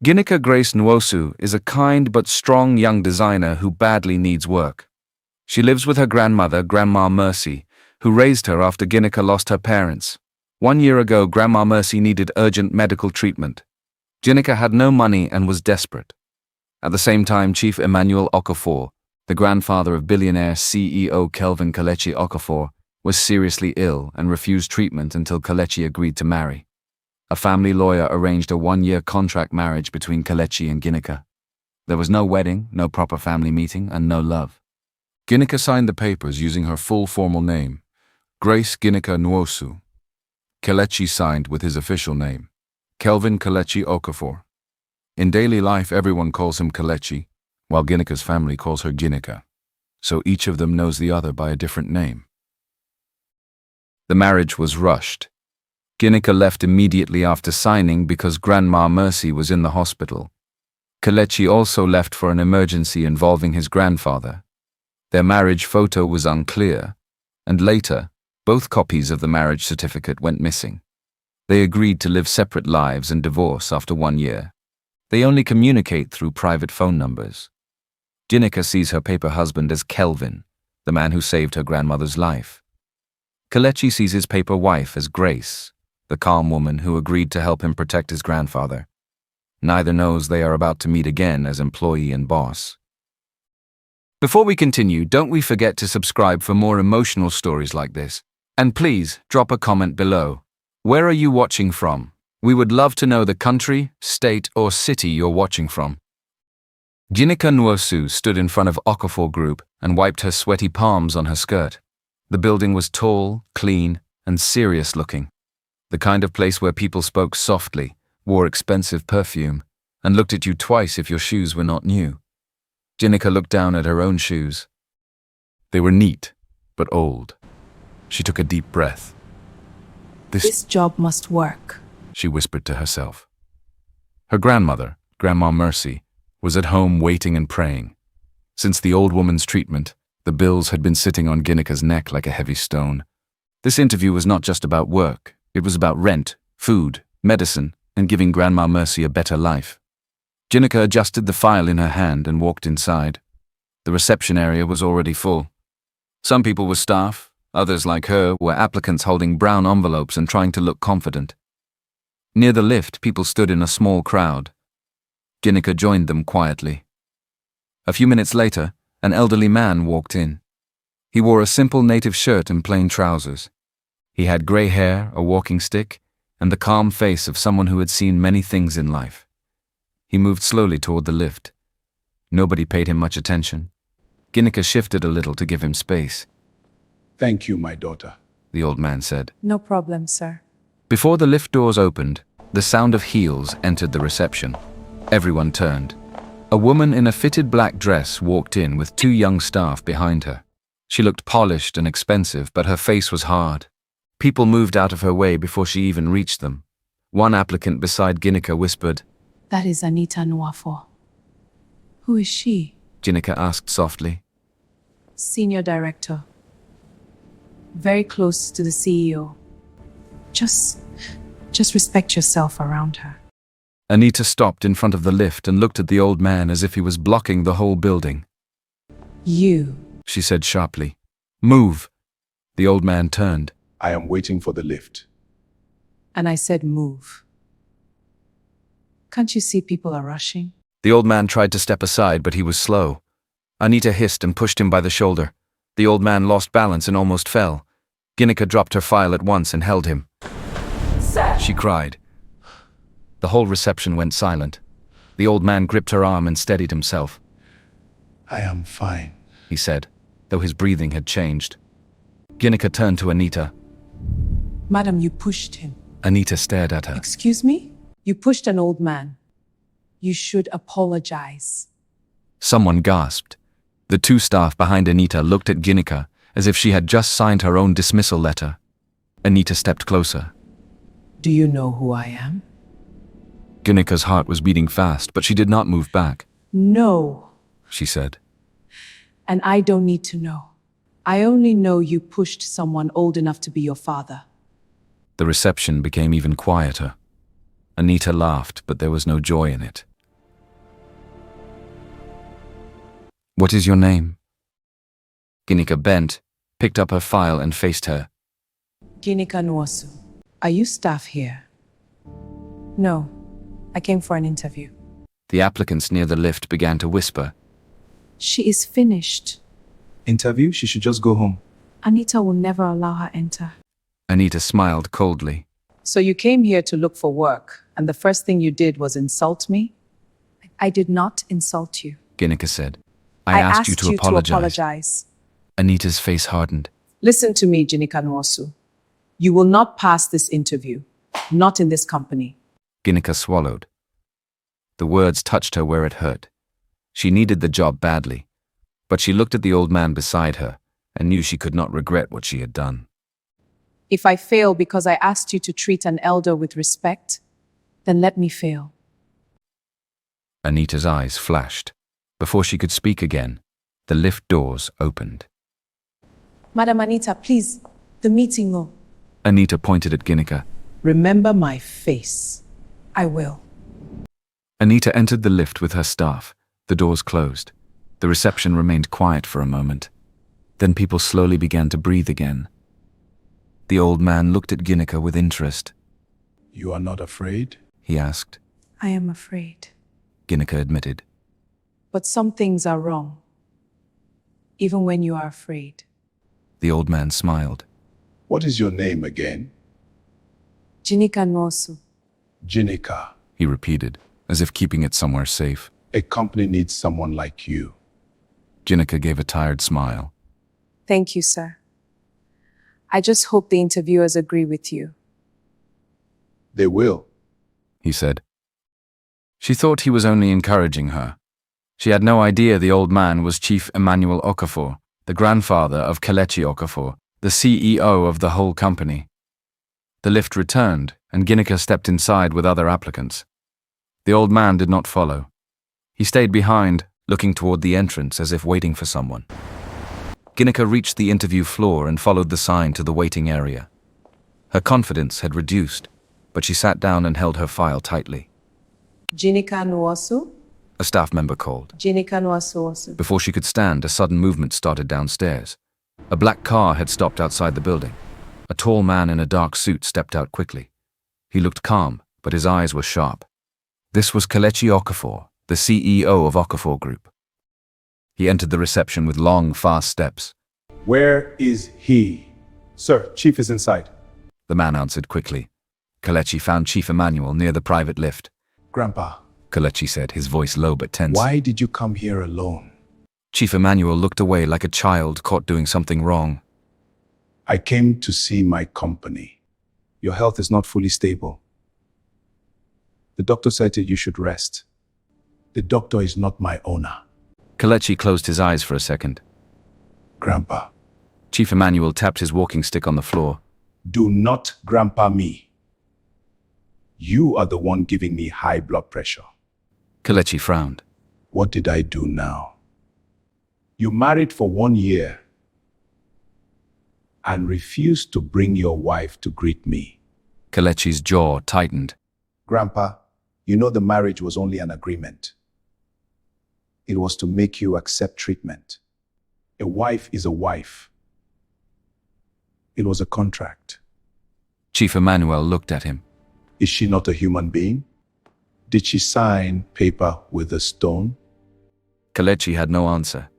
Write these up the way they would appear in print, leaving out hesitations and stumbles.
Ginika Grace Nwosu is a kind but strong young designer who badly needs work. She lives with her grandmother, Grandma Mercy, who raised her after Ginika lost her parents. 1 year ago, Grandma Mercy needed urgent medical treatment. Ginika had no money and was desperate. At the same time, Chief Emmanuel Okafor, the grandfather of billionaire CEO Kelechi Okafor, was seriously ill and refused treatment until Kelechi agreed to marry. A family lawyer arranged a 1-year contract marriage between Kelechi and Ginika. There was no wedding, no proper family meeting, and no love. Ginika signed the papers using her full formal name, Grace Ginika Nwosu. Kelechi signed with his official name, Kelvin Kelechi Okafor. In daily life, everyone calls him Kelechi, while Ginika's family calls her Ginika, so each of them knows the other by a different name. The marriage was rushed. Ginika left immediately after signing because Grandma Mercy was in the hospital. Kelechi also left for an emergency involving his grandfather. Their marriage photo was unclear, and later, both copies of the marriage certificate went missing. They agreed to live separate lives and divorce after 1 year. They only communicate through private phone numbers. Ginika sees her paper husband as Kelvin, the man who saved her grandmother's life. Kelechi sees his paper wife as Grace, the calm woman who agreed to help him protect his grandfather. Neither knows they are about to meet again as employee and boss. Before we continue, don't we forget to subscribe for more emotional stories like this. And please, drop a comment below. Where are you watching from? We would love to know the country, state, or city you're watching from. Ginika Nwosu stood in front of Okafor Group and wiped her sweaty palms on her skirt. The building was tall, clean, and serious looking. The kind of place where people spoke softly, wore expensive perfume, and looked at you twice if your shoes were not new. Ginika looked down at her own shoes. They were neat, but old. She took a deep breath. This job must work, she whispered to herself. Her grandmother, Grandma Mercy, was at home waiting and praying. Since the old woman's treatment, the bills had been sitting on Ginika's neck like a heavy stone. This interview was not just about work. It was about rent, food, medicine, and giving Grandma Mercy a better life. Ginika adjusted the file in her hand and walked inside. The reception area was already full. Some people were staff, others like her were applicants holding brown envelopes and trying to look confident. Near the lift, people stood in a small crowd. Ginika joined them quietly. A few minutes later, an elderly man walked in. He wore a simple native shirt and plain trousers. He had grey hair, a walking stick, and the calm face of someone who had seen many things in life. He moved slowly toward the lift. Nobody paid him much attention. Ginika shifted a little to give him space. "Thank you, my daughter," the old man said. No problem, sir. Before the lift doors opened, the sound of heels entered the reception. Everyone turned. A woman in a fitted black dress walked in with 2 young staff behind her. She looked polished and expensive, but her face was hard. People moved out of her way before she even reached them. One applicant beside Ginika whispered, That is Anita Nwafor. Who is she? Ginika asked softly. Senior Director. Very close to the CEO. Just respect yourself around her. Anita stopped in front of the lift and looked at the old man as if he was blocking the whole building. You. She said sharply. Move. The old man turned. "I am waiting for the lift." And I said move. Can't you see people are rushing? The old man tried to step aside, but he was slow. Anita hissed and pushed him by the shoulder. The old man lost balance and almost fell. Ginika dropped her file at once and held him. Sir! She cried. The whole reception went silent. The old man gripped her arm and steadied himself. "I am fine," he said, though his breathing had changed. Ginika turned to Anita. Madam, you pushed him. Anita stared at her. Excuse me? You pushed an old man. You should apologize. Someone gasped. The 2 staff behind Anita looked at Ginika as if she had just signed her own dismissal letter. Anita stepped closer. Do you know who I am? Ginika's heart was beating fast, but she did not move back. No. She said. And I don't need to know. I only know you pushed someone old enough to be your father. The reception became even quieter. Anita laughed, but there was no joy in it. What is your name? Ginika bent, picked up her file and faced her. Ginika Nwosu. Are you staff here? No. I came for an interview. The applicants near the lift began to whisper. She is finished. Interview? She should just go home. Anita will never allow her enter. Anita smiled coldly. So you came here to look for work, and the first thing you did was insult me? I did not insult you. Ginika said. I asked you to apologize. Anita's face hardened. Listen to me, Ginika Nwosu. You will not pass this interview. Not in this company. Ginika swallowed. The words touched her where it hurt. She needed the job badly, but she looked at the old man beside her and knew she could not regret what she had done. If I fail because I asked you to treat an elder with respect, then let me fail. Anita's eyes flashed. Before she could speak again, the lift doors opened. Madam Anita, please, the meeting will. Anita pointed at Ginika. Remember my face. I will. Anita entered the lift with her staff. The doors closed. The reception remained quiet for a moment. Then people slowly began to breathe again. The old man looked at Ginika with interest. You are not afraid? He asked. I am afraid. Ginika admitted. But some things are wrong, even when you are afraid. The old man smiled. What is your name again? Ginika Nwosu. Ginika. He repeated, as if keeping it somewhere safe. A company needs someone like you. Ginika gave a tired smile. Thank you, sir. I just hope the interviewers agree with you. They will. He said. She thought he was only encouraging her. She had no idea the old man was Chief Emmanuel Okafor, the grandfather of Kelechi Okafor, the CEO of the whole company. The lift returned, and Ginika stepped inside with other applicants. The old man did not follow. He stayed behind, looking toward the entrance as if waiting for someone. Ginika reached the interview floor and followed the sign to the waiting area. Her confidence had reduced, but she sat down and held her file tightly. Ginika Nwosu? A staff member called. Ginika Nwosu. Before she could stand, a sudden movement started downstairs. A black car had stopped outside the building. A tall man in a dark suit stepped out quickly. He looked calm, but his eyes were sharp. This was Kelechi Okafor, the CEO of Okafor Group. He entered the reception with long, fast steps. Where is he? Sir, Chief is inside. The man answered quickly. Kelechi found Chief Emmanuel near the private lift. Grandpa, Kelechi said, his voice low but tense. why did you come here alone? Chief Emmanuel looked away like a child caught doing something wrong. I came to see my company. Your health is not fully stable. The doctor said that you should rest. The doctor is not my owner. Kelechi closed his eyes for a second. Grandpa, Chief Emmanuel tapped his walking stick on the floor. do not grandpa me. You are the one giving me high blood pressure. Kelechi frowned. What did I do now? You married for 1 year and refused to bring your wife to greet me. Kelechi's jaw tightened. Grandpa, you know the marriage was only an agreement. It was to make you accept treatment. A wife is a wife. It was a contract. Chief Emmanuel looked at him. Is she not a human being? Did she sign paper with a stone? Kelechi had no answer.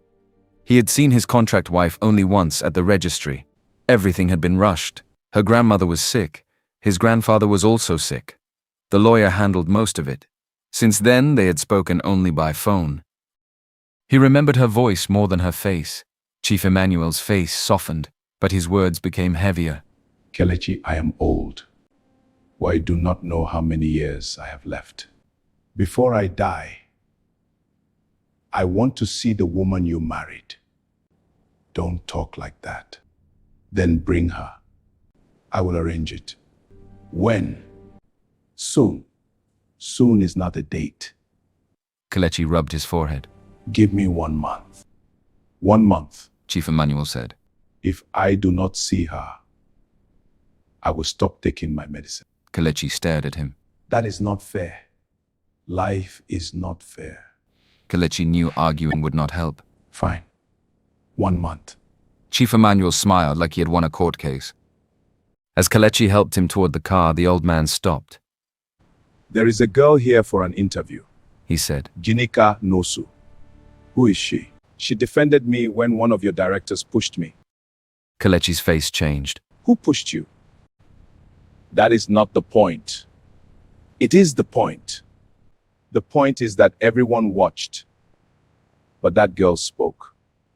He had seen his contract wife only once at the registry. Everything had been rushed. Her grandmother was sick. His grandfather was also sick. The lawyer handled most of it. Since then, they had spoken only by phone. He remembered her voice more than her face. Chief Emmanuel's face softened, but his words became heavier. Kelechi, I am old. I do not know how many years I have left. Before I die, I want to see the woman you married. Don't talk like that. Then bring her. I will arrange it. When? Soon. Soon is not a date. Kelechi rubbed his forehead. Give me 1 month. 1 month. Chief Emmanuel said. If I do not see her, I will stop taking my medicine. Kelechi stared at him. That is not fair. Life is not fair. Kelechi knew arguing would not help. Fine. 1 month. Chief Emmanuel smiled like he had won a court case. As Kelechi helped him toward the car, the old man stopped. There is a girl here for an interview. He said. Ginika Nosu. Who is she? She defended me when one of your directors pushed me. Kelechi's face changed. Who pushed you? That is not the point. It is the point. The point is that everyone watched. But that girl spoke.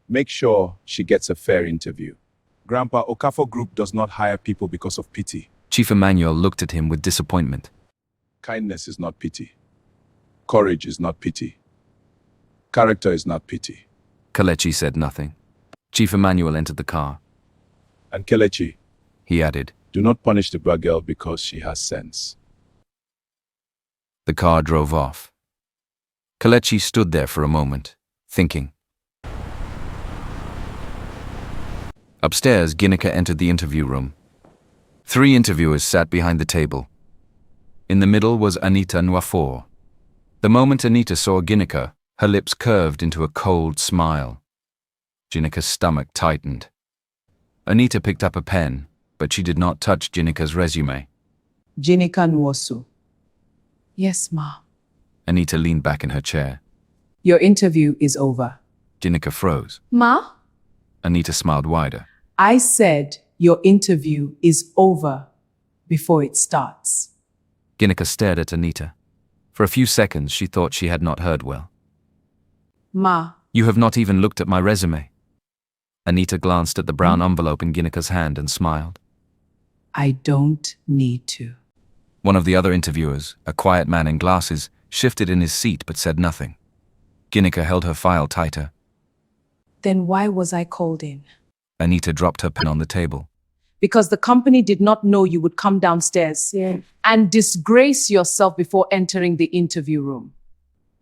Make sure she gets a fair interview. Grandpa, Okafor Group does not hire people because of pity. Chief Emmanuel looked at him with disappointment. Kindness is not pity. Courage is not pity. Character is not pity. Kelechi said nothing. Chief Emmanuel entered the car. And Kelechi, He added. do not punish the black girl because she has sense. The car drove off. Kelechi stood there for a moment, thinking. Upstairs, Ginika entered the interview room. 3 interviewers sat behind the table. In the middle was Anita Nwafor. The moment Anita saw Ginika, her lips curved into a cold smile. Ginika's stomach tightened. Anita picked up a pen, but she did not touch Ginika's resume. Ginika Nwosu. Yes, Ma. Anita leaned back in her chair. Your interview is over. Ginika froze. Ma? Anita smiled wider. I said your interview is over before it starts. Ginika stared at Anita. For a few seconds, she thought she had not heard well. Ma, You have not even looked at my resume. Anita glanced at the brown envelope in Ginika's hand and smiled. I don't need to. One of the other interviewers, a quiet man in glasses, shifted in his seat but said nothing. Ginika held her file tighter. Then why was I called in? Anita dropped her pen on the table. Because the company did not know you would come downstairs and disgrace yourself before entering the interview room.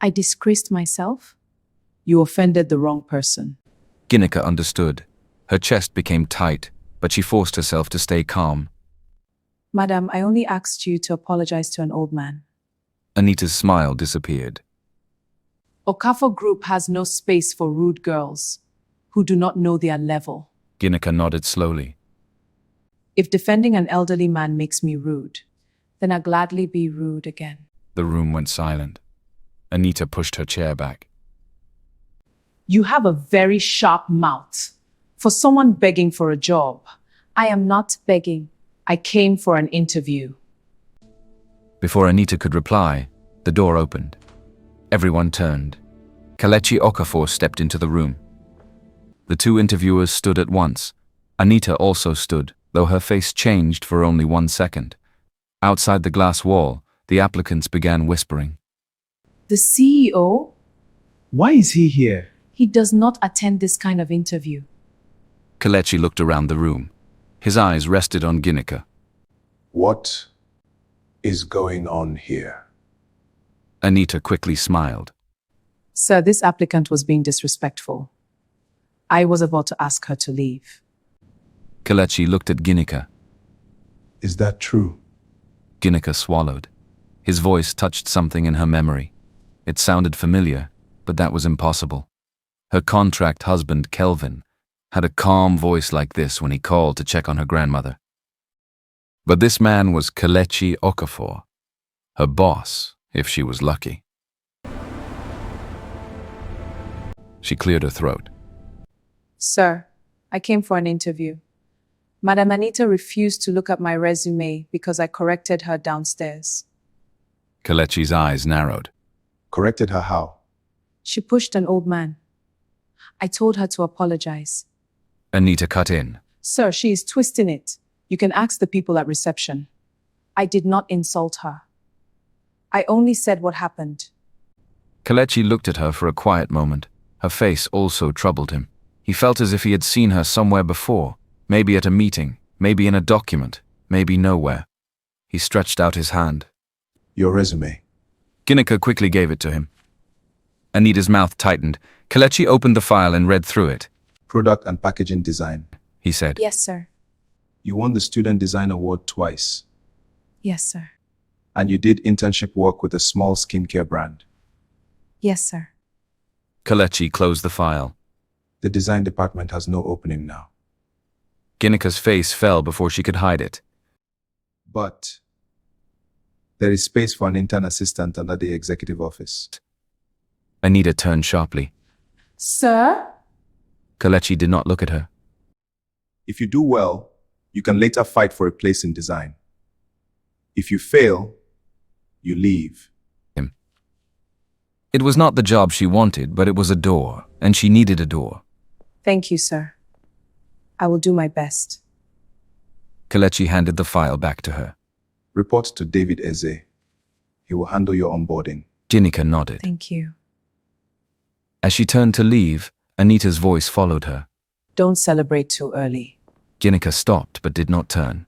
I disgraced myself? You offended the wrong person. Ginika understood. Her chest became tight, but she forced herself to stay calm. Madam, I only asked you to apologize to an old man. Anita's smile disappeared. Okafor Group has no space for rude girls who do not know their level. Ginika nodded slowly. If defending an elderly man makes me rude, then I'll gladly be rude again. The room went silent. Anita pushed her chair back. You have a very sharp mouth for someone begging for a job. I am not begging. I came for an interview. Before Anita could reply, the door opened. Everyone turned. Kelechi Okafor stepped into the room. The 2 interviewers stood at once. Anita also stood, though her face changed for only 1 second. Outside the glass wall, the applicants began whispering. The CEO? Why is he here? He does not attend this kind of interview. Kelechi looked around the room. His eyes rested on Ginika. What is going on here? Anita quickly smiled. Sir, this applicant was being disrespectful. I was about to ask her to leave. Kelechi looked at Ginika. Is that true? Ginika swallowed. His voice touched something in her memory. It sounded familiar, but that was impossible. Her contract husband, Kelvin, had a calm voice like this when he called to check on her grandmother. But this man was Kelechi Okafor, her boss, if she was lucky. She cleared her throat. Sir, I came for an interview. Madam Anita refused to look at my resume because I corrected her downstairs. Kelechi's eyes narrowed. Corrected her how? She pushed an old man. I told her to apologize. Anita cut in. Sir, she is twisting it. You can ask the people at reception. I did not insult her. I only said what happened. Kelechi looked at her for a quiet moment. Her face also troubled him. He felt as if he had seen her somewhere before, maybe at a meeting, maybe in a document, maybe nowhere. He stretched out his hand. Your resume. Ginika quickly gave it to him. Anita's mouth tightened. Kelechi opened the file and read through it. Product and packaging design. He said, Yes, sir. You won the Student Design Award twice. Yes, sir. And you did internship work with a small skincare brand. Yes, sir. Kelechi closed the file. The design department has no opening now. Ginika's face fell before she could hide it. But there is space for an intern assistant under the executive office. Anita turned sharply. Sir? Kelechi did not look at her. If you do well, you can later fight for a place in design. If you fail, you leave. It was not the job she wanted, but it was a door, and she needed a door. Thank you, sir. I will do my best. Kelechi handed the file back to her. Report to David Eze. He will handle your onboarding. Ginika nodded. Thank you. As she turned to leave, Anita's voice followed her. Don't celebrate too early. Ginika stopped but did not turn.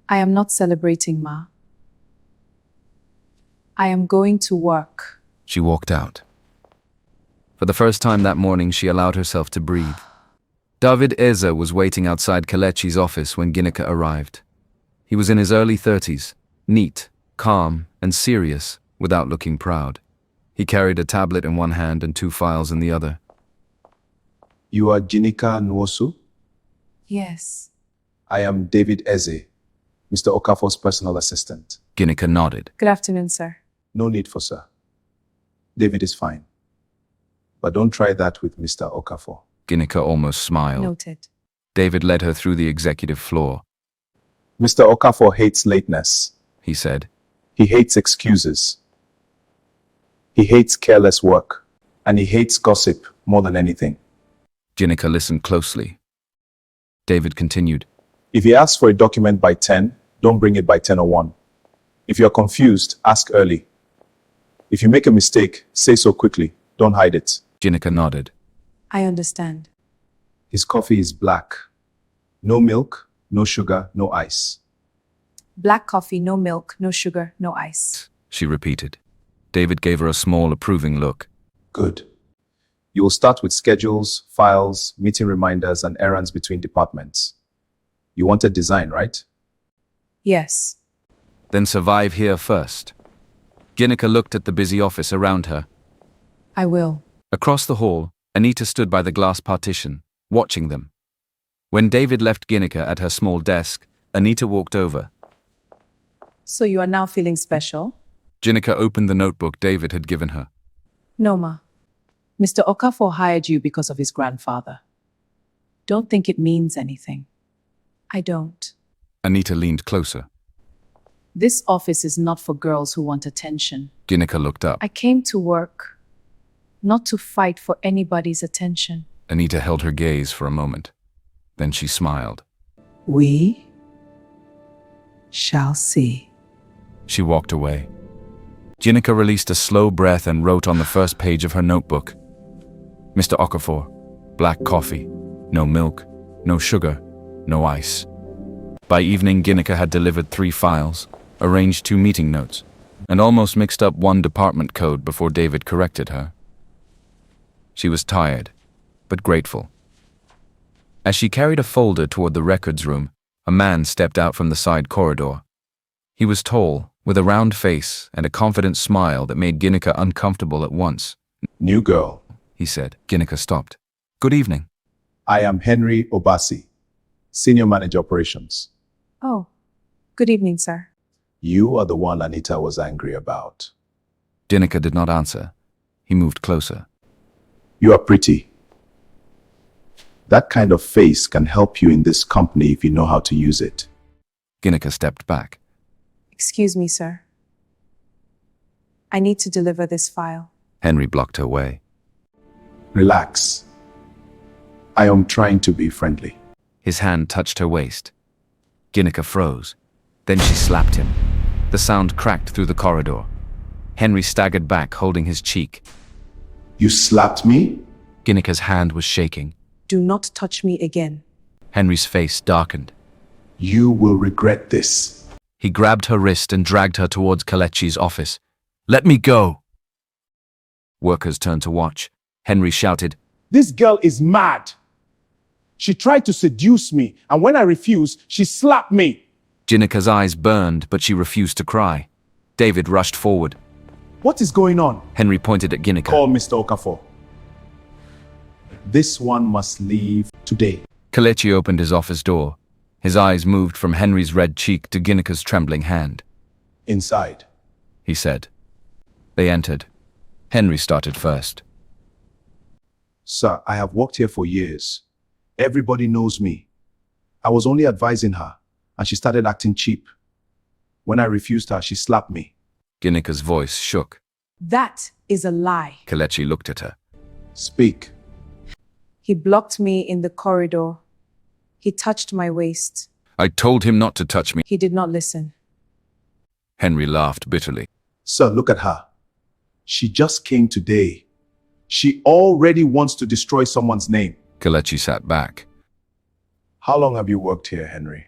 I am not celebrating, Ma. I am going to work. She walked out. For the first time that morning, she allowed herself to breathe. David Eze was waiting outside Kelechi's office when Ginika arrived. He was in his early 30s, neat, calm, and serious, without looking proud. He carried a tablet in one hand and 2 files in the other. You are Ginika Nwosu? Yes. I am David Eze, Mr. Okafor's personal assistant. Ginika nodded. Good afternoon, sir. No need for sir. David is fine. But don't try that with Mr. Okafor. Ginika almost smiled. Noted. David led her through the executive floor. Mr. Okafor hates lateness. He said. He hates excuses. He hates careless work. And he hates gossip more than anything. Ginika listened closely. David continued. If he asks for a document by 10, don't bring it by 10:01. If you're confused, ask early. If you make a mistake, say so quickly. Don't hide it. Ginika nodded. I understand. His coffee is black. No milk, no sugar, no ice. Black coffee, no milk, no sugar, no ice. She repeated. David gave her a small, approving look. Good. You will start with schedules, files, meeting reminders, and errands between departments. You wanted design, right? Yes. Then survive here first. Ginika looked at the busy office around her. I will. Across the hall, Anita stood by the glass partition, watching them. When David left Ginika at her small desk, Anita walked over. So you are now feeling special? Ginika opened the notebook David had given her. No, Ma. Mr. Okafor hired you because of his grandfather. Don't think it means anything. I don't. Anita leaned closer. This office is not for girls who want attention. Ginika looked up. I came to work, not to fight for anybody's attention. Anita held her gaze for a moment. Then she smiled. We shall see. She walked away. Ginika released a slow breath and wrote on the first page of her notebook. Mr. Okafor, black coffee, no milk, no sugar, no ice. By evening, Ginika had delivered 3 files, arranged 2 meeting notes, and almost mixed up 1 department code before David corrected her. She was tired, but grateful. As she carried a folder toward the records room, a man stepped out from the side corridor. He was tall, with a round face and a confident smile that made Ginika uncomfortable at once. New girl. He said. Ginika stopped. Good evening. I am Henry Obasi, Senior Manager Operations. Oh, good evening, sir. You are the one Anita was angry about. Ginika did not answer. He moved closer. You are pretty. That kind of face can help you in this company if you know how to use it. Ginika stepped back. Excuse me, sir. I need to deliver this file. Henry blocked her way. Relax. I am trying to be friendly. His hand touched her waist. Ginika froze. Then she slapped him. The sound cracked through the corridor. Henry staggered back, holding his cheek. You slapped me? Ginika's hand was shaking. Do not touch me again. Henry's face darkened. You will regret this. He grabbed her wrist and dragged her towards Kelechi's office. Let me go! Workers turned to watch. Henry shouted, This girl is mad. She tried to seduce me, and when I refused, she slapped me. Ginika's eyes burned, but she refused to cry. David rushed forward. What is going on? Henry pointed at Ginika. Call Mr. Okafor. This one must leave today. Kelechi opened his office door. His eyes moved from Henry's red cheek to Ginika's trembling hand. Inside. He said. They entered. Henry started first. Sir, I have worked here for years. Everybody knows me. I was only advising her, and she started acting cheap. When I refused her, she slapped me. Ginika's voice shook. That is a lie. Kelechi looked at her. Speak. He blocked me in the corridor. He touched my waist. I told him not to touch me. He did not listen. Henry laughed bitterly. Sir, look at her. She just came today. She already wants to destroy someone's name. Kelechi sat back. How long have you worked here, Henry?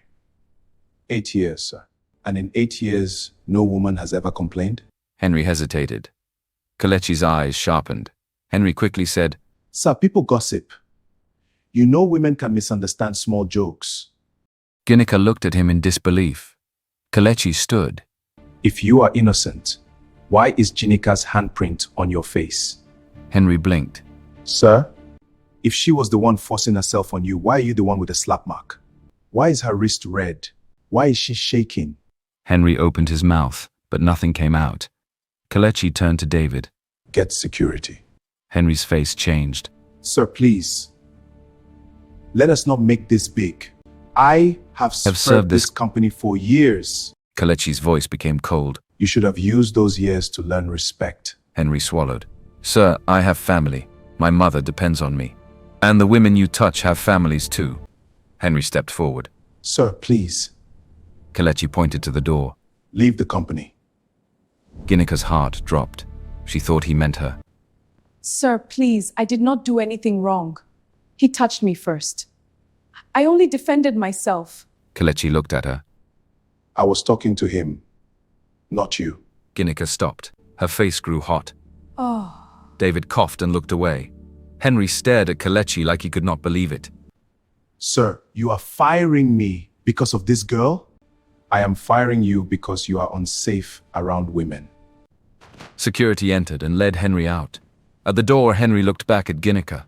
8 years, sir. And in 8 years, no woman has ever complained? Henry hesitated. Kelechi's eyes sharpened. Henry quickly said, Sir, people gossip. You know women can misunderstand small jokes. Ginika looked at him in disbelief. Kelechi stood. If you are innocent, why is Ginika's handprint on your face? Henry blinked. Sir, if she was the one forcing herself on you, why are you the one with the slap mark? Why is her wrist red? Why is she shaking? Henry opened his mouth, but nothing came out. Kelechi turned to David. Get security. Henry's face changed. Sir, please. Let us not make this big. I have served this company for years. Kelechi's voice became cold. You should have used those years to learn respect. Henry swallowed. Sir, I have family. My mother depends on me. And the women you touch have families too. Henry stepped forward. Sir, please. Kelechi pointed to the door. Leave the company. Ginika's heart dropped. She thought he meant her. Sir, please, I did not do anything wrong. He touched me first. I only defended myself. Kelechi looked at her. I was talking to him, not you. Ginika stopped. Her face grew hot. Oh. David coughed and looked away. Henry stared at Kelechi like he could not believe it. Sir, you are firing me because of this girl? I am firing you because you are unsafe around women. Security entered and led Henry out. At the door, Henry looked back at Ginika.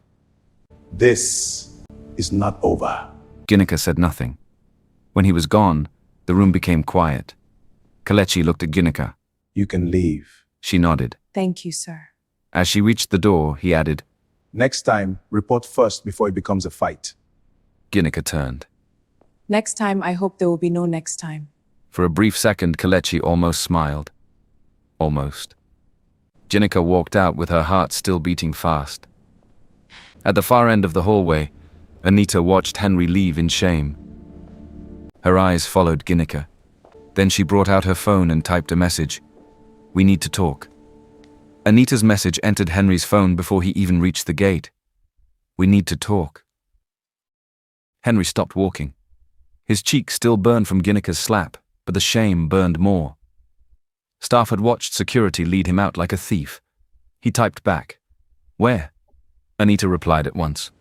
This is not over. Ginika said nothing. When he was gone, the room became quiet. Kelechi looked at Ginika. You can leave. She nodded. Thank you, sir. As she reached the door, he added, Next time, report first before it becomes a fight. Ginika turned. Next time, I hope there will be no next time. For a brief second, Kelechi almost smiled. Almost. Ginika walked out with her heart still beating fast. At the far end of the hallway, Anita watched Henry leave in shame. Her eyes followed Ginika. Then she brought out her phone and typed a message. We need to talk. Anita's message entered Henry's phone before he even reached the gate. We need to talk. Henry stopped walking. His cheek still burned from Ginika's slap, but the shame burned more. Staff had watched security lead him out like a thief. He typed back. Where? Anita replied at once.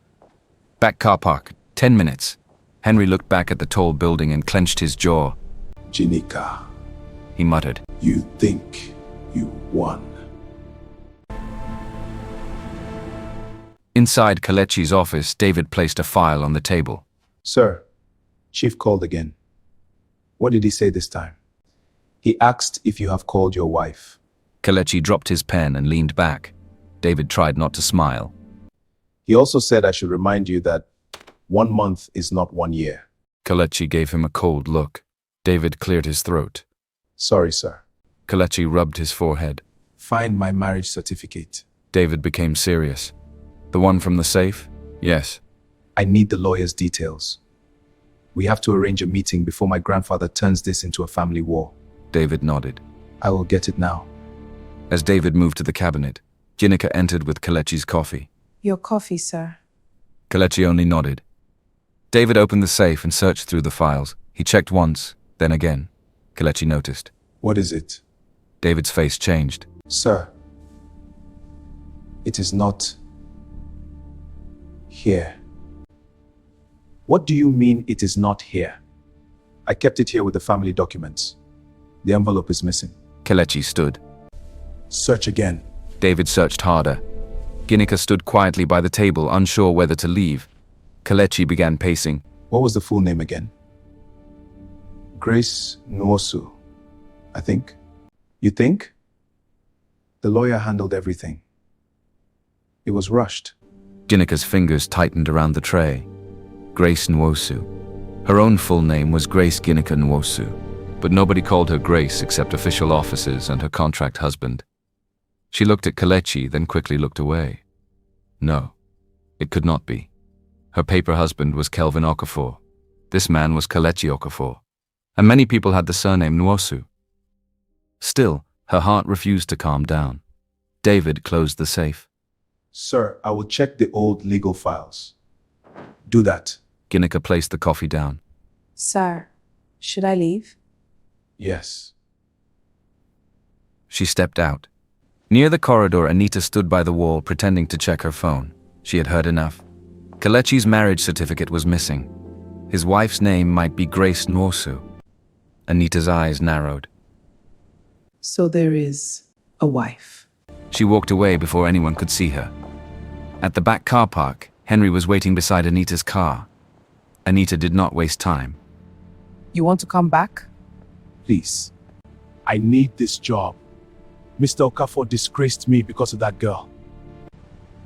Back car park, 10 minutes. Henry looked back at the tall building and clenched his jaw. Ginika, He muttered. you think you won. Inside Kelechi's office, David placed a file on the table. Sir, Chief called again. What did he say this time? He asked if you have called your wife. Kelechi dropped his pen and leaned back. David tried not to smile. He also said I should remind you that 1 month is not 1 year. Kelechi gave him a cold look. David cleared his throat. Sorry, sir. Kelechi rubbed his forehead. Find my marriage certificate. David became serious. The one from the safe? Yes. I need the lawyer's details. We have to arrange a meeting before my grandfather turns this into a family war. David nodded. I will get it now. As David moved to the cabinet, Ginika entered with Kelechi's coffee. Your coffee, sir. Kelechi only nodded. David opened the safe and searched through the files. He checked once, then again. Kelechi noticed. What is it? David's face changed. Sir, it is not here. What do you mean it is not here? I kept it here with the family documents. The envelope is missing. Kelechi stood. Search again. David searched harder. Ginika stood quietly by the table, unsure whether to leave. Kelechi began pacing. What was the full name again? Grace Nwosu, I think. You think? The lawyer handled everything. It was rushed. Ginika's fingers tightened around the tray. Grace Nwosu. Her own full name was Grace Ginika Nwosu, but nobody called her Grace except official officers and her contract husband. She looked at Kelechi, then quickly looked away. No, it could not be. Her paper husband was Kelvin Okafor. This man was Kelechi Okafor, and many people had the surname Nwosu. Still, her heart refused to calm down. David closed the safe. Sir, I will check the old legal files. Do that. Ginika placed the coffee down. Sir, should I leave? Yes. She stepped out. Near the corridor, Anita stood by the wall pretending to check her phone. She had heard enough. Kelechi's marriage certificate was missing. His wife's name might be Grace Nwosu. Anita's eyes narrowed. So there is a wife. She walked away before anyone could see her. At the back car park, Henry was waiting beside Anita's car. Anita did not waste time. You want to come back? Please. I need this job. Mr. Okafor disgraced me because of that girl.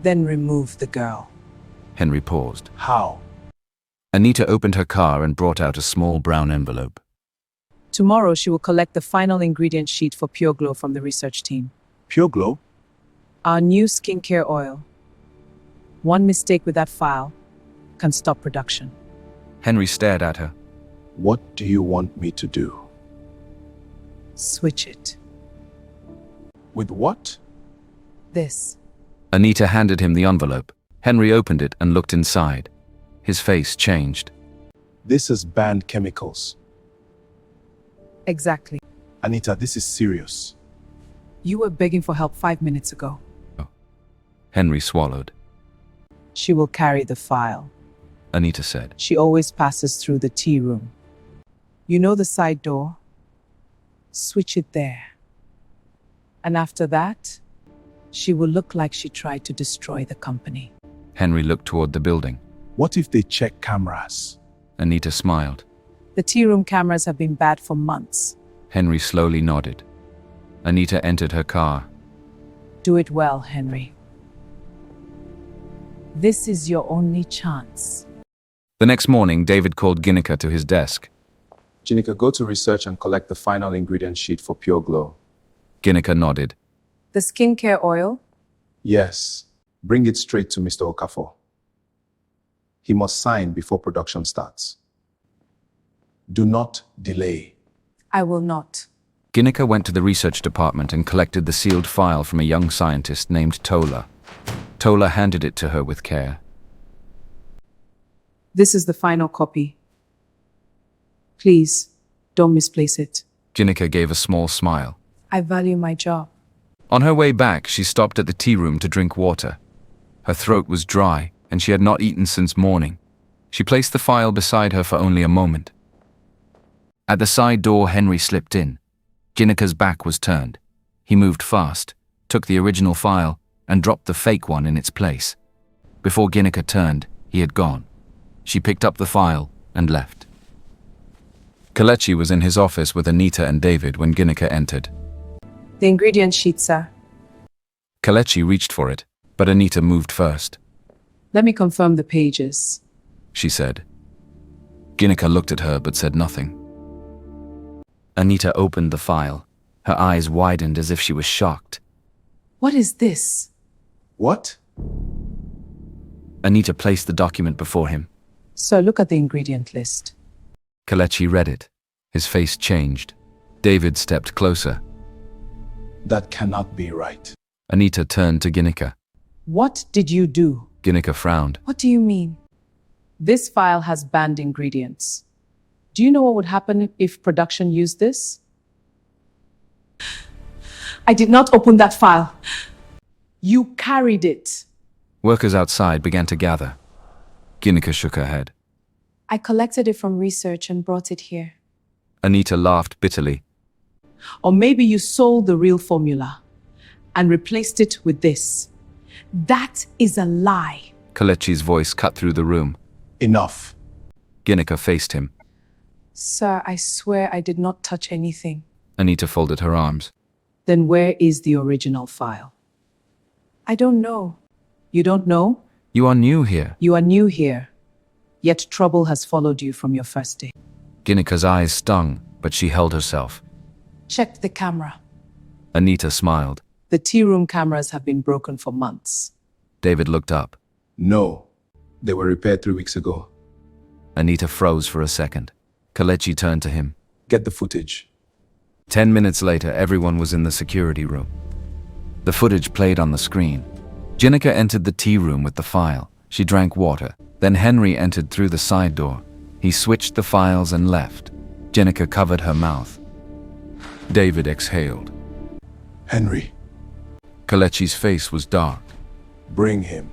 Then remove the girl. Henry paused. How? Anita opened her car and brought out a small brown envelope. Tomorrow she will collect the final ingredient sheet for Pure Glow from the research team. Pure Glow? Our new skincare oil. One mistake with that file can stop production. Henry stared at her. What do you want me to do? Switch it. With what? This. Anita handed him the envelope. Henry opened it and looked inside. His face changed. This is banned chemicals. Exactly. Anita, this is serious. You were begging for help 5 minutes ago. Henry swallowed. She will carry the file. Anita said. She always passes through the tea room. You know the side door? Switch it there. And after that, she will look like she tried to destroy the company. Henry looked toward the building. What if they check cameras? Anita smiled. The tea room cameras have been bad for months. Henry slowly nodded. Anita entered her car. Do it well, Henry. This is your only chance. The next morning, David called Ginika to his desk. Ginika, go to research and collect the final ingredient sheet for Pure Glow. Ginika nodded. The skincare oil? Yes. Bring it straight to Mr. Okafor. He must sign before production starts. Do not delay. I will not. Ginika went to the research department and collected the sealed file from a young scientist named Tola. Tola handed it to her with care. This is the final copy. Please, don't misplace it. Ginika gave a small smile. I value my job. On her way back, she stopped at the tea room to drink water. Her throat was dry, and she had not eaten since morning. She placed the file beside her for only a moment. At the side door, Henry slipped in. Ginika's back was turned. He moved fast, took the original file, and dropped the fake one in its place. Before Ginika turned, he had gone. She picked up the file and left. Kelechi was in his office with Anita and David when Ginika entered. The ingredient sheet, sir. Kelechi reached for it, but Anita moved first. Let me confirm the pages. She said. Ginika looked at her but said nothing. Anita opened the file. Her eyes widened as if she was shocked. What is this? What? Anita placed the document before him. Sir, look at the ingredient list. Kelechi read it. His face changed. David stepped closer. That cannot be right. Anita turned to Ginika. What did you do? Ginika frowned. What do you mean? This file has banned ingredients. Do you know what would happen if production used this? I did not open that file. You carried it. Workers outside began to gather. Ginika shook her head. I collected it from research and brought it here. Anita laughed bitterly. Or maybe you sold the real formula and replaced it with this. That is a lie. Kelechi's voice cut through the room. Enough. Ginika faced him. Sir, I swear I did not touch anything. Anita folded her arms. Then where is the original file? I don't know. You don't know? You are new here. You are new here. Yet trouble has followed you from your first day. Ginika's eyes stung, but she held herself. Check the camera. Anita smiled. The tea room cameras have been broken for months. David looked up. No. They were repaired 3 weeks ago. Anita froze for a second. Kelechi turned to him. Get the footage. 10 minutes later, everyone was in the security room. The footage played on the screen. Ginika entered the tea room with the file. She drank water. Then Henry entered through the side door. He switched the files and left. Ginika covered her mouth. David exhaled. Henry, Kelechi's face was dark. bring him.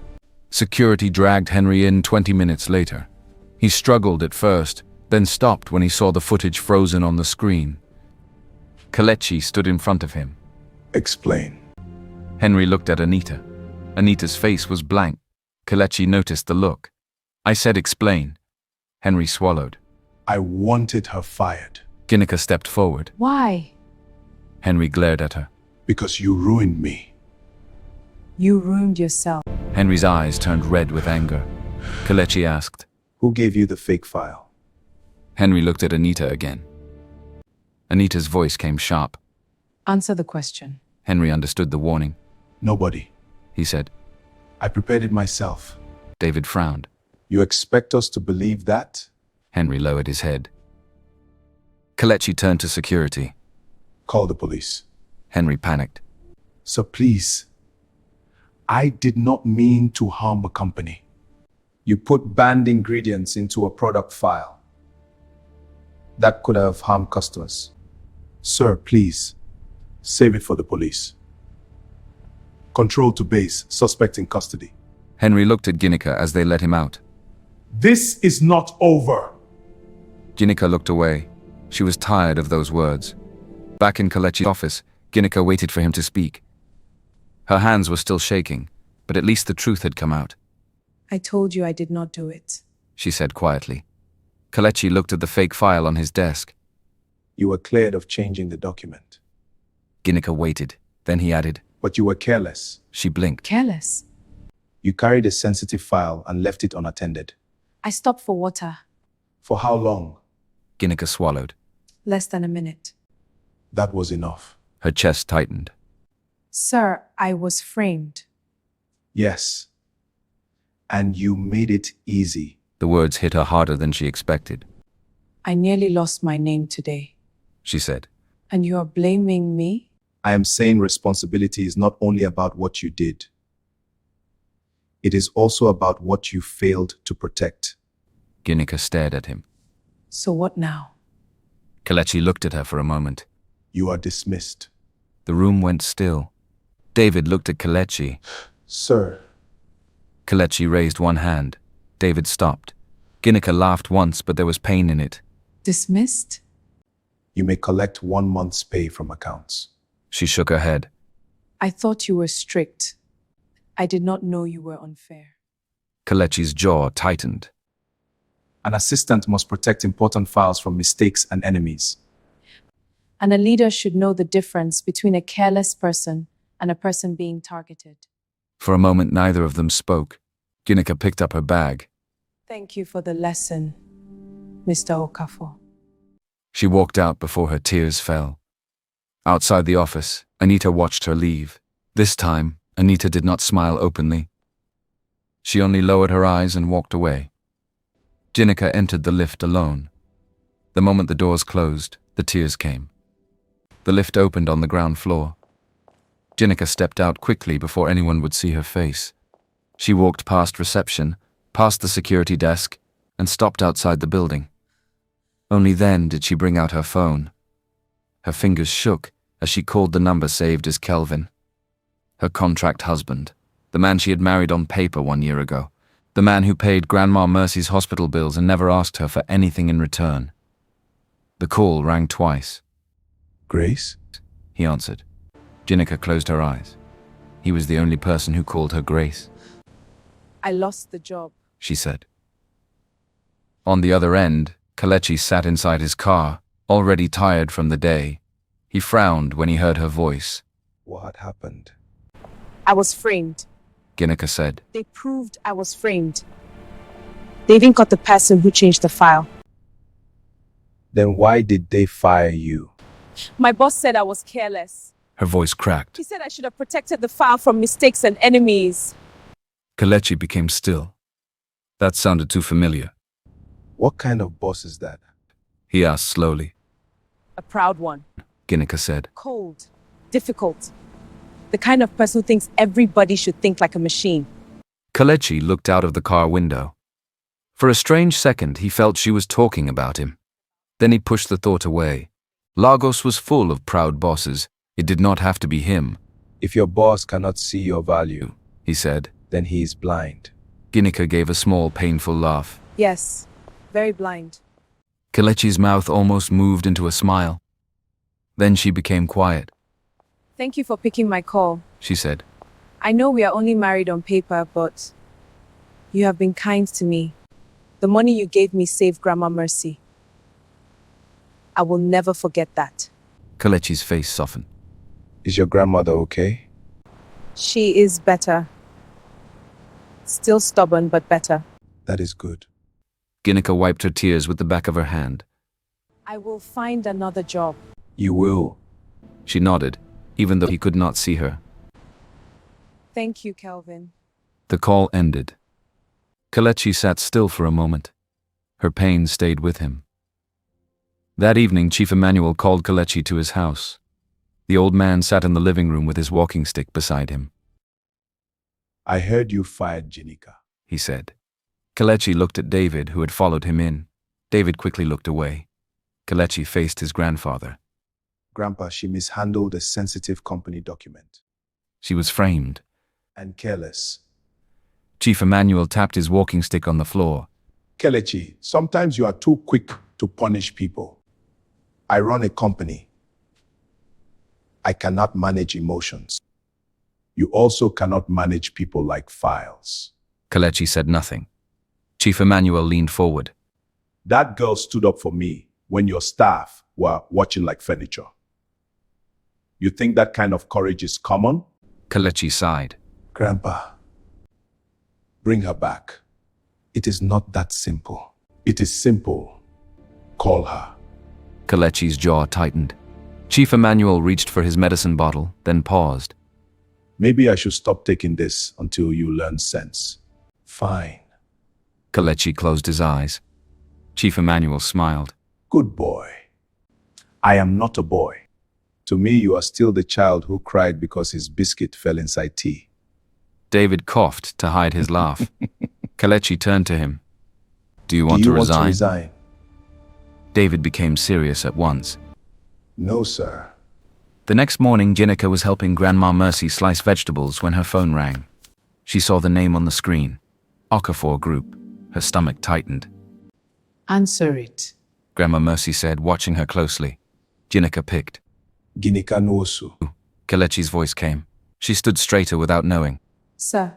Security dragged Henry in 20 minutes later. He struggled at first, then stopped when he saw the footage frozen on the screen. Kelechi stood in front of him. Explain. Henry looked at Anita. Anita's face was blank. Kelechi noticed the look. I said explain. Henry swallowed. I wanted her fired. Ginika stepped forward. Why? Henry glared at her. Because you ruined me. You ruined yourself. Henry's eyes turned red with anger. Kelechi asked. Who gave you the fake file? Henry looked at Anita again. Anita's voice came sharp. Answer the question. Henry understood the warning. Nobody. He said. I prepared it myself. David frowned. You expect us to believe that? Henry lowered his head. Kelechi turned to security. Call the police. Henry panicked. Sir, please. I did not mean to harm a company. You put banned ingredients into a product file. That could have harmed customers. Sir, please. Save it for the police. Control to base, suspect in custody. Henry looked at Ginika as they let him out. This is not over. Ginika looked away. She was tired of those words. Back in Kelechi's office, Ginika waited for him to speak. Her hands were still shaking, but at least the truth had come out. I told you I did not do it. She said quietly. Kelechi looked at the fake file on his desk. You were cleared of changing the document. Ginika waited. Then he added. But you were careless. She blinked. Careless. You carried a sensitive file and left it unattended. I stopped for water. For how long? Ginika swallowed. Less than a minute. That was enough. Her chest tightened. Sir, I was framed. Yes. And you made it easy. The words hit her harder than she expected. I nearly lost my name today. She said. And you are blaming me? I am saying responsibility is not only about what you did. It is also about what you failed to protect. Ginika stared at him. So what now? Kelechi looked at her for a moment. You are dismissed. The room went still. David looked at Kelechi. Sir. Kelechi raised one hand. David stopped. Ginika laughed once, but there was pain in it. Dismissed? You may collect 1 month's pay from accounts. She shook her head. I thought you were strict. I did not know you were unfair. Kelechi's jaw tightened. An assistant must protect important files from mistakes and enemies. And a leader should know the difference between a careless person and a person being targeted. For a moment, neither of them spoke. Ginika picked up her bag. Thank you for the lesson, Mr. Okafor. She walked out before her tears fell. Outside the office, Anita watched her leave. This time, Anita did not smile openly. She only lowered her eyes and walked away. Ginika entered the lift alone. The moment the doors closed, the tears came. The lift opened on the ground floor. Ginika stepped out quickly before anyone would see her face. She walked past reception, past the security desk, and stopped outside the building. Only then did she bring out her phone. Her fingers shook as she called the number saved as Kelvin. Her contract husband, the man she had married on paper 1 year ago, the man who paid Grandma Mercy's hospital bills and never asked her for anything in return. The call rang twice. Grace? He answered. Ginika closed her eyes. He was the only person who called her Grace, I lost the job. she said. On the other end, Kelechi sat inside his car, already tired from the day. He frowned when he heard her voice. What happened? I was framed. Ginika said. They proved I was framed. They even caught the person who changed the file. Then why did they fire you? My boss said I was careless. Her voice cracked. He said I should have protected the file from mistakes and enemies. Kelechi became still. That sounded too familiar. What kind of boss is that? He asked slowly. A proud one. Ginika said. Cold. Difficult. The kind of person who thinks everybody should think like a machine. Kelechi looked out of the car window. For a strange second, he felt she was talking about him. Then he pushed the thought away. Lagos was full of proud bosses. It did not have to be him. If your boss cannot see your value, He said. then he is blind. Ginika gave a small, painful laugh. Yes. Very blind. Kelechi's mouth almost moved into a smile. Then she became quiet. Thank you for picking my call. She said. I know we are only married on paper, but you have been kind to me. The money you gave me saved Grandma Mercy. I will never forget that. Kelechi's face softened. Is your grandmother okay? She is better. Still stubborn, but better. That is good. Ginika wiped her tears with the back of her hand. I will find another job. You will. She nodded, even though he could not see her. Thank you, Kelvin. The call ended. Kelechi sat still for a moment. Her pain stayed with him. That evening, Chief Emmanuel called Kelechi to his house. The old man sat in the living room with his walking stick beside him. I heard you fired Ginika. He said. Kelechi looked at David, who had followed him in. David quickly looked away. Kelechi faced his grandfather. Grandpa, she mishandled a sensitive company document. She was framed. And careless. Chief Emmanuel tapped his walking stick on the floor. Kelechi, sometimes you are too quick to punish people. I run a company. I cannot manage emotions. You also cannot manage people like files. Kelechi said nothing. Chief Emmanuel leaned forward. That girl stood up for me when your staff were watching like furniture. You think that kind of courage is common? Kelechi sighed. Grandpa, bring her back. It is not that simple. It is simple. Call her. Kelechi's jaw tightened. Chief Emmanuel reached for his medicine bottle, then paused. Maybe I should stop taking this until you learn sense. Fine. Kelechi closed his eyes. Chief Emmanuel smiled. Good boy. I am not a boy. To me, you are still the child who cried because his biscuit fell inside tea. David coughed to hide his laugh. Kelechi turned to him. Do you want Do to you want resign? to resign? David became serious at once. No, sir. The next morning, Ginika was helping Grandma Mercy slice vegetables when her phone rang. She saw the name on the screen. Okafor Group. Her stomach tightened. Answer it. Grandma Mercy said, watching her closely. Ginika picked. Ginika Nwosu. Kelechi's voice came. She stood straighter without knowing. Sir,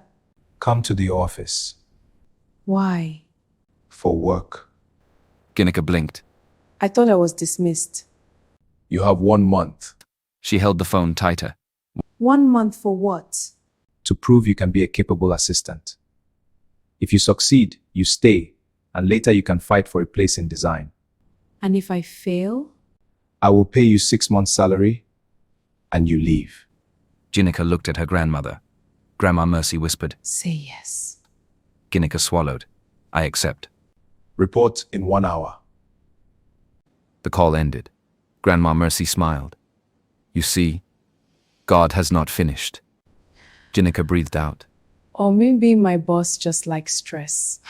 Come to the office. why? For work. Ginika blinked. I thought I was dismissed. You have 1 month. She held the phone tighter. 1 month for what? To prove you can be a capable assistant. If you succeed, you stay, and later you can fight for a place in design. And if I fail? I will pay you 6 months' salary, and you leave. Ginika looked at her grandmother. Grandma Mercy whispered. Say yes. Ginika swallowed. I accept. Report in 1 hour. The call ended. Grandma Mercy smiled. You see, God has not finished. Ginika breathed out. Or maybe my boss just likes stress.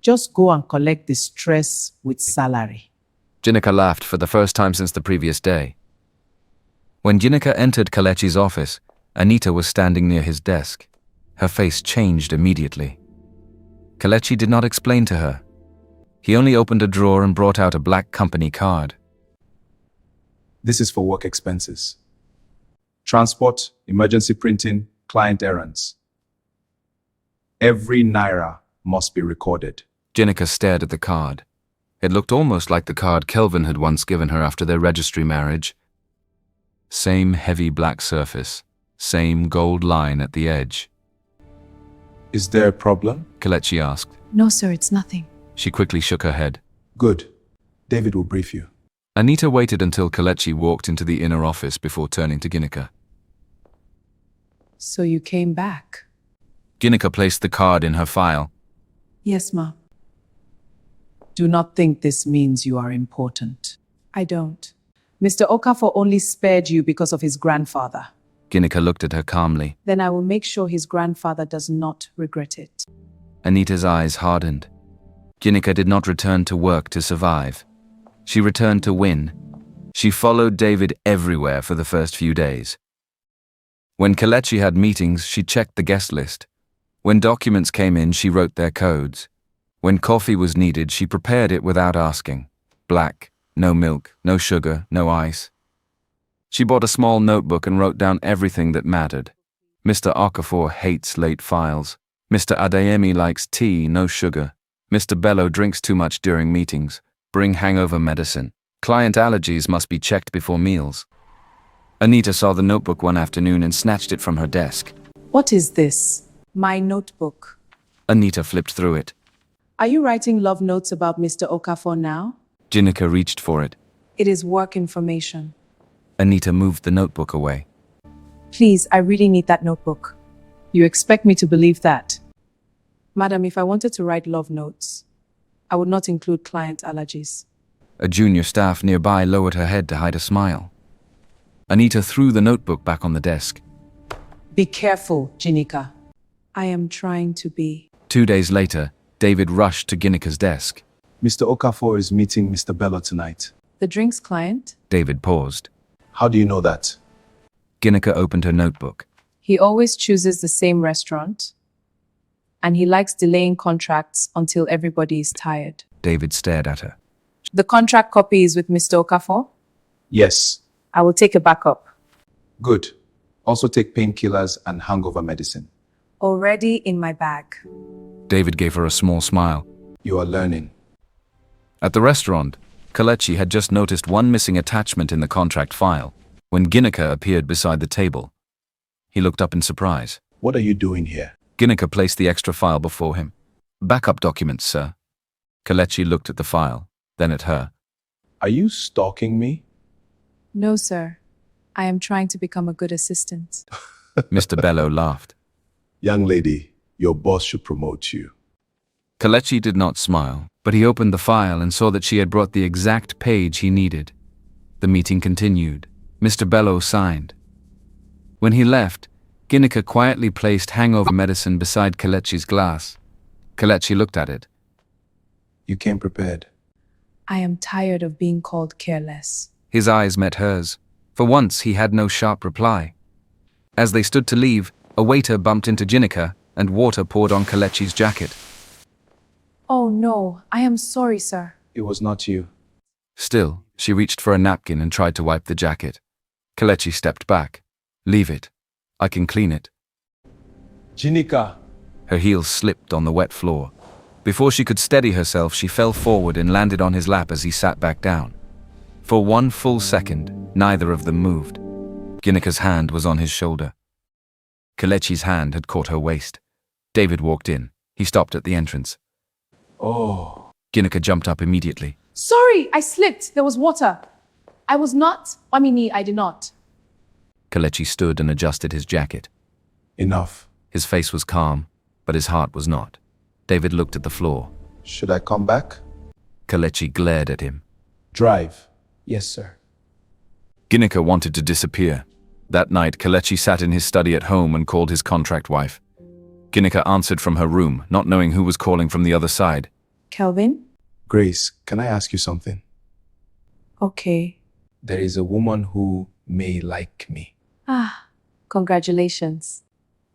Just go and collect the stress with salary. Ginika laughed for the first time since the previous day. When Ginika entered Kelechi's office, Anita was standing near his desk. Her face changed immediately. Kelechi did not explain to her. He only opened a drawer and brought out a black company card. This is for work expenses. Transport, emergency printing, client errands. Every naira must be recorded. Ginika stared at the card. It looked almost like the card Kelvin had once given her after their registry marriage. Same heavy black surface, same gold line at the edge. Is there a problem? Kelechi asked. No, sir, it's nothing. She quickly shook her head. Good. David will brief you. Anita waited until Kelechi walked into the inner office before turning to Ginika. So you came back? Ginika placed the card in her file. Yes, ma'am. Do not think this means you are important. I don't. Mr. Okafor only spared you because of his grandfather. Ginika looked at her calmly. Then I will make sure his grandfather does not regret it. Anita's eyes hardened. Ginika did not return to work to survive. She returned to win. She followed David everywhere for the first few days. When Kelechi had meetings, she checked the guest list. When documents came in, she wrote their codes. When coffee was needed, she prepared it without asking. Black, no milk, no sugar, no ice. She bought a small notebook and wrote down everything that mattered. Mr. Okafor hates late files. Mr. Adeyemi likes tea, no sugar. Mr. Bello drinks too much during meetings. Bring hangover medicine. Client allergies must be checked before meals. Anita saw the notebook one afternoon and snatched it from her desk. What is this? My notebook. Anita flipped through it. Are you writing love notes about Mr. Okafor now? Ginika reached for it. It is work information. Anita moved the notebook away. Please, I really need that notebook. You expect me to believe that? Madam, if I wanted to write love notes, I would not include client allergies. A junior staff nearby lowered her head to hide a smile. Anita threw the notebook back on the desk. Be careful, Ginika. I am trying to be. 2 days later, David rushed to Ginika's desk. Mr. Okafor is meeting Mr. Bello tonight. The drinks client? David paused. How do you know that? Ginika opened her notebook. He always chooses the same restaurant, and he likes delaying contracts until everybody is tired. David stared at her. The contract copy is with Mr. Okafor? Yes. I will take a backup. Good. Also take painkillers and hangover medicine. Already in my bag. David gave her a small smile. You are learning. At the restaurant, Kelechi had just noticed one missing attachment in the contract file when Ginika appeared beside the table. He looked up in surprise. What are you doing here? Ginika placed the extra file before him. Backup documents, sir. Kelechi looked at the file, then at her. Are you stalking me? No, sir. I am trying to become a good assistant. Mr. Bello laughed. Young lady, your boss should promote you. Kelechi did not smile, but he opened the file and saw that she had brought the exact page he needed. The meeting continued. Mr. Bello signed. When he left, Ginika quietly placed hangover medicine beside Kelechi's glass. Kelechi looked at it. You came prepared. I am tired of being called careless. His eyes met hers. For once, he had no sharp reply. As they stood to leave, a waiter bumped into Ginika and water poured on Kelechi's jacket. Oh no, I am sorry, sir. It was not you. Still, she reached for a napkin and tried to wipe the jacket. Kelechi stepped back. Leave it. I can clean it. Ginika. Her heels slipped on the wet floor. Before she could steady herself, she fell forward and landed on his lap as he sat back down. For 1 full second, neither of them moved. Ginika's hand was on his shoulder. Kelechi's hand had caught her waist. David walked in. He stopped at the entrance. Oh. Ginika jumped up immediately. Sorry, I slipped. There was water. I did not. Kelechi stood and adjusted his jacket. Enough. His face was calm, but his heart was not. David looked at the floor. Should I come back? Kelechi glared at him. Drive. Yes, sir. Ginika wanted to disappear. That night, Kelechi sat in his study at home and called his contract wife. Ginika answered from her room, not knowing who was calling from the other side. Kelvin? Grace, can I ask you something? Okay. There is a woman who may like me. Congratulations.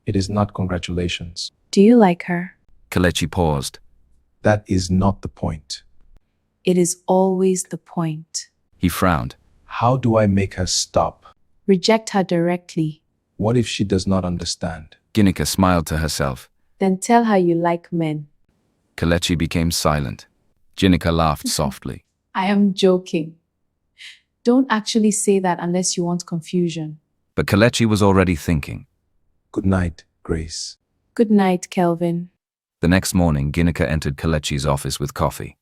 It is not congratulations. Do you like her? Kelechi paused. That is not the point. It is always the point. He frowned. How do I make her stop? Reject her directly. What if she does not understand? Ginika smiled to herself. Then tell her you like men. Kelechi became silent. Ginika laughed softly. I am joking. Don't actually say that unless you want confusion. But Kelechi was already thinking. Good night, Grace. Good night, Kelvin. The next morning, Ginika entered Kelechi's office with coffee.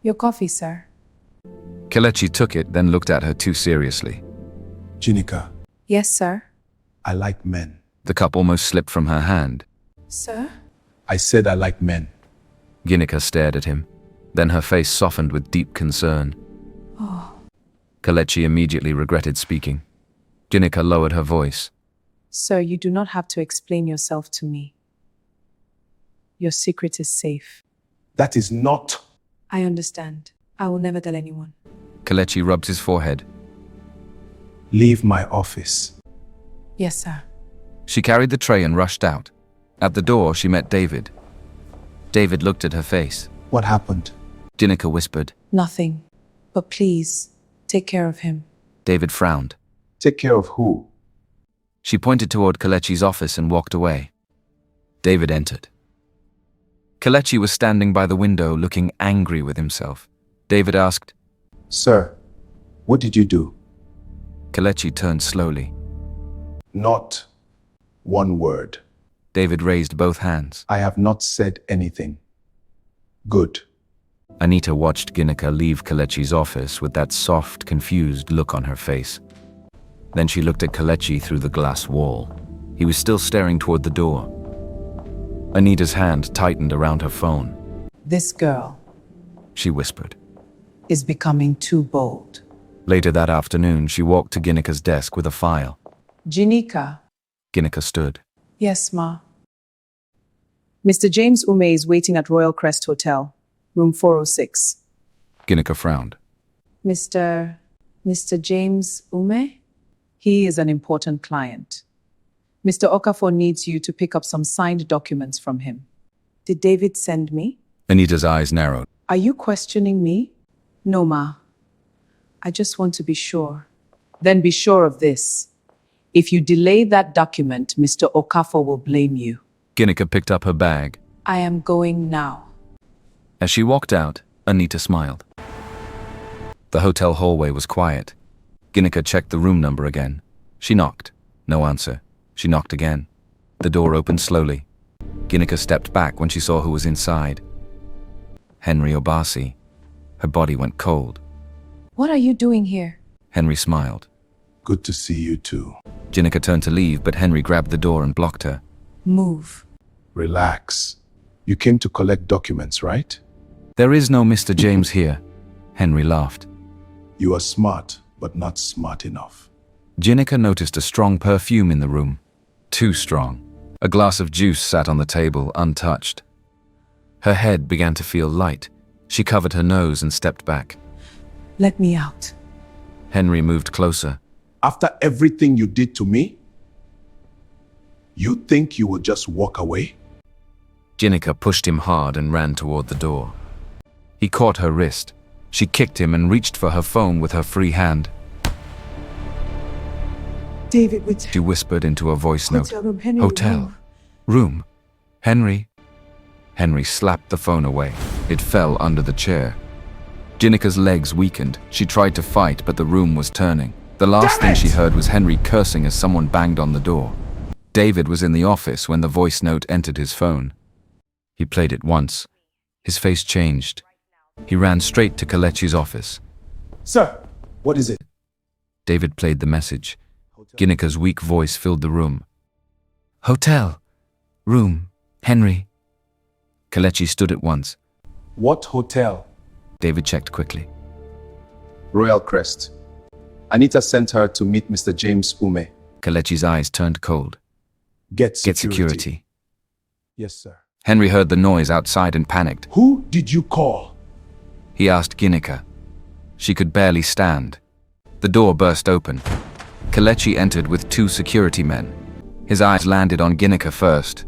Your coffee, sir. Kelechi took it, then looked at her too seriously. Ginika, Yes, sir. I like men. The cup almost slipped from her hand. Sir? I said I like men. Ginika stared at him. Then her face softened with deep concern. Oh. Kelechi immediately regretted speaking. Ginika lowered her voice. Sir, you do not have to explain yourself to me. Your secret is safe. That is not. I understand. I will never tell anyone. Kelechi rubbed his forehead. Leave my office. Yes, sir. She carried the tray and rushed out. At the door, she met David. David looked at her face. What happened? Ginika whispered. Nothing. But please, take care of him. David frowned. Take care of who? She pointed toward Kelechi's office and walked away. David entered. Kelechi was standing by the window looking angry with himself. David asked, Sir, what did you do? Kelechi turned slowly. Not one word. David raised both hands. I have not said anything. Good. Anita watched Ginika leave Kelechi's office with that soft, confused look on her face. Then she looked at Kelechi through the glass wall. He was still staring toward the door. Anita's hand tightened around her phone. This girl She whispered. is becoming too bold. Later that afternoon, she walked to Ginika's desk with a file. Ginika. Ginika stood. Yes, ma. Mr. James Ume is waiting at Royal Crest Hotel, room 406. Ginika frowned. Mr. James Ume? He is an important client. Mr. Okafor needs you to pick up some signed documents from him. Did David send me? Anita's eyes narrowed. Are you questioning me? No, ma. I just want to be sure. Then be sure of this. If you delay that document, Mr. Okafor will blame you. Ginika picked up her bag. I am going now. As she walked out, Anita smiled. The hotel hallway was quiet. Ginika checked the room number again. She knocked. No answer. She knocked again. The door opened slowly. Ginika stepped back when she saw who was inside. Henry Obasi. Her body went cold. What are you doing here? Henry smiled. Good to see you too. Ginika turned to leave, but Henry grabbed the door and blocked her. Move. Relax. You came to collect documents, right? There is no Mr. James here. Henry laughed. You are smart, but not smart enough. Ginika noticed a strong perfume in the room. Too strong. A glass of juice sat on the table, untouched. Her head began to feel light. She covered her nose and stepped back. Let me out. Henry moved closer. After everything you did to me, you think you will just walk away? Ginika pushed him hard and ran toward the door. He caught her wrist. She kicked him and reached for her phone with her free hand. David, with She whispered into a voice note. hotel room, Henry. Hotel. Room. Henry. Henry slapped the phone away. It fell under the chair. Ginika's legs weakened. She tried to fight, but the room was turning. The last thing she heard was Henry cursing as someone banged on the door. David was in the office when the voice note entered his phone. He played it once. His face changed. He ran straight to Kelechi's office. Sir, what is it? David played the message. Ginika's weak voice filled the room. Hotel. Room. Henry. Kelechi stood at once. What hotel? David checked quickly. Royal Crest. Anita sent her to meet Mr. James Ume. Kelechi's eyes turned cold. Get Get security. security. Yes, sir. Henry heard the noise outside and panicked. Who did you call? He asked Ginika. She could barely stand. The door burst open. Kelechi entered with 2 security men. His eyes landed on Ginika first,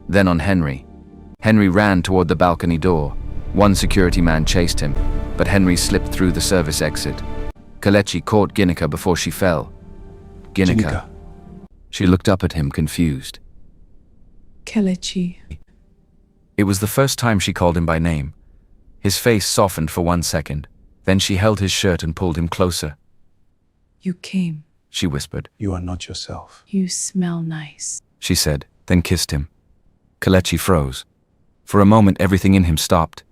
then on Henry. Henry ran toward the balcony door. 1 security man chased him, but Henry slipped through the service exit. Kelechi caught Ginika before she fell. Ginika. She looked up at him, confused. Kelechi. It was the first time she called him by name. His face softened for 1 second. Then she held his shirt and pulled him closer. You came. She whispered. You are not yourself. You smell nice. She said, then kissed him. Kelechi froze. For a moment, everything in him stopped.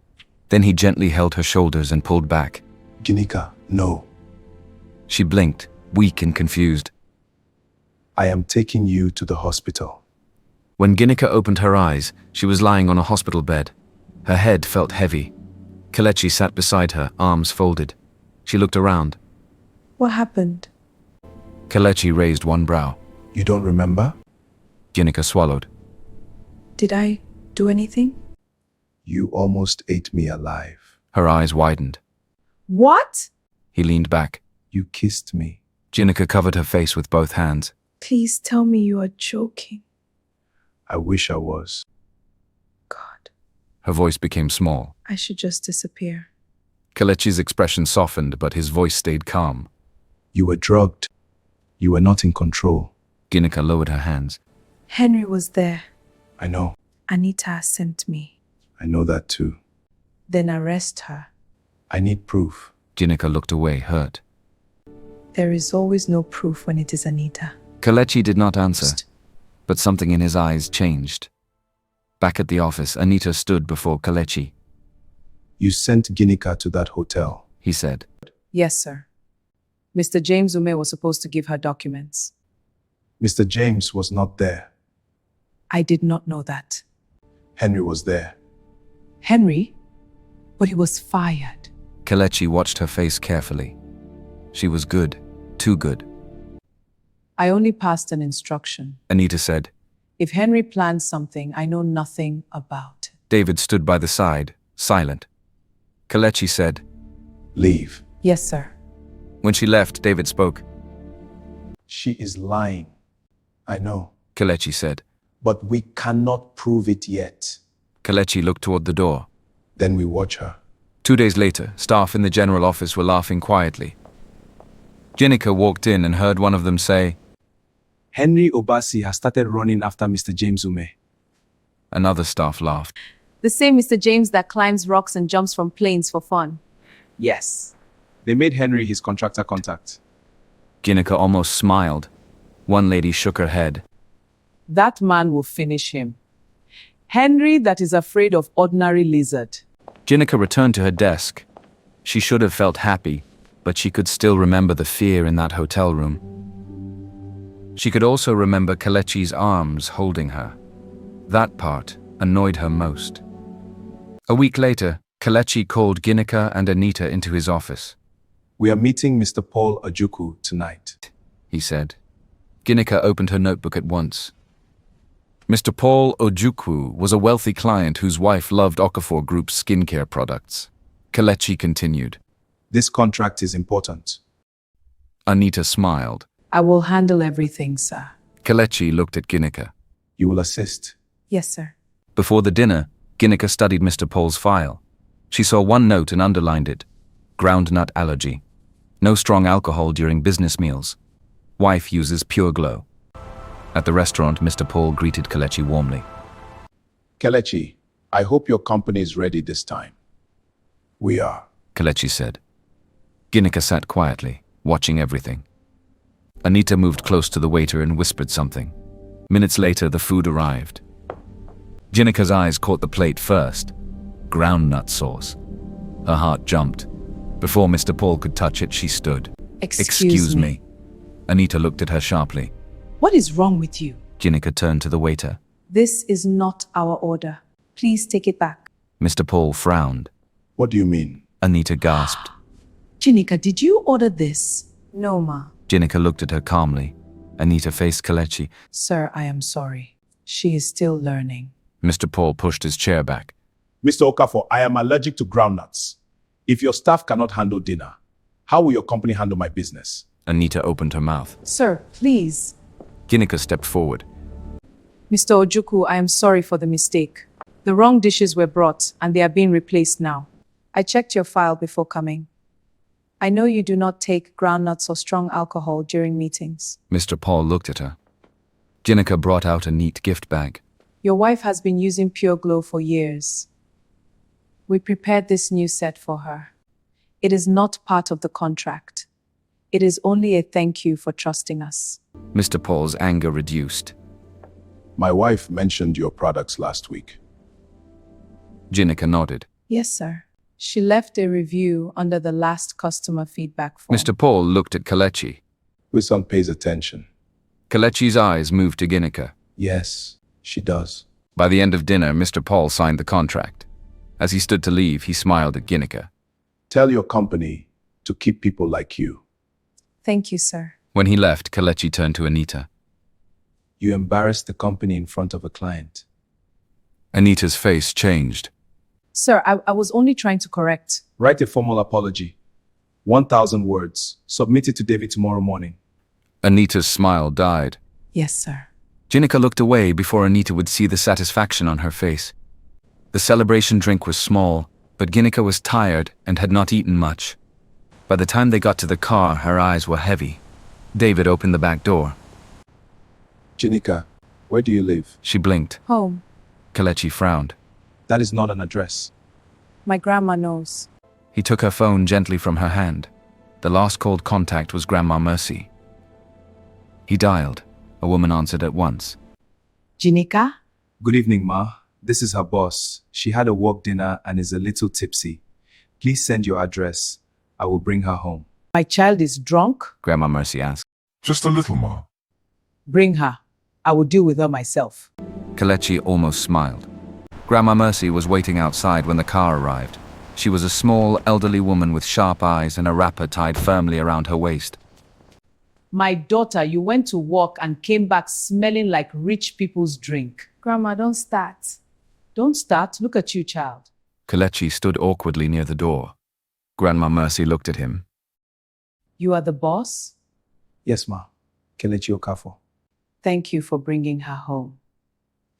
Then he gently held her shoulders and pulled back. Ginika, no. She blinked, weak and confused. I am taking you to the hospital. When Ginika opened her eyes, she was lying on a hospital bed. Her head felt heavy. Kelechi sat beside her, arms folded. She looked around. What happened? Kelechi raised one brow. You don't remember? Ginika swallowed. Did I do anything? You almost ate me alive. Her eyes widened. What? He leaned back. You kissed me. Ginika covered her face with both hands. Please tell me you are joking. I wish I was. God, Her voice became small. I should just disappear. Kelechi's expression softened, but his voice stayed calm. You were drugged. You were not in control. Ginika lowered her hands. Henry was there. I know. Anita sent me. I know that too. Then arrest her. I need proof. Ginika looked away, hurt. There is always no proof when it is Anita. Kelechi did not answer, but something in his eyes changed. Back at the office, Anita stood before Kelechi. You sent Ginika to that hotel. He said. Yes, sir. Mr. James Ume was supposed to give her documents. Mr. James was not there. I did not know that. Henry was there. Henry? But he was fired. Kelechi watched her face carefully. She was good, too good. I only passed an instruction. Anita said. If Henry plans something, I know nothing about it. David stood by the side, silent. Kelechi said. Leave. Yes, sir. When she left, David spoke. She is lying. I know. Kelechi said. But we cannot prove it yet. Kelechi looked toward the door. Then we watch her. 2 days later, staff in the general office were laughing quietly. Ginika walked in and heard one of them say, Henry Obasi has started running after Mr. James Ume. Another staff laughed. The same Mr. James that climbs rocks and jumps from planes for fun. Yes. They made Henry his contractor contact. Ginika almost smiled. One lady shook her head. That man will finish him. Henry that is afraid of ordinary lizard. Ginika returned to her desk. She should have felt happy, but she could still remember the fear in that hotel room. She could also remember Kelechi's arms holding her. That part annoyed her most. A week later, Kelechi called Ginika and Anita into his office. We are meeting Mr. Paul Ojukwu tonight. He said. Ginika opened her notebook at once. Mr. Paul Ojukwu was a wealthy client whose wife loved Okafor Group's skincare products. Kelechi continued. This contract is important. Anita smiled. I will handle everything, sir. Kelechi looked at Ginika. You will assist. Yes, sir. Before the dinner, Ginika studied Mr. Paul's file. She saw one note and underlined it. Groundnut allergy. No strong alcohol during business meals. Wife uses Pure Glow. At the restaurant, Mr. Paul greeted Kelechi warmly. Kelechi, I hope your company is ready this time. We are. Kelechi said. Ginika sat quietly, watching everything. Anita moved close to the waiter and whispered something. Minutes later, the food arrived. Ginika's eyes caught the plate first. Groundnut sauce. Her heart jumped. Before Mr. Paul could touch it, she stood. Excuse me. Anita looked at her sharply. What is wrong with you? Ginika turned to the waiter. This is not our order. Please take it back. Mr. Paul frowned. What do you mean? Anita gasped. Ginika, did you order this? No, ma. Ginika looked at her calmly. Anita faced Kelechi. Sir, I am sorry. She is still learning. Mr. Paul pushed his chair back. Mr. Okafor, I am allergic to groundnuts. If your staff cannot handle dinner, how will your company handle my business? Anita opened her mouth. Sir, please. Ginika stepped forward. Mr. Ojukwu, I am sorry for the mistake. The wrong dishes were brought and they are being replaced now. I checked your file before coming. I know you do not take groundnuts or strong alcohol during meetings. Mr. Paul looked at her. Ginika brought out a neat gift bag. Your wife has been using Pure Glow for years. We prepared this new set for her. It is not part of the contract. It is only a thank you for trusting us. Mr. Paul's anger reduced. My wife mentioned your products last week. Ginika nodded. Yes, sir. She left a review under the last customer feedback form. Mr. Paul looked at Kelechi. Wilson pays attention. Kelechi's eyes moved to Ginika. Yes, she does. By the end of dinner, Mr. Paul signed the contract. As he stood to leave, he smiled at Ginika. Tell your company to keep people like you. Thank you, sir. When he left, Kelechi turned to Anita. You embarrassed the company in front of a client. Anita's face changed. Sir, I was only trying to correct. Write a formal apology. 1,000 words. Submit it to David tomorrow morning. Anita's smile died. Yes, sir. Ginika looked away before Anita would see the satisfaction on her face. The celebration drink was small, but Ginika was tired and had not eaten much. By the time they got to the car, her eyes were heavy. David opened the back door. Ginika, where do you live? She blinked. Home. Kelechi frowned. That is not an address. My grandma knows. He took her phone gently from her hand. The last called contact was Grandma Mercy. He dialed. A woman answered at once. Ginika? Good evening, Ma. This is her boss. She had a work dinner and is a little tipsy. Please send your address. I will bring her home. My child is drunk? Grandma Mercy asked. Just a little, Ma. Bring her. I will deal with her myself. Kelechi almost smiled. Grandma Mercy was waiting outside when the car arrived. She was a small, elderly woman with sharp eyes and a wrapper tied firmly around her waist. My daughter, you went to work and came back smelling like rich people's drink. Grandma, don't start. Don't start. Look at you, child. Kelechi stood awkwardly near the door. Grandma Mercy looked at him. You are the boss? Yes, Ma. Kelechi Okafor. Thank you for bringing her home.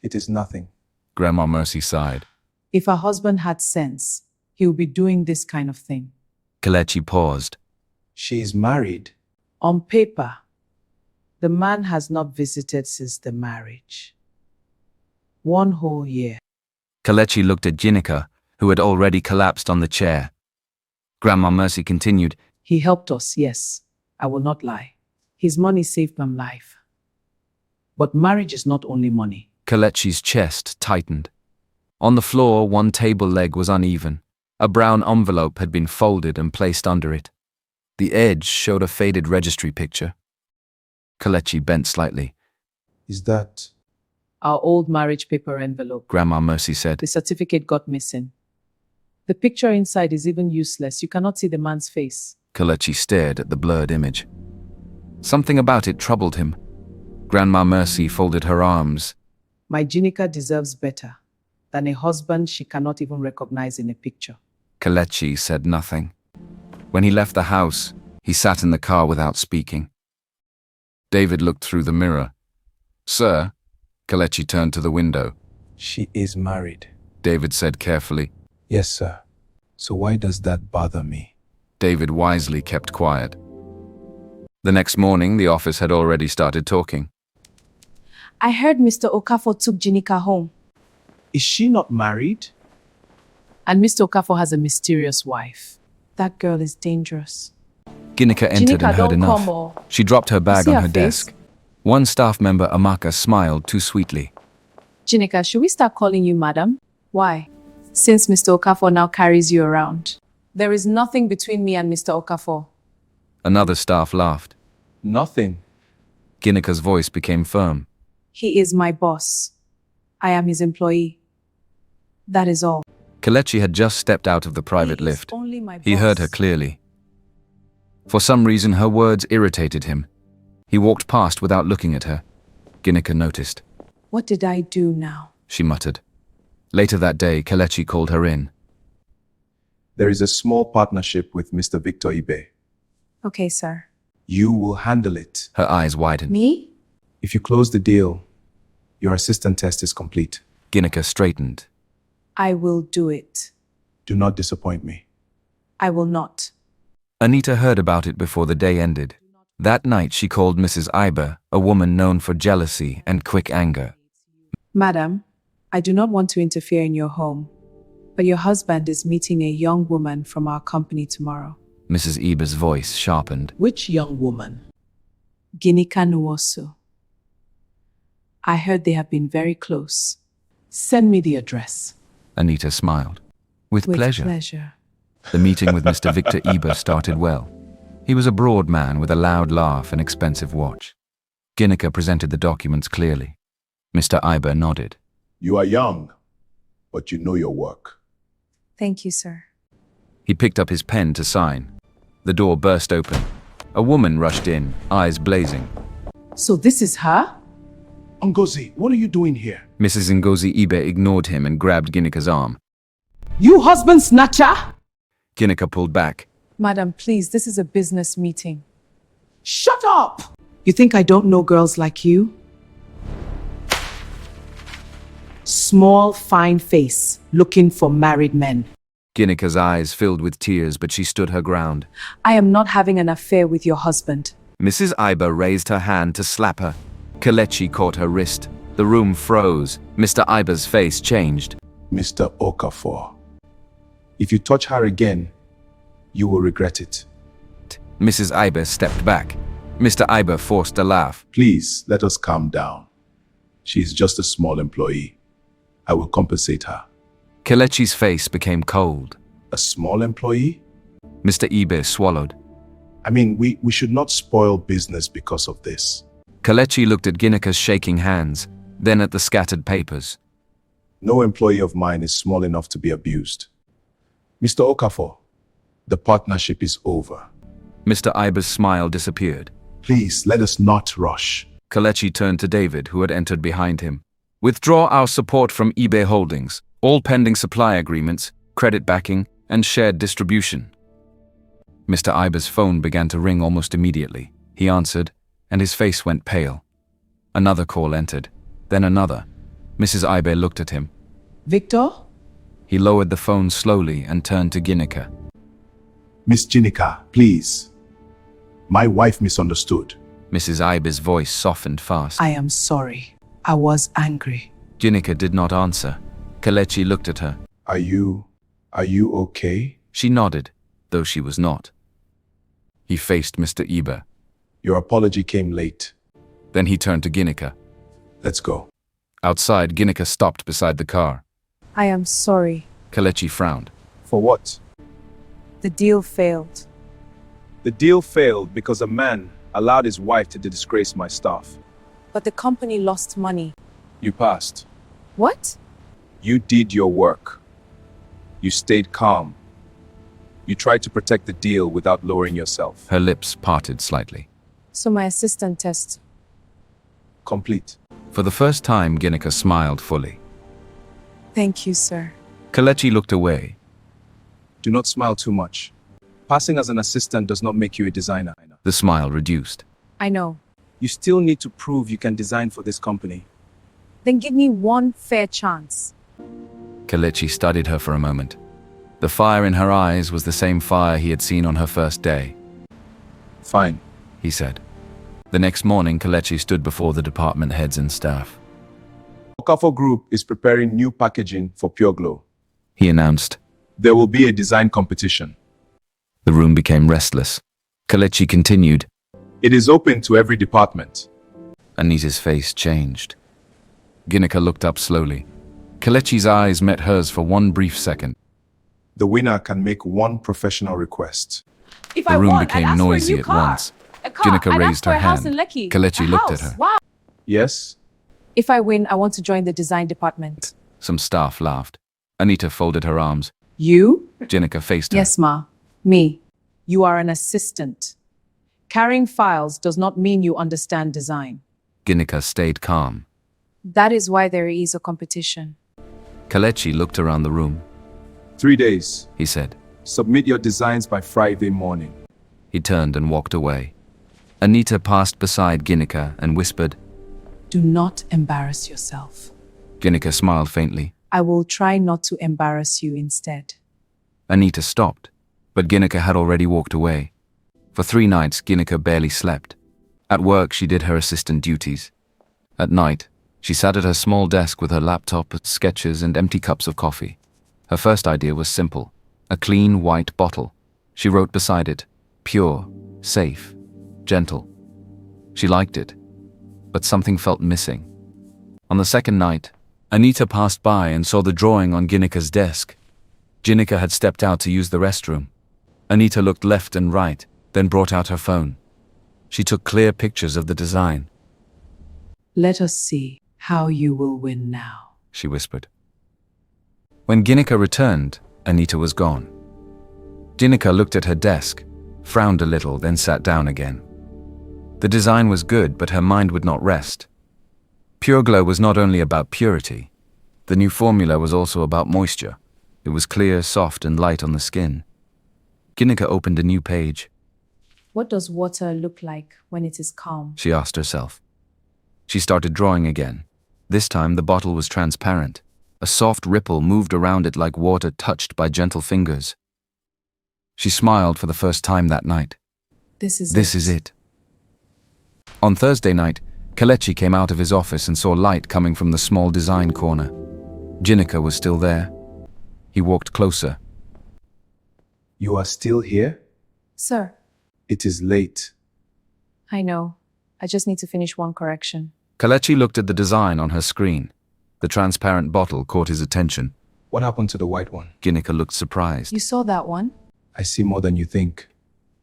It is nothing. Grandma Mercy sighed. If her husband had sense, he would be doing this kind of thing. Kelechi paused. She is married. On paper, the man has not visited since the marriage. 1 whole year. Kelechi looked at Ginika, who had already collapsed on the chair. Grandma Mercy continued. He helped us, yes. I will not lie. His money saved my life. But marriage is not only money. Kelechi's chest tightened. On the floor, one table leg was uneven. A brown envelope had been folded and placed under it. The edge showed a faded registry picture. Kelechi bent slightly. Is that... Our old marriage paper envelope. Grandma Mercy said. The certificate got missing. The picture inside is even useless. You cannot see the man's face. Kelechi stared at the blurred image. Something about it troubled him. Grandma Mercy folded her arms. My Ginika deserves better than a husband she cannot even recognize in a picture. Kelechi said nothing. When he left the house, he sat in the car without speaking. David looked through the mirror. Sir? Kelechi turned to the window. She is married. David said carefully. Yes, sir. So why does that bother me? David wisely kept quiet. The next morning, the office had already started talking. I heard Mr. Okafor took Ginika home. Is she not married? And Mr. Okafor has a mysterious wife. That girl is dangerous. Ginika entered Ginika, and heard don't enough. come more. She dropped her bag See on her her face? desk. One staff member, Amaka, smiled too sweetly. Ginika, should we start calling you madam? Why? Since Mr. Okafor now carries you around. There is nothing between me and Mr. Okafor. Another staff laughed. Nothing. Ginika's voice became firm. He is my boss. I am his employee. That is all. Kelechi had just stepped out of the private He is lift. only my He heard her boss. clearly. For some reason, her words irritated him. He walked past without looking at her. Ginika noticed. What did I do now? She muttered. Later that day, Kelechi called her in. There is a small partnership with Mr. Victor Ibe. Okay, sir. You will handle it. Her eyes widened. Me? If you close the deal, your assistant test is complete. Ginika straightened. I will do it. Do not disappoint me. I will not. Anita heard about it before the day ended. That night she called Mrs. Iber, a woman known for jealousy and quick anger. Madam, I do not want to interfere in your home, but your husband is meeting a young woman from our company tomorrow. Mrs. Iber's voice sharpened. Which young woman? Ginika Nwosu. I heard they have been very close. Send me the address. Anita smiled. With pleasure. Pleasure. The meeting with Mr. Victor Iber started well. He was a broad man with a loud laugh and expensive watch. Ginika presented the documents clearly. Mr. Iber nodded. You are young, but you know your work. Thank you, sir. He picked up his pen to sign. The door burst open. A woman rushed in, eyes blazing. So this is her? Ngozi, what are you doing here? Mrs. Ngozi Ibe ignored him and grabbed Ginika's arm. You husband snatcher? Ginika pulled back. Madam, please, this is a business meeting. Shut up! You think I don't know girls like you? Small, fine face, looking for married men. Ginika's eyes filled with tears, but she stood her ground. I am not having an affair with your husband. Mrs. Iber raised her hand to slap her. Kelechi caught her wrist. The room froze. Mr. Iber's face changed. Mr. Okafor. If you touch her again, you will regret it. Mrs. Iber stepped back. Mr. Iber forced a laugh. Please, let us calm down. She is just a small employee. I will compensate her. Kelechi's face became cold. A small employee? Mr. Iber swallowed. I mean, we should not spoil business because of this. Kelechi looked at Ginika's shaking hands, then at the scattered papers. No employee of mine is small enough to be abused. Mr. Okafor, the partnership is over. Mr. Iber's smile disappeared. Please, let us not rush. Kelechi turned to David, who had entered behind him. Withdraw our support from eBay Holdings, all pending supply agreements, credit backing, and shared distribution. Mr. Iber's phone began to ring almost immediately. He answered, and his face went pale. Another call entered, then another. Mrs. Iber looked at him. Victor? He lowered the phone slowly and turned to Ginika. Miss Ginika, please. My wife misunderstood. Mrs. Iber's voice softened fast. I am sorry. I was angry. Ginika did not answer. Kelechi looked at her. Are you okay? She nodded, though she was not. He faced Mr. Iber. Your apology came late. Then he turned to Ginika. Let's go. Outside, Ginika stopped beside the car. I am sorry. Kelechi frowned. For what? The deal failed. The deal failed because a man allowed his wife to disgrace my staff. But the company lost money. You passed. What? You did your work. You stayed calm. You tried to protect the deal without lowering yourself. Her lips parted slightly. So my assistant test. Complete. For the first time, Ginika smiled fully. Thank you, sir. Kelechi looked away. Do not smile too much. Passing as an assistant does not make you a designer. The smile reduced. I know. You still need to prove you can design for this company. Then give me one fair chance. Kelechi studied her for a moment. The fire in her eyes was the same fire he had seen on her first day. Fine. He said. The next morning, Kelechi stood before the department heads and staff. Okafor Group is preparing new packaging for Pure Glow. He announced. There will be a design competition. The room became restless. Kelechi continued. It is open to every department. Anita's face changed. Ginika looked up slowly. Kelechi's eyes met hers for one brief second. The winner can make one professional request. If The room became noisy at once. Ginika raised her hand. Kelechi looked at her. Wow. Yes? If I win, I want to join the design department. Some staff laughed. Anita folded her arms. You? Ginika faced her. Yes, Ma. Me. You are an assistant. Carrying files does not mean you understand design. Ginika stayed calm. That is why there is a competition. Kelechi looked around the room. 3 days. He said. Submit your designs by Friday morning. He turned and walked away. Anita passed beside Ginika and whispered. Do not embarrass yourself. Ginika smiled faintly. I will try not to embarrass you instead. Anita stopped, but Ginika had already walked away. For 3 nights, Ginika barely slept. At work, she did her assistant duties. At night, she sat at her small desk with her laptop, sketches, and empty cups of coffee. Her first idea was simple: a clean white bottle. She wrote beside it, "Pure, safe, gentle." She liked it, but something felt missing. On the second night, Anita passed by and saw the drawing on Ginika's desk. Ginika had stepped out to use the restroom. Anita looked left and right, then brought out her phone. She took clear pictures of the design. Let us see how you will win now. She whispered. When Ginika returned, Anita was gone. Ginika looked at her desk, frowned a little, then sat down again. The design was good, but her mind would not rest. Pure Glow was not only about purity. The new formula was also about moisture. It was clear, soft, and light on the skin. Ginika opened a new page. What does water look like when it is calm? She asked herself. She started drawing again. This time the bottle was transparent. A soft ripple moved around it like water touched by gentle fingers. She smiled for the first time that night. This is it. On Thursday night, Kelechi came out of his office and saw light coming from the small design corner. Ginika was still there. He walked closer. You are still here? Sir, It is late. I know. I just need to finish one correction. Kelechi looked at the design on her screen. The transparent bottle caught his attention. What happened to the white one? Ginika looked surprised. You saw that one? I see more than you think.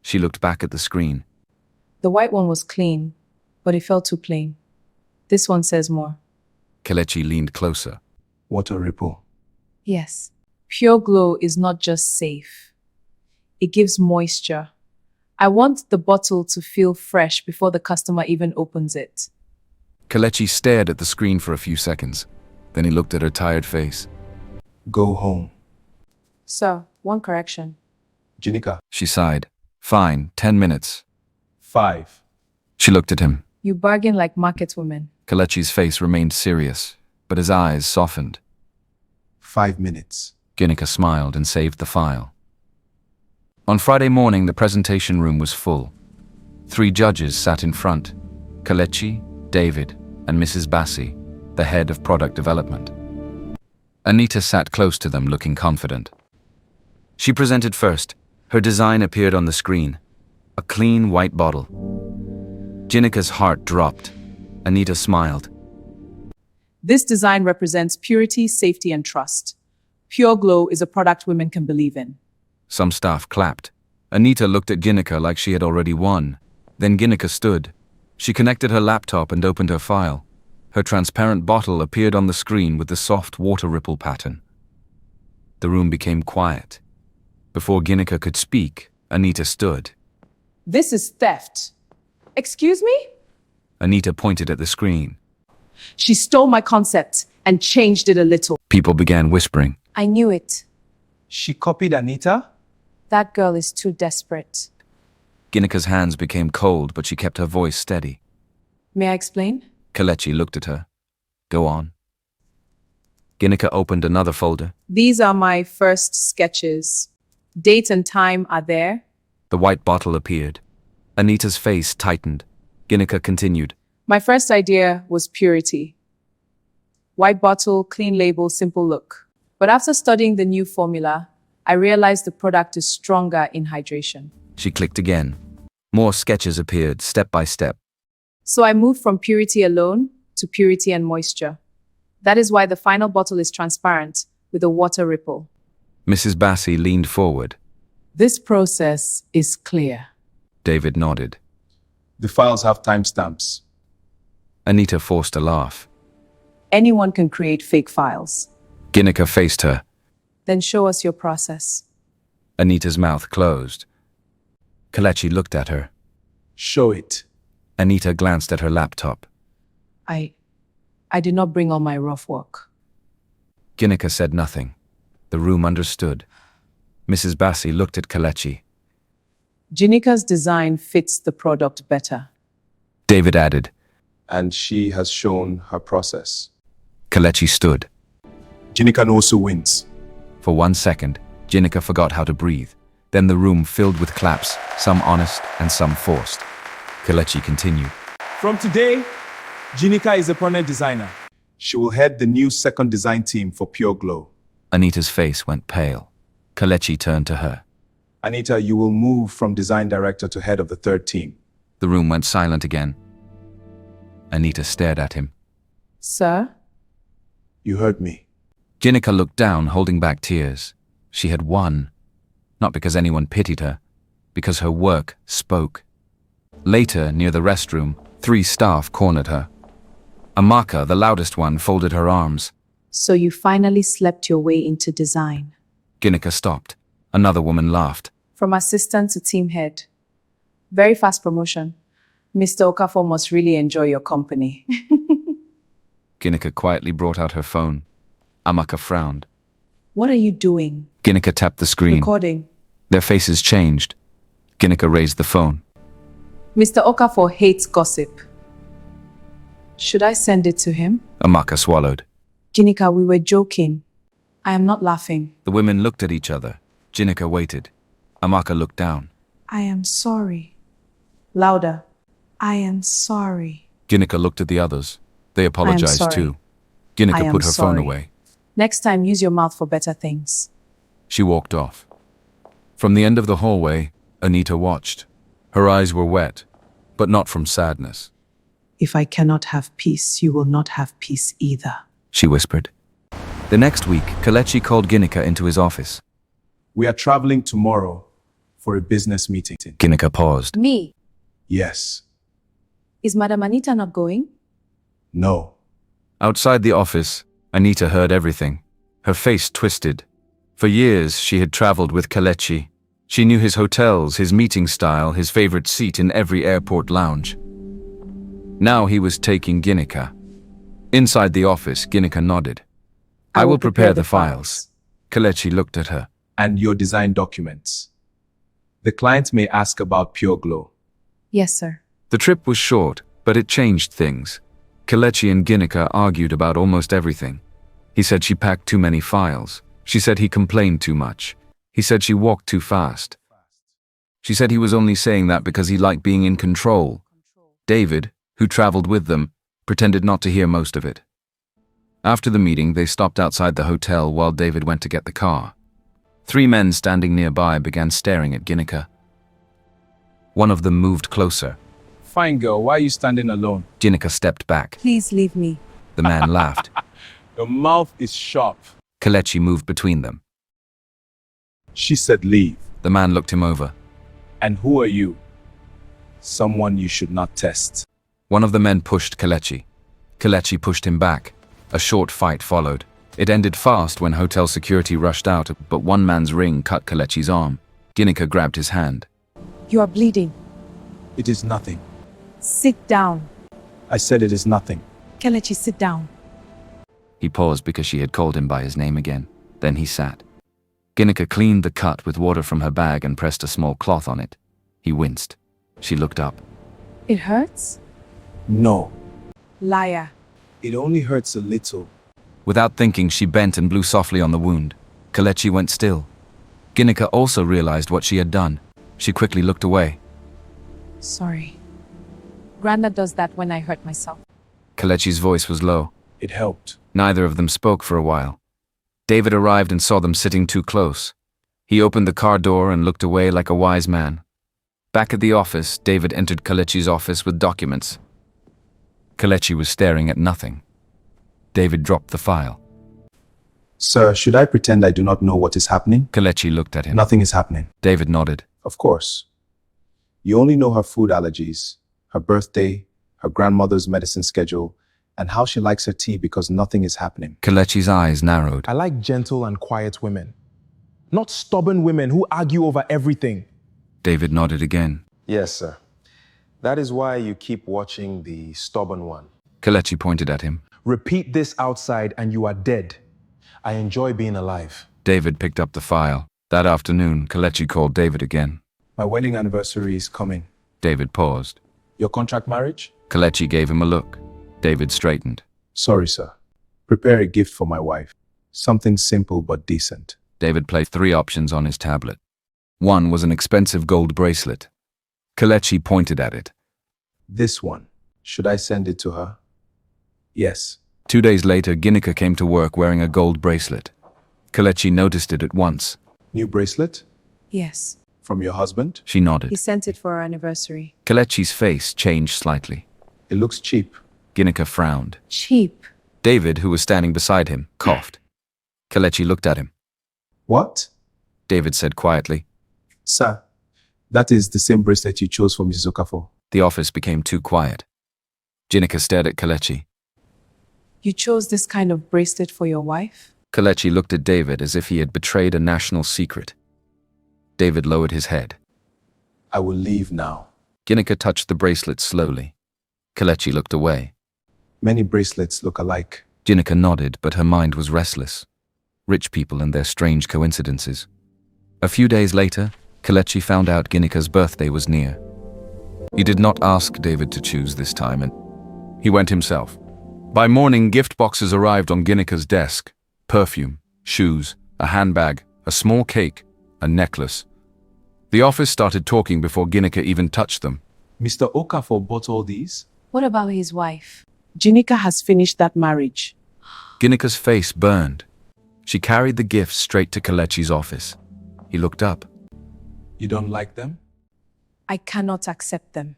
She looked back at the screen. The white one was clean, but it felt too plain. This one says more. Kelechi leaned closer. Water ripple. Yes. Pure Glow is not just safe. It gives moisture. I want the bottle to feel fresh before the customer even opens it. Kelechi stared at the screen for a few seconds. Then he looked at her tired face. Go home. Sir, one correction. Ginika. She sighed. Fine, 10 minutes. 5. She looked at him. You bargain like market women. Kelechi's face remained serious, but his eyes softened. 5 minutes. Ginika smiled and saved the file. On Friday morning, the presentation room was full. 3 judges sat in front: Kelechi, David, and Mrs. Bassi, the head of product development. Anita sat close to them, looking confident. She presented first. Her design appeared on the screen. A clean white bottle. Ginika's heart dropped. Anita smiled. This design represents purity, safety, and trust. Pure Glow is a product women can believe in. Some staff clapped. Anita looked at Ginika like she had already won. Then Ginika stood. She connected her laptop and opened her file. Her transparent bottle appeared on the screen with the soft water ripple pattern. The room became quiet. Before Ginika could speak, Anita stood. This is theft. Excuse me? Anita pointed at the screen. She stole my concept and changed it a little. People began whispering. I knew it. She copied Anita? That girl is too desperate. Ginika's hands became cold, but she kept her voice steady. May I explain? Kelechi looked at her. Go on. Ginika opened another folder. These are my first sketches. Date and time are there. The white bottle appeared. Anita's face tightened. Ginika continued. My first idea was purity. White bottle, clean label, simple look. But after studying the new formula, I realized the product is stronger in hydration. She clicked again. More sketches appeared, step by step. So I moved from purity alone to purity and moisture. That is why the final bottle is transparent with a water ripple. Mrs. Bassi leaned forward. This process is clear. David nodded. The files have timestamps. Anita forced a laugh. Anyone can create fake files. Ginika faced her. Then show us your process. Anita's mouth closed. Kelechi looked at her. Show it. Anita glanced at her laptop. I did not bring all my rough work. Ginika said nothing. The room understood. Mrs. Bassi looked at Kelechi. Ginika's design fits the product better. David added. And she has shown her process. Kelechi stood. Ginika also wins. For 1 second, Ginika forgot how to breathe. Then the room filled with claps, some honest and some forced. Kelechi continued. From today, Ginika is a prominent designer. She will head the new second design team for Pure Glow. Anita's face went pale. Kelechi turned to her. Anita, you will move from design director to head of the third team. The room went silent again. Anita stared at him. Sir? You heard me. Ginika looked down, holding back tears. She had won. Not because anyone pitied her, because her work spoke. Later, near the restroom, 3 staff cornered her. Amaka, the loudest one, folded her arms. So you finally slept your way into design. Ginika stopped. Another woman laughed. From assistant to team head. Very fast promotion. Mr. Okafor must really enjoy your company. Ginika quietly brought out her phone. Amaka frowned. What are you doing? Ginika tapped the screen. Recording. Their faces changed. Ginika raised the phone. Mr. Okafor hates gossip. Should I send it to him? Amaka swallowed. Ginika, we were joking. I am not laughing. The women looked at each other. Ginika waited. Amaka looked down. I am sorry. Louder. I am sorry. Ginika looked at the others. They apologized sorry. too. I Ginika am put her phone sorry. away. Next time, use your mouth for better things. She walked off. From the end of the hallway, Anita watched. Her eyes were wet, but not from sadness. If I cannot have peace, you will not have peace either. She whispered. The next week, Kelechi called Ginika into his office. We are traveling tomorrow for a business meeting. Ginika paused. Me? Yes. Is Madam Anita not going? No. Outside the office, Anita heard everything. Her face twisted. For years, she had traveled with Kelechi. She knew his hotels, his meeting style, his favorite seat in every airport lounge. Now he was taking Ginika. Inside the office, Ginika nodded. I will prepare the files. Kelechi looked at her. And your design documents. The client may ask about Pure Glow. Yes, sir. The trip was short, but it changed things. Kelechi and Ginika argued about almost everything. He said she packed too many files. She said he complained too much. He said she walked too fast. She said he was only saying that because he liked being in control. David, who traveled with them, pretended not to hear most of it. After the meeting, they stopped outside the hotel while David went to get the car. 3 men standing nearby began staring at Ginika. One of them moved closer. Fine girl, why are you standing alone? Ginika stepped back. Please leave me. The man laughed. Your mouth is sharp. Kelechi moved between them. She said leave. The man looked him over. And who are you? Someone you should not test. One of the men pushed Kelechi. Kelechi pushed him back. A short fight followed. It ended fast when hotel security rushed out, but one man's ring cut Kelechi's arm. Ginika grabbed his hand. You are bleeding. It is nothing. Sit down. I said it is nothing. Kelechi, sit down. He paused because she had called him by his name again. Then he sat. Ginika cleaned the cut with water from her bag and pressed a small cloth on it. He winced. She looked up. It hurts? No. Liar. It only hurts a little. Without thinking, she bent and blew softly on the wound. Kelechi went still. Ginika also realized what she had done. She quickly looked away. Sorry. Grandma does that when I hurt myself. Kelechi's voice was low. It helped. Neither of them spoke for a while. David arrived and saw them sitting too close. He opened the car door and looked away like a wise man. Back at the office, David entered Kelechi's office with documents. Kelechi was staring at nothing. David dropped the file. Sir, should I pretend I do not know what is happening? Kelechi looked at him. Nothing is happening. David nodded. Of course. You only know her food allergies, her birthday, her grandmother's medicine schedule, and how she likes her tea because nothing is happening. Kelechi's eyes narrowed. I like gentle and quiet women, not stubborn women who argue over everything. David nodded again. Yes, sir. That is why you keep watching the stubborn one. Kelechi pointed at him. Repeat this outside and you are dead. I enjoy being alive. David picked up the file. That afternoon, Kelechi called David again. My wedding anniversary is coming. David paused. Your contract marriage? Kelechi gave him a look. David straightened. Sorry, sir. Prepare a gift for my wife. Something simple but decent. David placed 3 options on his tablet. One was an expensive gold bracelet. Kelechi pointed at it. This one. Should I send it to her? Yes. 2 days later, Ginika came to work wearing a gold bracelet. Kelechi noticed it at once. New bracelet? Yes. From your husband? She nodded. He sent it for our anniversary. Kelechi's face changed slightly. It looks cheap. Ginika frowned. Cheap. David, who was standing beside him, coughed. Kelechi looked at him. What? David said quietly. Sir, that is the same bracelet you chose for Mrs. Okafor. The office became too quiet. Ginika stared at Kelechi. You chose this kind of bracelet for your wife? Kelechi looked at David as if he had betrayed a national secret. David lowered his head. I will leave now. Ginika touched the bracelet slowly. Kelechi looked away. Many bracelets look alike. Ginika nodded, but her mind was restless. Rich people and their strange coincidences. A few days later, Kelechi found out Ginika's birthday was near. He did not ask David to choose this time, and he went himself. By morning, gift boxes arrived on Ginika's desk. Perfume, shoes, a handbag, a small cake, a necklace. The office started talking before Ginika even touched them. Mr. Okafor bought all these? What about his wife? Ginika has finished that marriage. Ginika's face burned. She carried the gifts straight to Kelechi's office. He looked up. You don't like them? I cannot accept them.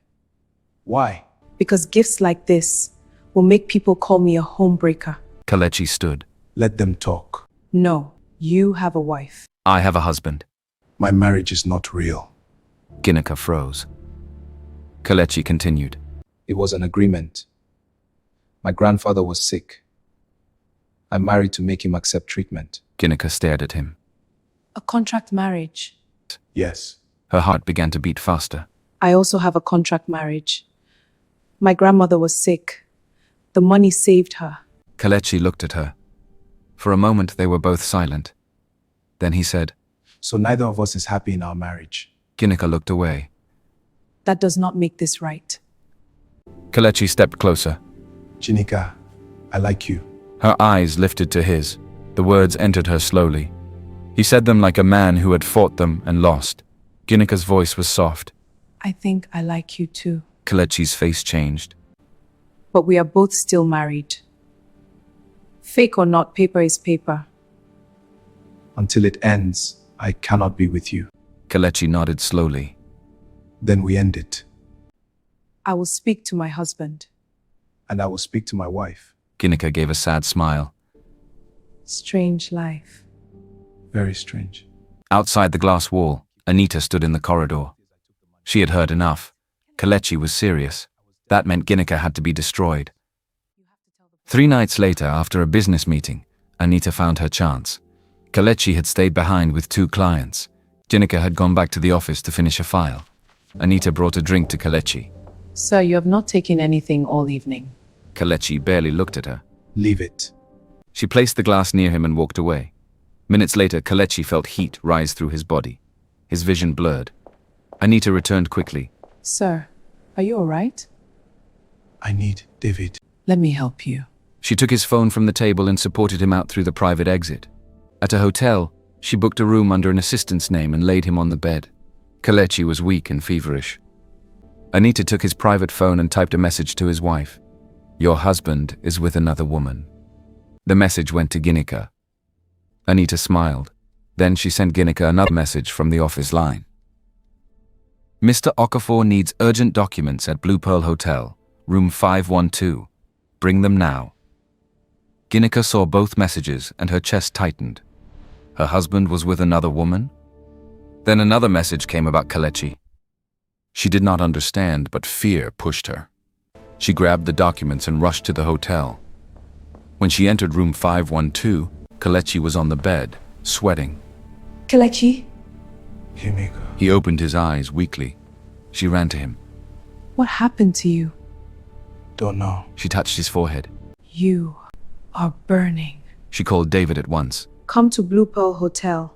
Why? Because gifts like this will make people call me a homebreaker. Kelechi stood. Let them talk. No, you have a wife. I have a husband. My marriage is not real. Ginika froze. Kelechi continued. It was an agreement. My grandfather was sick. I married to make him accept treatment. Ginika stared at him. A contract marriage. Yes. Her heart began to beat faster. I also have a contract marriage. My grandmother was sick. The money saved her. Kelechi looked at her. For a moment, they were both silent. Then he said, So neither of us is happy in our marriage. Ginika looked away. That does not make this right. Kelechi stepped closer. Ginika, I like you. Her eyes lifted to his. The words entered her slowly. He said them like a man who had fought them and lost. Ginika's voice was soft. I think I like you too. Kelechi's face changed. But we are both still married. Fake or not, paper is paper. Until it ends, I cannot be with you. Kelechi nodded slowly. Then we end it. I will speak to my husband. And I will speak to my wife. Ginika gave a sad smile. Strange life. Very strange. Outside the glass wall, Anita stood in the corridor. She had heard enough. Kelechi was serious. That meant Ginika had to be destroyed. 3 nights later, after a business meeting, Anita found her chance. Kelechi had stayed behind with 2 clients. Ginika had gone back to the office to finish a file. Anita brought a drink to Kelechi. Sir, you have not taken anything all evening. Kelechi barely looked at her. Leave it. She placed the glass near him and walked away. Minutes later, Kelechi felt heat rise through his body. His vision blurred. Anita returned quickly. Sir, are you all right? I need David. Let me help you. She took his phone from the table and supported him out through the private exit. At a hotel, she booked a room under an assistant's name and laid him on the bed. Kelechi was weak and feverish. Anita took his private phone and typed a message to his wife. Your husband is with another woman. The message went to Ginika. Anita smiled. Then she sent Ginika another message from the office line. Mr. Okafor needs urgent documents at Blue Pearl Hotel, room 512. Bring them now. Ginika saw both messages and her chest tightened. Her husband was with another woman? Then another message came about Kelechi. She did not understand, but fear pushed her. She grabbed the documents and rushed to the hotel. When she entered room 512, Kelechi was on the bed, sweating. Kelechi? Ginika. He opened his eyes weakly. She ran to him. What happened to you? Don't know. She touched his forehead. You are burning. She called David at once. Come to Blue Pearl Hotel.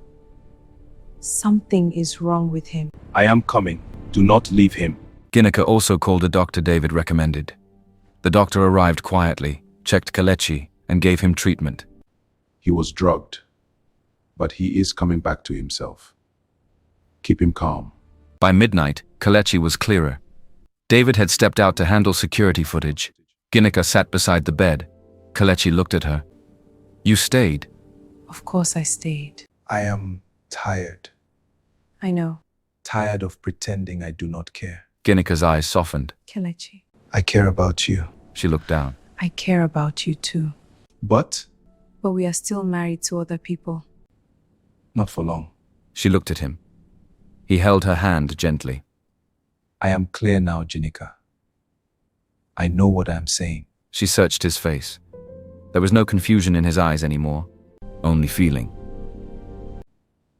Something is wrong with him. I am coming. Do not leave him. Ginika also called a doctor David recommended. The doctor arrived quietly, checked Kelechi, and gave him treatment. He was drugged, but he is coming back to himself. Keep him calm. By midnight, Kelechi was clearer. David had stepped out to handle security footage. Ginika sat beside the bed. Kelechi looked at her. You stayed. Of course I stayed. I am tired. I know. Tired of pretending I do not care. Ginika's eyes softened. Kelechi, I care about you. She looked down. I care about you too. But But we are still married to other people. not for long. She looked at him. He held her hand gently. I am clear now, Ginika. I know what I am saying. She searched his face. There was no confusion in his eyes anymore, only feeling.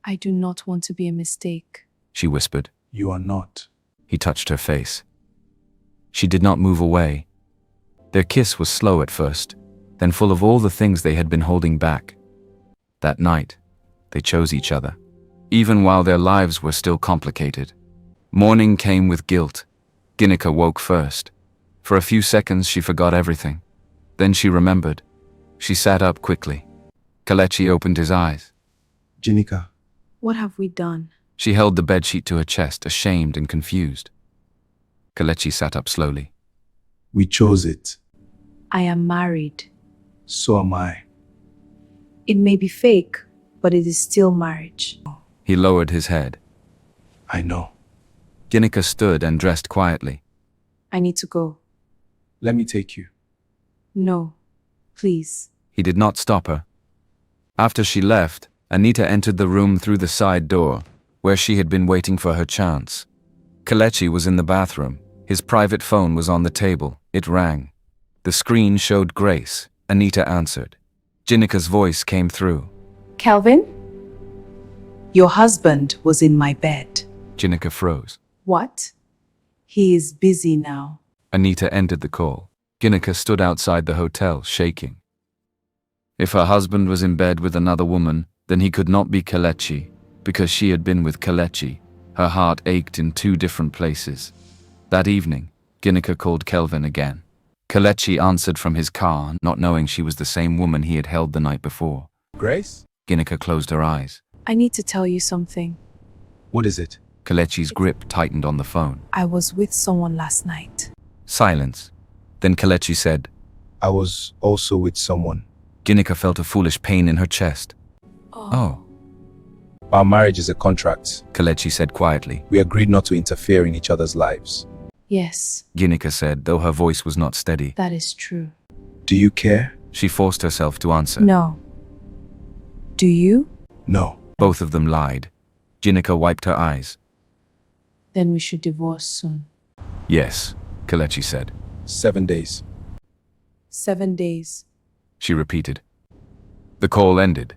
I do not want to be a mistake. She whispered. You are not. He touched her face. She did not move away. Their kiss was slow at first, then full of all the things they had been holding back. That night, they chose each other, even while their lives were still complicated. Morning came with guilt. Ginika woke first. For a few seconds, she forgot everything. Then she remembered. She sat up quickly. Kelechi opened his eyes. Ginika, What have we done? She held the bedsheet to her chest, ashamed and confused. Kelechi sat up slowly. we chose it. I am married. So am I. It may be fake, but it is still marriage. He lowered his head. I know. Ginika stood and dressed quietly. I need to go. Let me take you. No, please. He did not stop her. After she left, Anita entered the room through the side door, where she had been waiting for her chance. Kelechi was in the bathroom. His private phone was on the table. It rang. The screen showed Grace. Anita answered. Ginika's voice came through. Calvin? Your husband was in my bed. Ginika froze. What? He is busy now. Anita ended the call. Ginika stood outside the hotel, shaking. If her husband was in bed with another woman, then he could not be Kelechi, because she had been with Kelechi. Her heart ached in two different places. That evening, Ginika called Kelvin again. Kelechi answered from his car, not knowing she was the same woman he had held the night before. Grace? Ginika closed her eyes. I need to tell you something. What is it? Kelechi's grip tightened on the phone. I was with someone last night. Silence. Then Kelechi said. I was also with someone. Ginika felt a foolish pain in her chest. Oh, Our marriage is a contract. Kelechi said quietly. We agreed not to interfere in each other's lives. Yes, Ginika said, though her voice was not steady. that is true. Do you care? She forced herself to answer. No. Do you? No. Both of them lied. Ginika wiped her eyes. Then we should divorce soon. Yes, Kelechi said. 7 days. 7 days. She repeated. The call ended.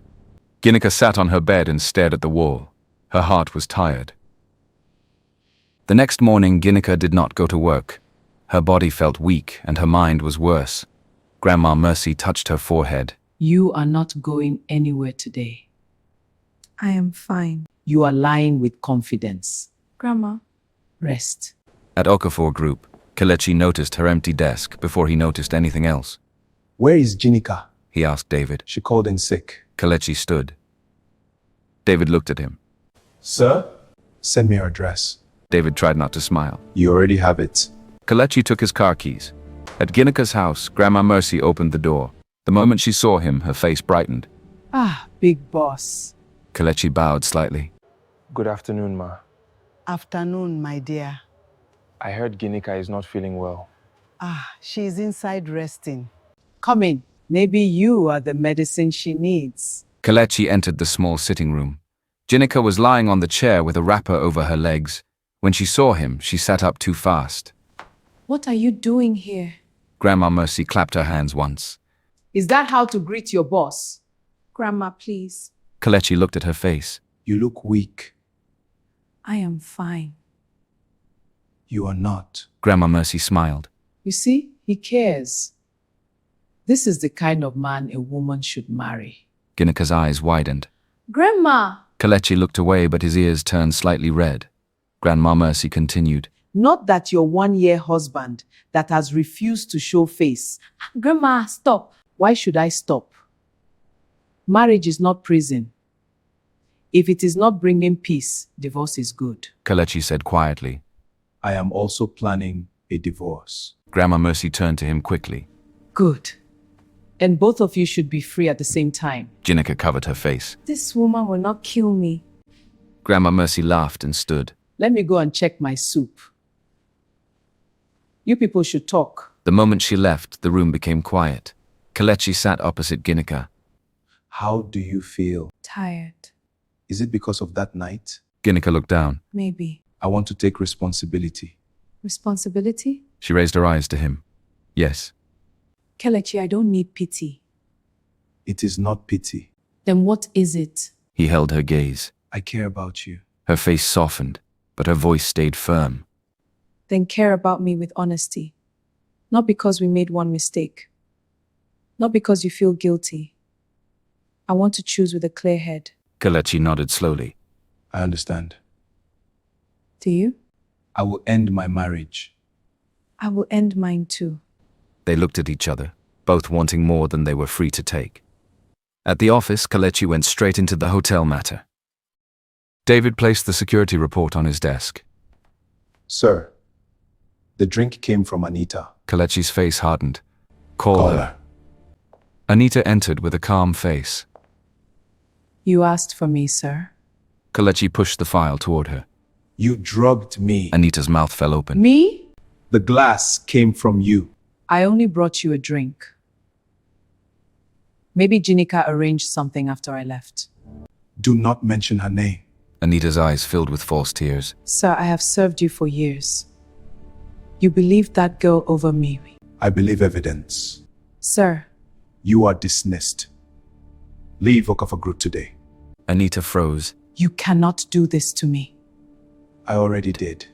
Ginika sat on her bed and stared at the wall. Her heart was tired. The next morning, Ginika did not go to work. Her body felt weak and her mind was worse. Grandma Mercy touched her forehead. You are not going anywhere today. I am fine. You are lying with confidence. Grandma. Rest. At Okafor Group, Kelechi noticed her empty desk before he noticed anything else. Where is Ginika? He asked David. She called in sick. Kelechi stood. David looked at him. Sir? Send me her address. David tried not to smile. You already have it. Kelechi took his car keys. At Ginika's house, Grandma Mercy opened the door. The moment she saw him, her face brightened. Ah, big boss. Kelechi bowed slightly. Good afternoon, Ma. Afternoon, my dear. I heard Ginika is not feeling well. She's inside resting. Come in. Maybe you are the medicine she needs. Kelechi entered the small sitting room. Ginika was lying on the chair with a wrapper over her legs. When she saw him, she sat up too fast. What are you doing here? Grandma Mercy clapped her hands once. Is that how to greet your boss? Grandma, please. Kelechi looked at her face. You look weak. I am fine. You are not. Grandma Mercy smiled. You see, he cares. This is the kind of man a woman should marry. Ginika's eyes widened. Grandma! Kelechi looked away, but his ears turned slightly red. Grandma Mercy continued. Not that your one-year husband that has refused to show face. Grandma, stop. Why should I stop? Marriage is not prison. If it is not bringing peace, divorce is good. Kelechi said quietly. I am also planning a divorce. Grandma Mercy turned to him quickly. Good. And both of you should be free at the same time. Ginika covered her face. This woman will not kill me. Grandma Mercy laughed and stood. Let me go and check my soup. You people should talk. The moment she left, the room became quiet. Kelechi sat opposite Ginika. How do you feel? Tired. Is it because of that night? Ginika looked down. Maybe. I want to take responsibility. Responsibility? She raised her eyes to him. Yes. Kelechi, I don't need pity. It is not pity. Then what is it? He held her gaze. I care about you. Her face softened, but her voice stayed firm. Then care about me with honesty. Not because we made one mistake. Not because you feel guilty. I want to choose with a clear head. Kelechi nodded slowly. I understand. Do you? I will end my marriage. I will end mine too. They looked at each other, both wanting more than they were free to take. At the office, Kelechi went straight into the hotel matter. David placed the security report on his desk. Sir, the drink came from Anita. Kelechi's face hardened. Call her. Anita entered with a calm face. You asked for me, sir. Kelechi pushed the file toward her. You drugged me. Anita's mouth fell open. Me? The glass came from you. I only brought you a drink. Maybe Ginika arranged something after I left. Do not mention her name. Anita's eyes filled with false tears. Sir, I have served you for years. You believed that girl over me. I believe evidence. Sir, You are dismissed. Leave Okafor Group today. Anita froze. you cannot do this to me. I already did.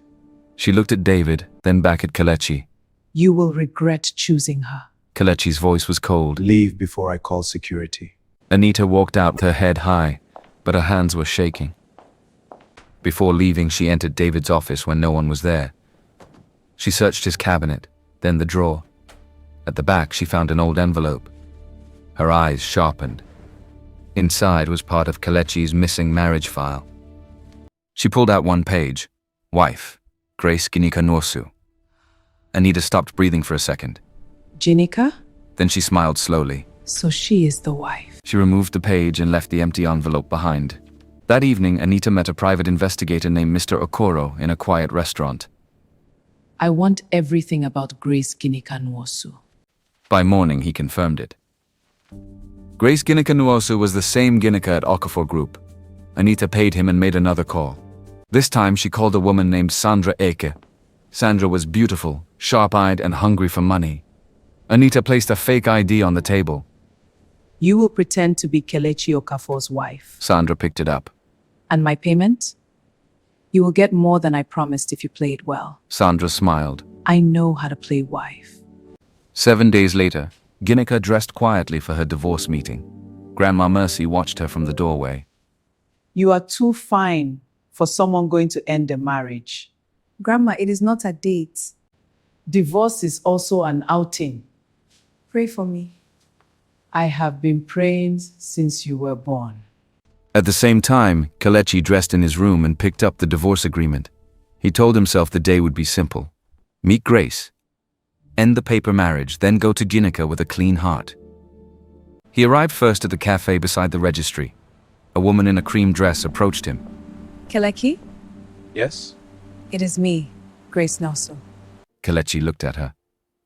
She looked at David, then back at Kelechi. You will regret choosing her. Kelechi's voice was cold. Leave before I call security. Anita walked out with her head high, but her hands were shaking. Before leaving, she entered David's office when no one was there. She searched his cabinet, then the drawer. At the back, she found an old envelope. Her eyes sharpened. Inside was part of Kelechi's missing marriage file. She pulled out one page. Wife, Grace Ginika Norsu. Anita stopped breathing for a second. Ginika? Then she smiled slowly. So she is the wife. She removed the page and left the empty envelope behind. That evening, Anita met a private investigator named Mr. Okoro in a quiet restaurant. I want everything about Grace Ginika Nwosu. By morning, he confirmed it. Grace Ginika Nwosu was the same Ginika at Okafor Group. Anita paid him and made another call. This time, she called a woman named Sandra Eke. Sandra was beautiful, sharp-eyed, and hungry for money. Anita placed a fake ID on the table. You will pretend to be Kelechi Okafor's wife. Sandra picked it up. And my payment? You will get more than I promised if you play it well. Sandra smiled. I know how to play wife. 7 days later, Ginika dressed quietly for her divorce meeting. Grandma Mercy watched her from the doorway. You are too fine for someone going to end a marriage. Grandma, it is not a date. Divorce is also an outing. Pray for me. I have been praying since you were born. At the same time, Kelechi dressed in his room and picked up the divorce agreement. He told himself the day would be simple. Meet Grace. End the paper marriage, then go to Ginika with a clean heart. He arrived first at the cafe beside the registry. A woman in a cream dress approached him. Kelechi? Yes? It is me, Grace Nwosu. Kelechi looked at her.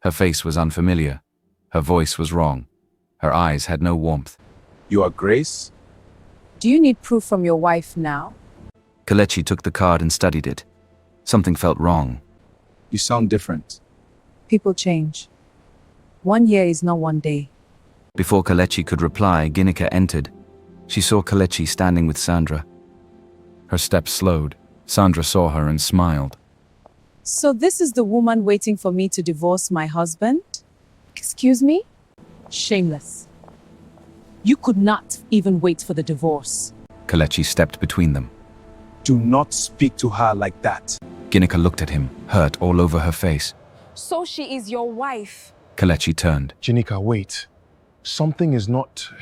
Her face was unfamiliar. Her voice was wrong. Her eyes had no warmth. You are Grace? Do you need proof from your wife now? Kelechi took the card and studied it. Something felt wrong. You sound different. People change. 1 year is not 1 day. Before Kelechi could reply, Ginika entered. She saw Kelechi standing with Sandra. Her steps slowed. Sandra saw her and smiled. So this is the woman waiting for me to divorce my husband? Excuse me? Shameless. You could not even wait for the divorce. Kelechi stepped between them. Do not speak to her like that. Ginika looked at him, hurt all over her face. So she is your wife. Kelechi turned. Ginika, wait. Something is not...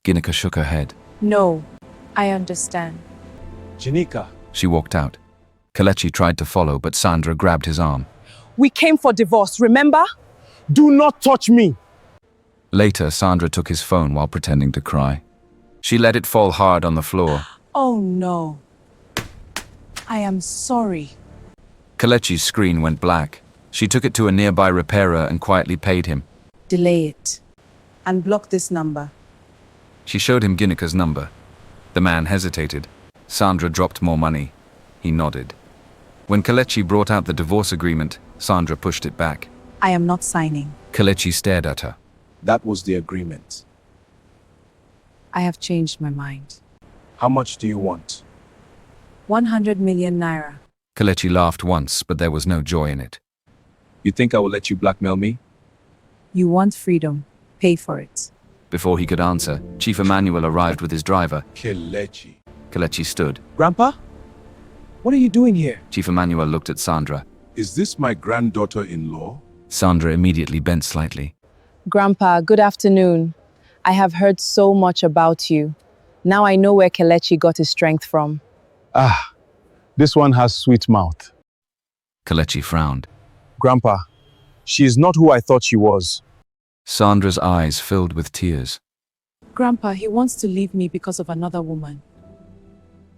Ginika shook her head. No, I understand. Ginika. She walked out. Kelechi tried to follow, but Sandra grabbed his arm. We came for divorce, remember? Do not touch me! Later, Sandra took his phone while pretending to cry. She let it fall hard on the floor. Oh no. I am sorry. Kelechi's screen went black. She took it to a nearby repairer and quietly paid him. Delay it. And block this number. She showed him Ginika's number. The man hesitated. Sandra dropped more money. He nodded. When Kelechi brought out the divorce agreement, Sandra pushed it back. I am not signing. Kelechi stared at her. That was the agreement. I have changed my mind. How much do you want? 100 million naira. Kelechi laughed once, but there was no joy in it. You think I will let you blackmail me? You want freedom. Pay for it. Before he could answer, Chief Emmanuel arrived with his driver. Kelechi. Kelechi stood. Grandpa? What are you doing here? Chief Emmanuel looked at Sandra. Is this my granddaughter-in-law? Sandra immediately bent slightly. Grandpa, good afternoon. I have heard so much about you. Now I know where Kelechi got his strength from. Ah, this one has sweet mouth. Kelechi frowned. Grandpa, she is not who I thought she was. Sandra's eyes filled with tears. Grandpa, he wants to leave me because of another woman.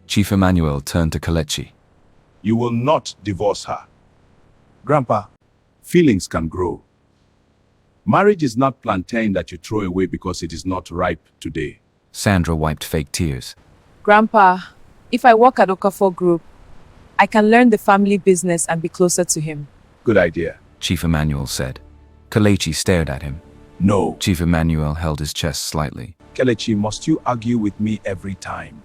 Chief Emmanuel turned to Kelechi. You will not divorce her. Grandpa, feelings can grow. Marriage is not plantain that you throw away because it is not ripe today. Sandra wiped fake tears. Grandpa, if I work at Okafor Group, I can learn the family business and be closer to him. Good idea. Chief Emmanuel said. Kelechi stared at him. No. Chief Emmanuel held his chest slightly. Kelechi, must you argue with me every time?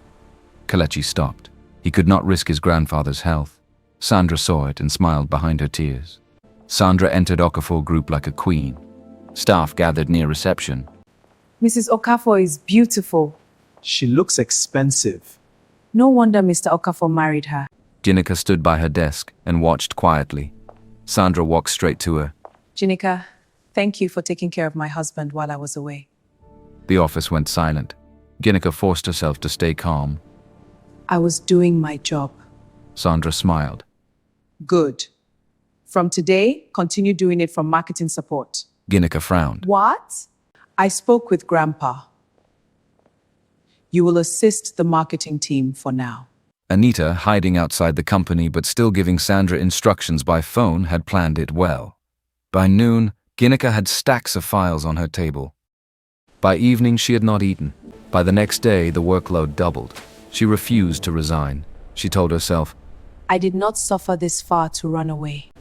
Kelechi stopped. He could not risk his grandfather's health. Sandra saw it and smiled behind her tears. Sandra entered Okafor Group like a queen. Staff gathered near reception. Mrs. Okafor is beautiful. She looks expensive. No wonder Mr. Okafor married her. Ginika stood by her desk and watched quietly. Sandra walked straight to her. Ginika, thank you for taking care of my husband while I was away. The office went silent. Ginika forced herself to stay calm. I was doing my job. Sandra smiled. Good. From today, continue doing it from marketing support. Ginika frowned. What? I spoke with Grandpa. You will assist the marketing team for now. Anita, hiding outside the company but still giving Sandra instructions by phone, had planned it well. By noon, Ginika had stacks of files on her table. By evening, she had not eaten. By the next day, the workload doubled. She refused to resign. She told herself, I did not suffer this far to run away.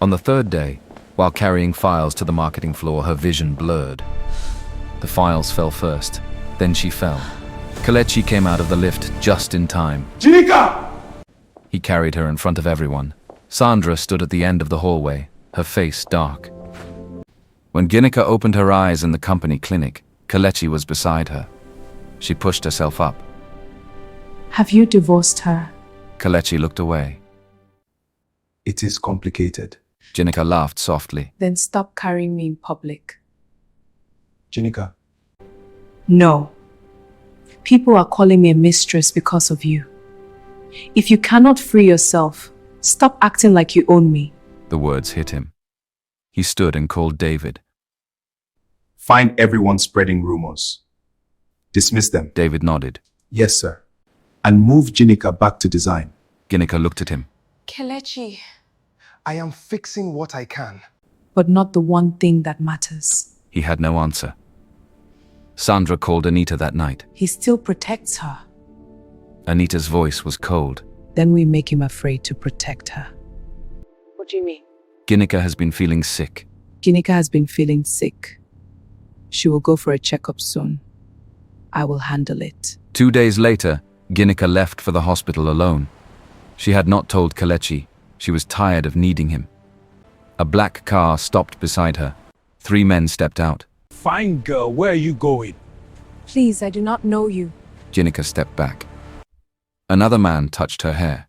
on the third day, while carrying files to the marketing floor, her vision blurred. The files fell first, then she fell. Kelechi came out of the lift just in time. Ginika! He carried her in front of everyone. Sandra stood at the end of the hallway, her face dark. When Ginika opened her eyes in the company clinic, Kelechi was beside her. She pushed herself up. Have you divorced her? Kelechi looked away. It is complicated. Ginika laughed softly. Then stop carrying me in public. Ginika, No. People are calling me a mistress because of you. If you cannot free yourself, stop acting like you own me. The words hit him. He stood and called David. find everyone spreading rumors. Dismiss them. David nodded. Yes, sir. And move Ginika back to design. Ginika looked at him. Kelechi, I am fixing what I can. But not the one thing that matters. He had no answer. Sandra called Anita that night. He still protects her. Anita's voice was cold. Then we make him afraid to protect her. What do you mean? Ginika has been feeling sick. Ginika has been feeling sick. She will go for a checkup soon. I will handle it. 2 days later, Ginika left for the hospital alone. She had not told Kelechi. She was tired of needing him. A black car stopped beside her. 3 men stepped out. Fine girl, where are you going? please, I do not know you. Ginika stepped back. Another man touched her hair.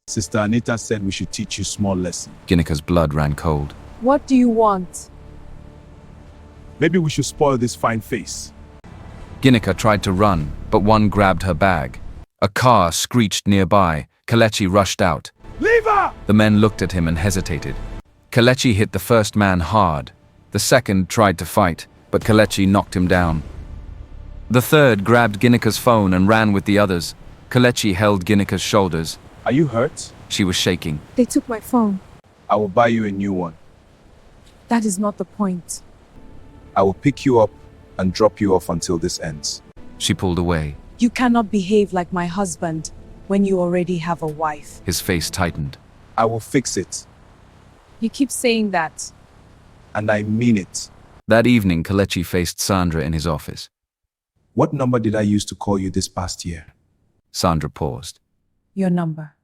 Sister Anita said we should teach you small lesson. Ginika's blood ran cold. What do you want? Maybe we should spoil this fine face. Ginika tried to run, but one grabbed her bag. A car screeched nearby. Kelechi rushed out. Leave her! The men looked at him and hesitated. Kelechi hit the first man hard. The second tried to fight, but Kelechi knocked him down. The third grabbed Ginika's phone and ran with the others. Kelechi held Ginika's shoulders. Are you hurt? She was shaking. They took my phone. I will buy you a new one. That is not the point. I will pick you up and drop you off until this ends. She pulled away. You cannot behave like my husband when you already have a wife. His face tightened. I will fix it, You keep saying that. and I mean it. That evening, Kelechi faced Sandra in his office. What number did I use to call you this past year? Sandra paused. Your number.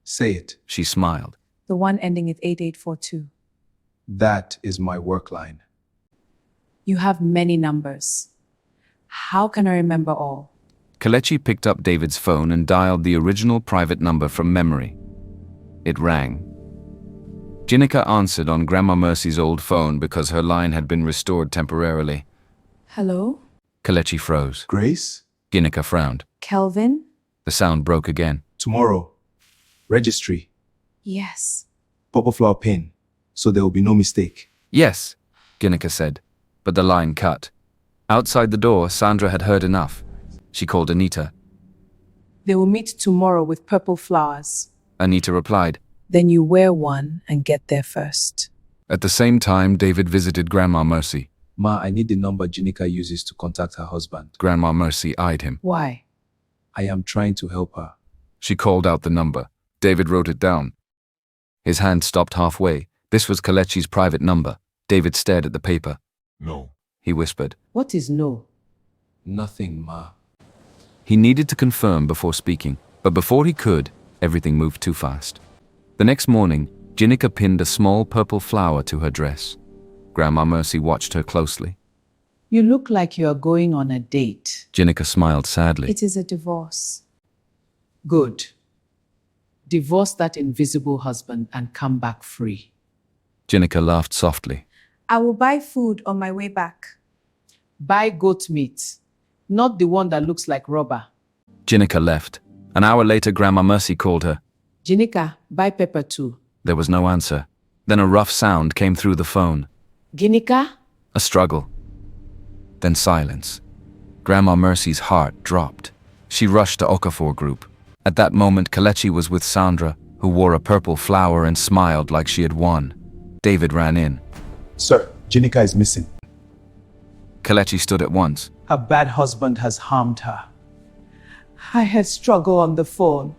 Say it. She smiled. The one ending with 8842. That is my work line. You have many numbers. How can I remember all? Kelechi picked up David's phone and dialed the original private number from memory. It rang. Ginika answered on Grandma Mercy's old phone because her line had been restored temporarily. Hello? Kelechi froze. Grace? Ginika frowned. Kelvin? The sound broke again. Tomorrow. Registry. Yes. Purple flower pin. So there will be no mistake. Yes, Ginika said, but the line cut. Outside the door, Sandra had heard enough. She called Anita. They will meet tomorrow with purple flowers. Anita replied. Then you wear one and get there first. At the same time, David visited Grandma Mercy. Ma, I need the number Ginika uses to contact her husband. Grandma Mercy eyed him. Why? I am trying to help her. She called out the number. David wrote it down. His hand stopped halfway. This was Kelechi's private number. David stared at the paper. No. He whispered. What is no? Nothing, Ma. He needed to confirm before speaking, but before he could, everything moved too fast. The next morning, Ginika pinned a small purple flower to her dress. Grandma Mercy watched her closely. You look like you are going on a date. Ginika smiled sadly. It is a divorce. Good. Divorce that invisible husband and come back free. Ginika laughed softly. I will buy food on my way back. Buy goat meat, not the one that looks like rubber. Ginika left. An hour later, Grandma Mercy called her. Ginika, buy pepper too. There was no answer. Then a rough sound came through the phone. Ginika? A struggle. Then silence. Grandma Mercy's heart dropped. She rushed to Okafor Group. At that moment, Kelechi was with Sandra, who wore a purple flower and smiled like she had won. David ran in. Sir, Ginika is missing. Kelechi stood at once. Her bad husband has harmed her. I had struggled on the phone.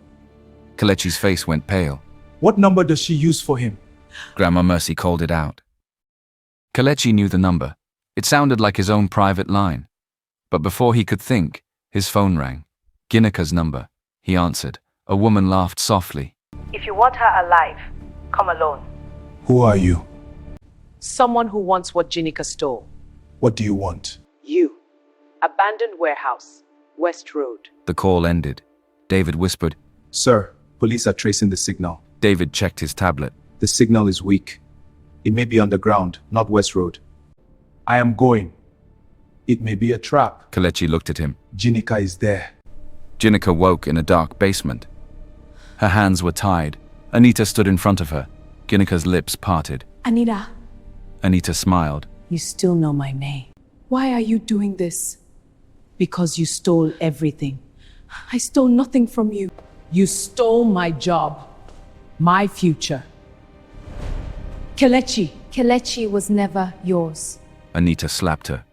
Kelechi's face went pale. What number does she use for him? Grandma Mercy called it out. Kelechi knew the number. It sounded like his own private line. But before he could think, his phone rang. Ginika's number. He answered. A woman laughed softly. If you want her alive, come alone. Who are you? Someone who wants what Ginika stole. What do you want? You. Abandoned warehouse. West Road. The call ended. David whispered. Sir, police are tracing the signal. David checked his tablet. The signal is weak. It may be underground, not West Road. I am going. It may be a trap. Kelechi looked at him. Ginika is there. Ginika woke in a dark basement. Her hands were tied. Anita stood in front of her. Ginika's lips parted. Anita, Anita smiled. You still know my name. why are you doing this? Because you stole everything. I stole nothing from you. You stole my job. My future. Kelechi. Kelechi was never yours. Anita slapped her.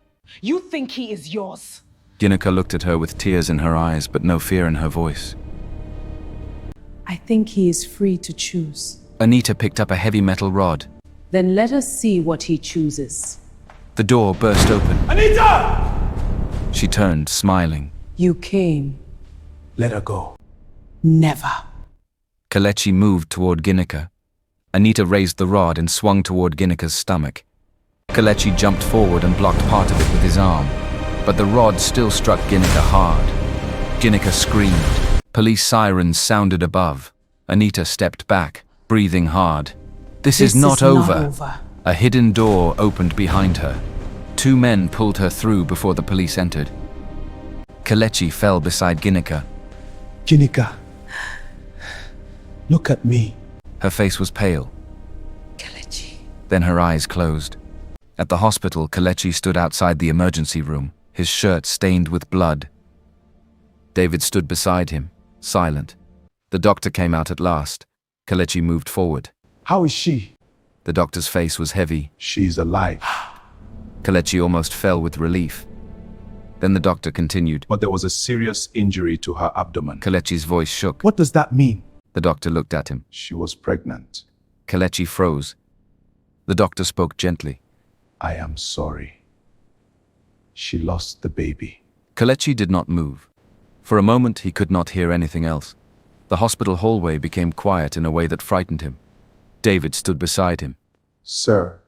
You think he is yours? Ginika looked at her with tears in her eyes, but no fear in her voice. I think he is free to choose. Anita picked up a heavy metal rod. Then let us see what he chooses. The door burst open. Anita! She turned, smiling. You came. Let her go. Never. Kelechi moved toward Ginika. Anita raised the rod and swung toward Ginika's stomach. Kelechi jumped forward and blocked part of it with his arm, but the rod still struck Ginika hard. Ginika screamed. Police sirens sounded above. Anita stepped back, breathing hard. This is not over. A hidden door opened behind her. 2 men pulled her through before the police entered. Kelechi fell beside Ginika. Ginika, look at me. Her face was pale. Kelechi. Then her eyes closed. At the hospital, Kelechi stood outside the emergency room, his shirt stained with blood. David stood beside him, silent. The doctor came out at last. Kelechi moved forward. How is she? The doctor's face was heavy. She's alive. Kelechi almost fell with relief. Then the doctor continued. But there was a serious injury to her abdomen. Kelechi's voice shook. What does that mean? The doctor looked at him. She was pregnant. Kelechi froze. The doctor spoke gently. I am sorry. She lost the baby. Kelechi did not move. For a moment, he could not hear anything else. The hospital hallway became quiet in a way that frightened him. David stood beside him. Sir,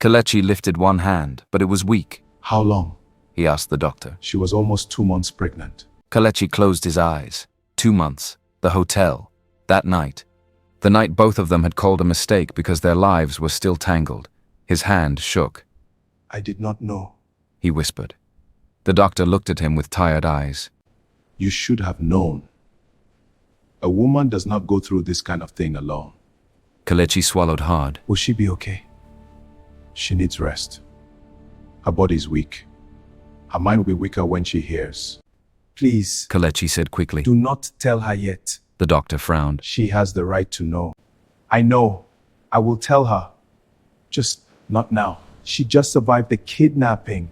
Kelechi lifted one hand, but it was weak. how long? He asked the doctor. She was almost 2 months pregnant. Kelechi closed his eyes. 2 months. The hotel. That night. The night both of them had called a mistake because their lives were still tangled. His hand shook. I did not know. He whispered. The doctor looked at him with tired eyes. You should have known. A woman does not go through this kind of thing alone. Kelechi swallowed hard. Will she be okay? She needs rest. Her body is weak. Her mind will be weaker when she hears. Please, Kelechi said quickly. do not tell her yet. The doctor frowned. She has the right to know. I know. I will tell her. Just not now. She just survived the kidnapping.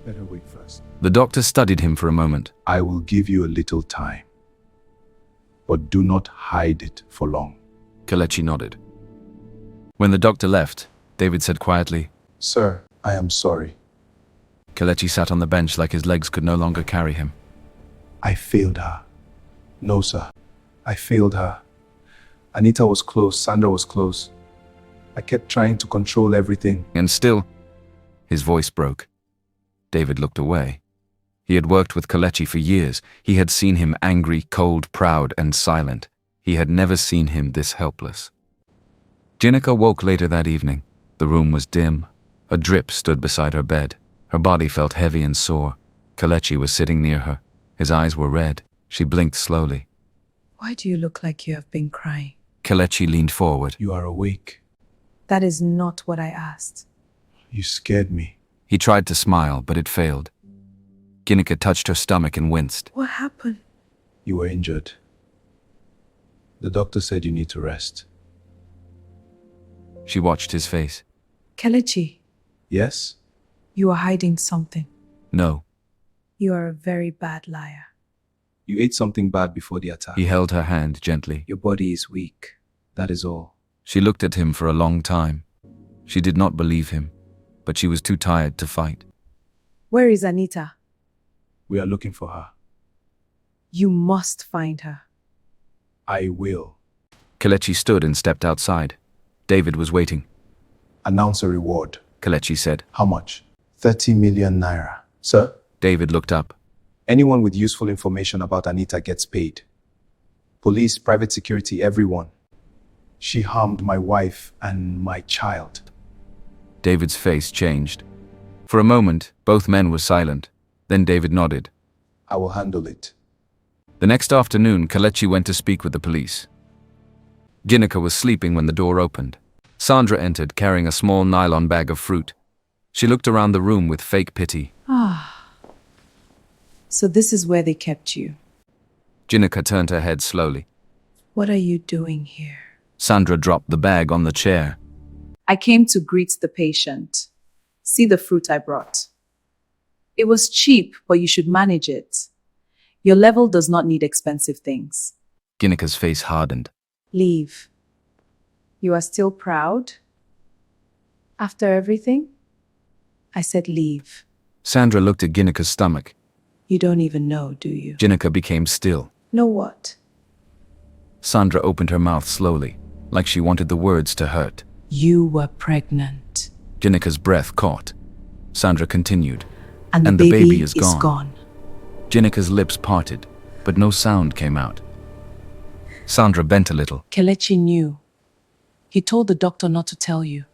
Let her wait first. The doctor studied him for a moment. I will give you a little time. But do not hide it for long. Kelechi nodded. When the doctor left, David said quietly. Sir, I am sorry. Kelechi sat on the bench like his legs could no longer carry him. I failed her. No, sir. I failed her. Anita was close. Sandra was close. I kept trying to control everything. And still, his voice broke. David looked away. He had worked with Kelechi for years. He had seen him angry, cold, proud, and silent. He had never seen him this helpless. Ginika woke later that evening. The room was dim. A drip stood beside her bed. Her body felt heavy and sore. Kelechi was sitting near her. His eyes were red. She blinked slowly. Why do you look like you have been crying? Kelechi leaned forward. You are awake. That is not what I asked. You scared me. He tried to smile, but it failed. Ginika touched her stomach and winced. What happened? You were injured. The doctor said you need to rest. She watched his face. Kelechi, Yes? you are hiding something. No. You are a very bad liar. You ate something bad before the attack. He held her hand gently. Your body is weak. That is all. She looked at him for a long time. She did not believe him, but she was too tired to fight. Where is Anita? We are looking for her. You must find her. I will. Kelechi stood and stepped outside. David was waiting. Announce a reward. Kelechi said. How much? 30 million naira. Sir, David looked up. anyone with useful information about Anita gets paid. Police, private security, everyone. She harmed my wife and my child. David's face changed. For a moment, both men were silent. Then David nodded. I will handle it. The next afternoon, Kelechi went to speak with the police. Ginika was sleeping when the door opened. Sandra entered, carrying a small nylon bag of fruit. She looked around the room with fake pity. So this is where they kept you. Ginika turned her head slowly. What are you doing here? Sandra dropped the bag on the chair. I came to greet the patient. See the fruit I brought. It was cheap, but you should manage it. Your level does not need expensive things. Ginika's face hardened. Leave. You are still proud? After everything? I said leave. Sandra looked at Ginika's stomach. You don't even know, do you? Ginika became still. Know what? Sandra opened her mouth slowly, like she wanted the words to hurt. You were pregnant. Ginika's breath caught. Sandra continued. And the baby is gone. Ginika's lips parted, but no sound came out. Sandra bent a little. Kelechi knew. He told the doctor not to tell you.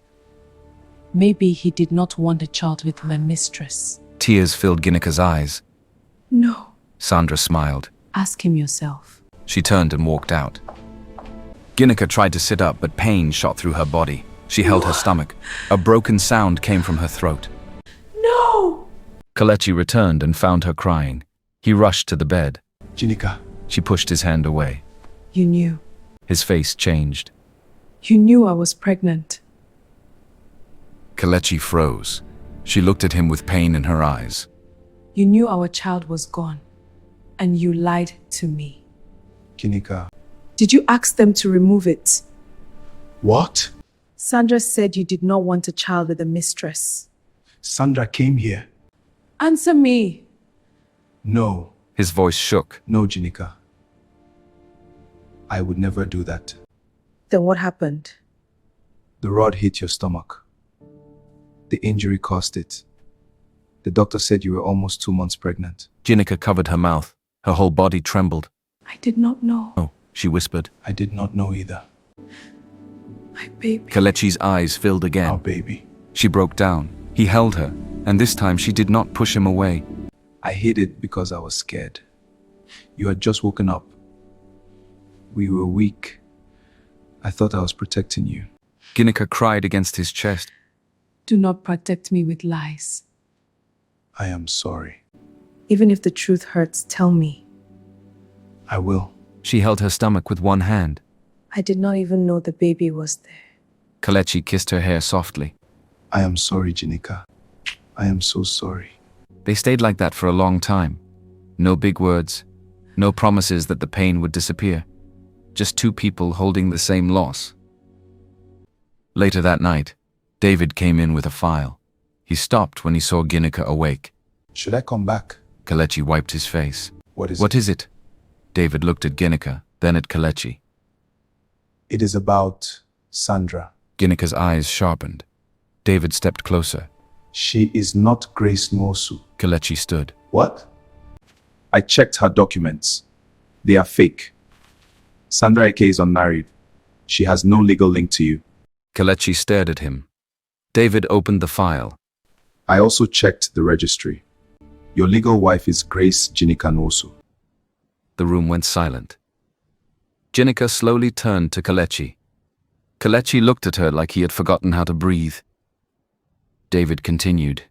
Maybe he did not want a child with my mistress. Tears filled Ginika's eyes. No. Sandra smiled. Ask him yourself. She turned and walked out. Ginika tried to sit up, but pain shot through her body. She held her stomach. A broken sound came from her throat. No! Kelechi returned and found her crying. He rushed to the bed. Ginika, She pushed his hand away. You knew. His face changed. You knew I was pregnant. Kelechi froze. She looked at him with pain in her eyes. You knew our child was gone. And you lied to me. Ginika. Did you ask them to remove it? What? Sandra said you did not want a child with a mistress. Sandra came here. Answer me. No. His voice shook. No, Ginika. I would never do that. Then what happened? The rod hit your stomach. The injury caused it. The doctor said you were almost 2 months pregnant. Ginika covered her mouth. Her whole body trembled. I did not know. Oh, she whispered. I did not know either. My baby. Kelechi's eyes filled again. Our baby. She broke down. He held her, and this time she did not push him away. I hid it because I was scared. You had just woken up. We were weak. I thought I was protecting you. Ginika cried against his chest. Do not protect me with lies. I am sorry. Even if the truth hurts, tell me. I will. She held her stomach with one hand. I did not even know the baby was there. Kelechi kissed her hair softly. I am sorry, Ginika. I am so sorry. They stayed like that for a long time. No big words. No promises that the pain would disappear. Just two people holding the same loss. Later that night, David came in with a file. He stopped when he saw Ginika awake. Should I come back? Kelechi wiped his face. What is What it? is it? David looked at Ginika, then at Kelechi. It is about Sandra. Ginika's eyes sharpened. David stepped closer. She is not Grace Mosu. Kelechi stood. What? I checked her documents. They are fake. Sandra Eke is unmarried. She has no legal link to you. Kelechi stared at him. David opened the file. I also checked the registry. Your legal wife is Grace Ginika Nosu. The room went silent. Ginika slowly turned to Kelechi. Kelechi looked at her like he had forgotten how to breathe. David continued.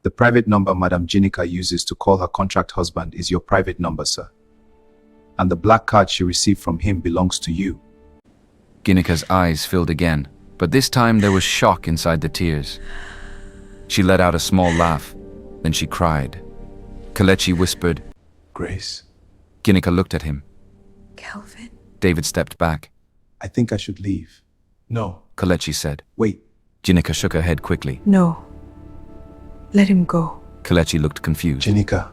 The private number Madam Ginika uses to call her contract husband is your private number, sir. And the black card she received from him belongs to you. Ginika's eyes filled again, but this time there was shock inside the tears. She let out a small laugh, then she cried. Kelechi whispered. Grace, Ginika looked at him. Kelvin. David stepped back. I think I should leave. No. Kelechi said. Wait. Ginika shook her head quickly. No. Let him go. Kelechi looked confused. Ginika.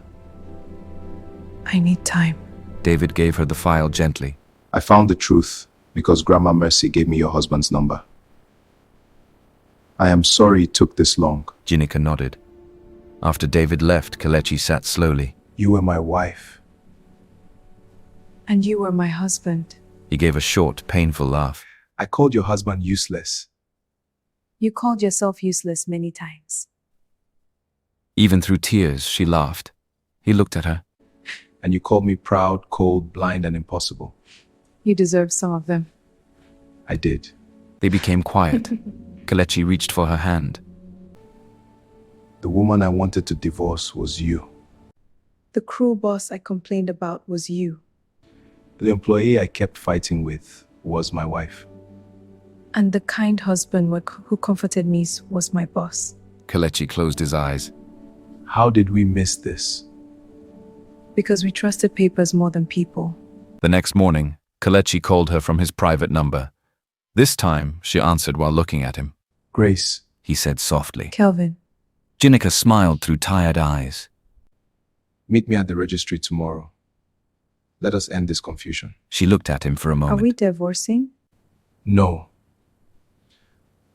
I need time. David gave her the file gently. I found the truth because Grandma Mercy gave me your husband's number. I am sorry it took this long. Ginika nodded. After David left, Kelechi sat slowly. You were my wife. And you were my husband. He gave a short, painful laugh. I called your husband useless. You called yourself useless many times. Even through tears, she laughed. He looked at her. And you called me proud, cold, blind, and impossible. You deserve some of them. I did. They became quiet. Kelechi reached for her hand. The woman I wanted to divorce was you. The cruel boss I complained about was you. The employee I kept fighting with was my wife. And the kind husband who comforted me was my boss. Kelechi closed his eyes. How did we miss this? Because we trusted papers more than people. The next morning, Kelechi called her from his private number. This time, she answered while looking at him. Grace, He said softly. Kelvin. Ginika smiled through tired eyes. meet me at the registry tomorrow. Let us end this confusion. She looked at him for a moment. Are we divorcing? No.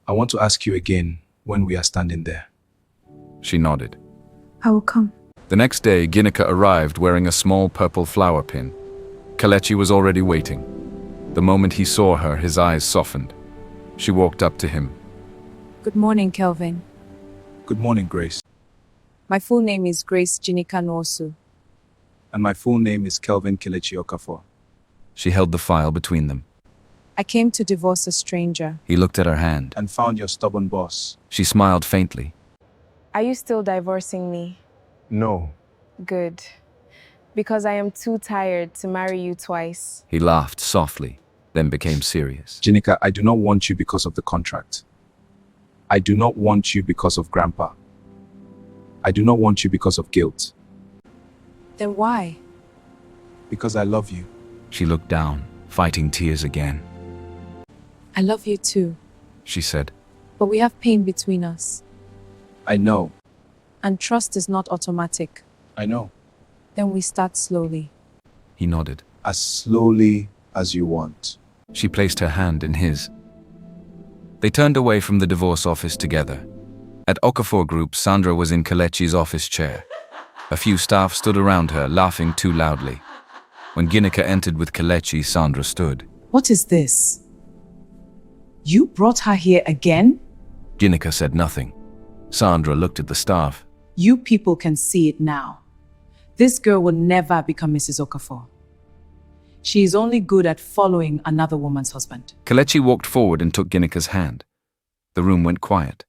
I want to ask you again when we are standing there. She nodded. I will come. The next day, Ginika arrived wearing a small purple flower pin. Kelechi was already waiting. The moment he saw her, his eyes softened. She walked up to him. Good morning, Kelvin. Good morning, Grace. My full name is Grace Ginika Nosu. And my full name is Kelvin Kelechi Okafor. She held the file between them. I came to divorce a stranger. He looked at her hand. And found your stubborn boss. She smiled faintly. Are you still divorcing me? No. Good. Because I am too tired to marry you twice. He laughed softly, then became serious. Ginika, I do not want you because of the contract. I do not want you because of Grandpa. I do not want you because of guilt. Then why? Because I love you. She looked down, fighting tears again. I love you too, She said, but we have pain between us. I know. And trust is not automatic. I know. Then we start slowly. He nodded. As slowly as you want. She placed her hand in his. They turned away from the divorce office together. At Okafor Group, Sandra was in Kelechi's office chair. A few staff stood around her, laughing too loudly. When Ginika entered with Kelechi, Sandra stood. What is this? You brought her here again? Ginika said nothing. Sandra looked at the staff. You people can see it now. This girl will never become Mrs. Okafor. She is only good at following another woman's husband. Kelechi walked forward and took Ginika's hand. The room went quiet.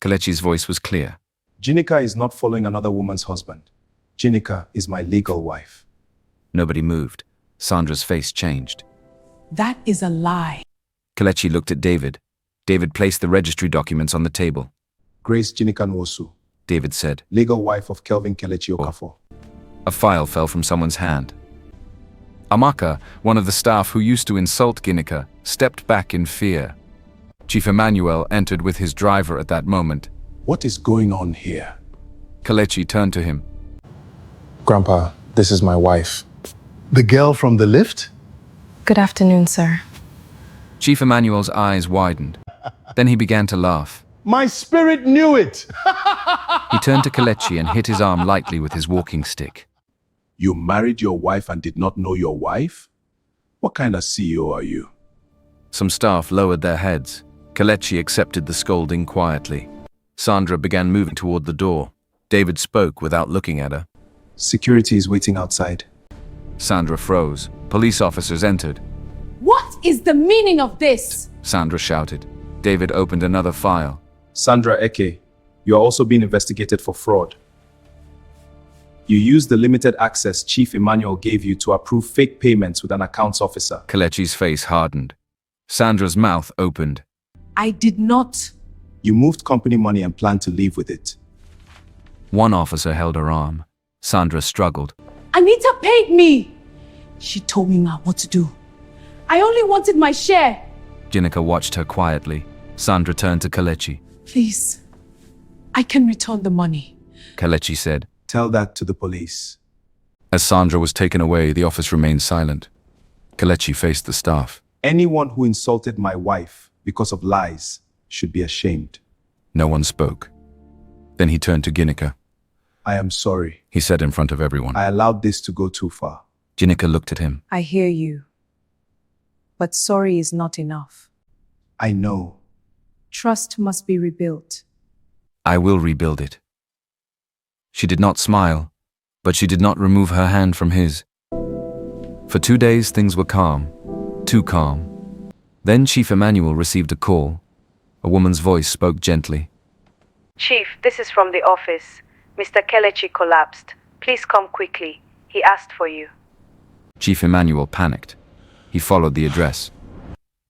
Kelechi's voice was clear. Ginika is not following another woman's husband. Ginika is my legal wife. Nobody moved. Sandra's face changed. That is a lie. Kelechi looked at David. David placed the registry documents on the table. Grace Ginika Nwosu, David said. legal wife of Kelvin Kelechi Okafor. A file fell from someone's hand. Amaka, one of the staff who used to insult Ginika, stepped back in fear. Chief Emmanuel entered with his driver at that moment. What is going on here? Kelechi turned to him. Grandpa, this is my wife. The girl from the lift? Good afternoon, sir. Chief Emmanuel's eyes widened. Then he began to laugh. My spirit knew it! He turned to Kelechi and hit his arm lightly with his walking stick. You married your wife and did not know your wife? What kind of CEO are you? Some staff lowered their heads. Kelechi accepted the scolding quietly. Sandra began moving toward the door. David spoke without looking at her. Security is waiting outside. Sandra froze. Police officers entered. What is the meaning of this? Sandra shouted. David opened another file. Sandra Eke, you are also being investigated for fraud. You used the limited access Chief Emmanuel gave you to approve fake payments with an accounts officer. Kelechi's face hardened. Sandra's mouth opened. I did not. You moved company money and planned to leave with it. One officer held her arm. Sandra struggled. Anita paid me. She told me ma what to do. I only wanted my share. Ginika watched her quietly. Sandra turned to Kelechi. Please, I can return the money. Kelechi said. Tell that to the police. As Sandra was taken away, the office remained silent. Kelechi faced the staff. Anyone who insulted my wife because of lies should be ashamed. No one spoke. Then he turned to Ginika. I am sorry. He said in front of everyone. I allowed this to go too far. Ginika looked at him. I hear you. But sorry is not enough. I know. Trust must be rebuilt. I will rebuild it. She did not smile, but she did not remove her hand from his. For 2 days, things were calm. Too calm. Then Chief Emmanuel received a call. A woman's voice spoke gently. Chief, this is from the office. Mr. Kelechi collapsed. Please come quickly. He asked for you. Chief Emmanuel panicked. He followed the address.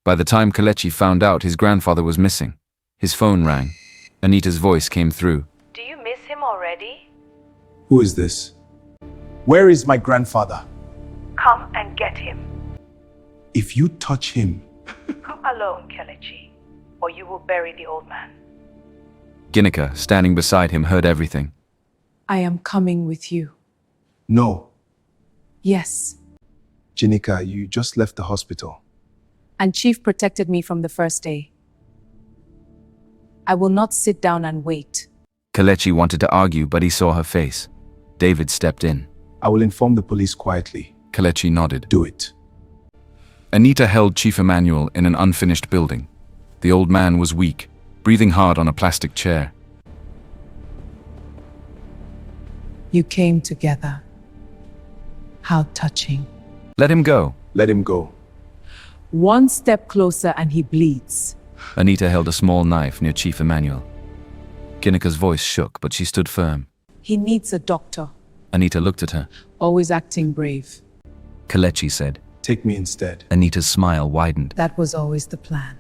By the time Kelechi found out his grandfather was missing, his phone rang. Anita's voice came through. Do you miss him already? Who is this? Where is my grandfather? Come and get him. If you touch him... Come alone, Kelechi, or you will bury the old man. Ginika, standing beside him, heard everything. I am coming with you. No. Yes. Ginika, you just left the hospital. And Chief protected me from the first day. I will not sit down and wait. Kelechi wanted to argue, but he saw her face. David stepped in. I will inform the police quietly. Kelechi nodded. Do it. Anita held Chief Emmanuel in an unfinished building. The old man was weak, breathing hard on a plastic chair. You came together. How touching. Let him go. Let him go. One step closer and he bleeds. Anita held a small knife near Chief Emmanuel. Ginika's voice shook, but she stood firm. He needs a doctor. Anita looked at her. Always acting brave. Kelechi said. Take me instead. Anita's smile widened. That was always the plan.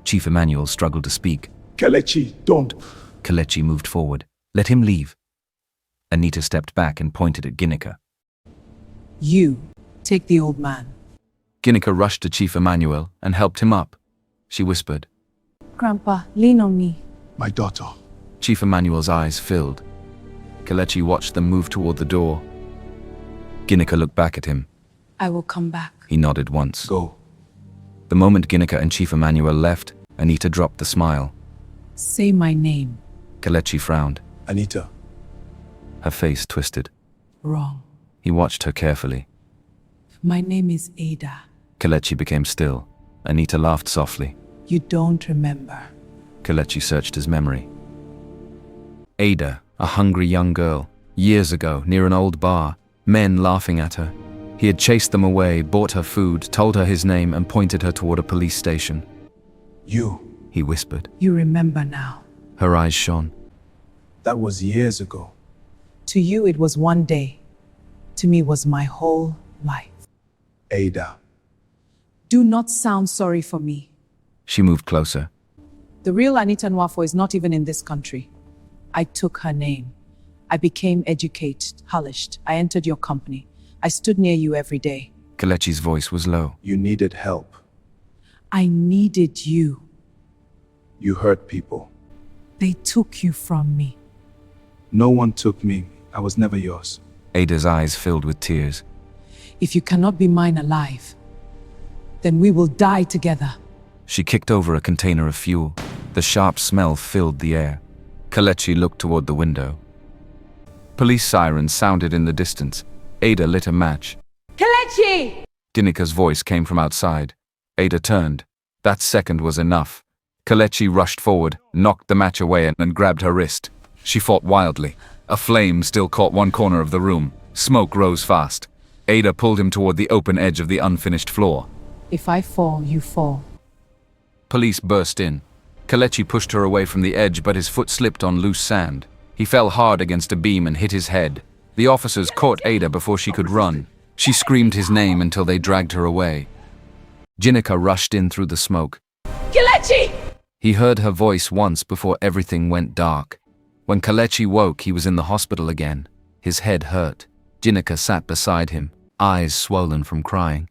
Chief Emmanuel struggled to speak. Kelechi, don't. Kelechi moved forward. Let him leave. Anita stepped back and pointed at Ginika. You, take the old man. Ginika rushed to Chief Emmanuel and helped him up. She whispered. Grandpa, lean on me. My daughter. Chief Emmanuel's eyes filled. Kelechi watched them move toward the door. Ginika looked back at him. I will come back. He nodded once. Go. The moment Ginika and Chief Emmanuel left, Anita dropped the smile. Say my name. Kelechi frowned. Anita. Her face twisted. Wrong. He watched her carefully. My name is Ada. Kelechi became still. Anita laughed softly. You don't remember. Kelechi searched his memory. Ada, a hungry young girl, years ago, near an old bar, men laughing at her. He had chased them away, bought her food, told her his name, and pointed her toward a police station. You. He whispered. You remember now. Her eyes shone. That was years ago. To you it was one day. To me was my whole life. Ada. Do not sound sorry for me. She moved closer. The real Anita Nwafo is not even in this country. I took her name. I became educated, polished. I entered your company. I stood near you every day. Kelechi's voice was low. You needed help. I needed you. You hurt people. They took you from me. No one took me. I was never yours. Ada's eyes filled with tears. If you cannot be mine alive, then we will die together. She kicked over a container of fuel. The sharp smell filled the air. Kelechi looked toward the window. Police sirens sounded in the distance. Ada lit a match. Kelechi! Ginika's voice came from outside. Ada turned. That second was enough. Kelechi rushed forward, knocked the match away and grabbed her wrist. She fought wildly. A flame still caught one corner of the room. Smoke rose fast. Ada pulled him toward the open edge of the unfinished floor. If I fall, you fall. Police burst in. Kelechi pushed her away from the edge, but his foot slipped on loose sand. He fell hard against a beam and hit his head. The officers caught Ada before she could run. She screamed his name until they dragged her away. Ginika rushed in through the smoke. Kelechi! He heard her voice once before everything went dark. When Kelechi woke, he was in the hospital again. His head hurt. Ginika sat beside him, eyes swollen from crying.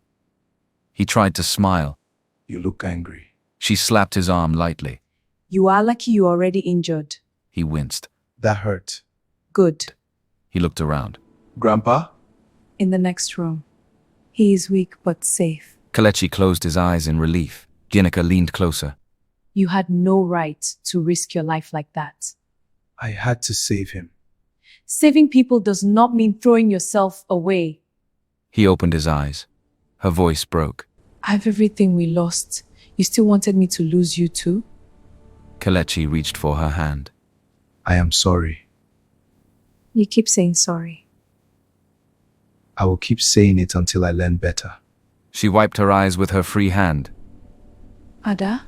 He tried to smile. You look angry. She slapped his arm lightly. You are lucky you're already injured. He winced. That hurt. Good. He looked around. Grandpa? In the next room. He is weak but safe. Kelechi closed his eyes in relief. Ginika leaned closer. You had no right to risk your life like that. I had to save him. Saving people does not mean throwing yourself away. He opened his eyes. Her voice broke. I have everything we lost. You still wanted me to lose you too? Kelechi reached for her hand. I am sorry. You keep saying sorry. I will keep saying it until I learn better. She wiped her eyes with her free hand. Ada?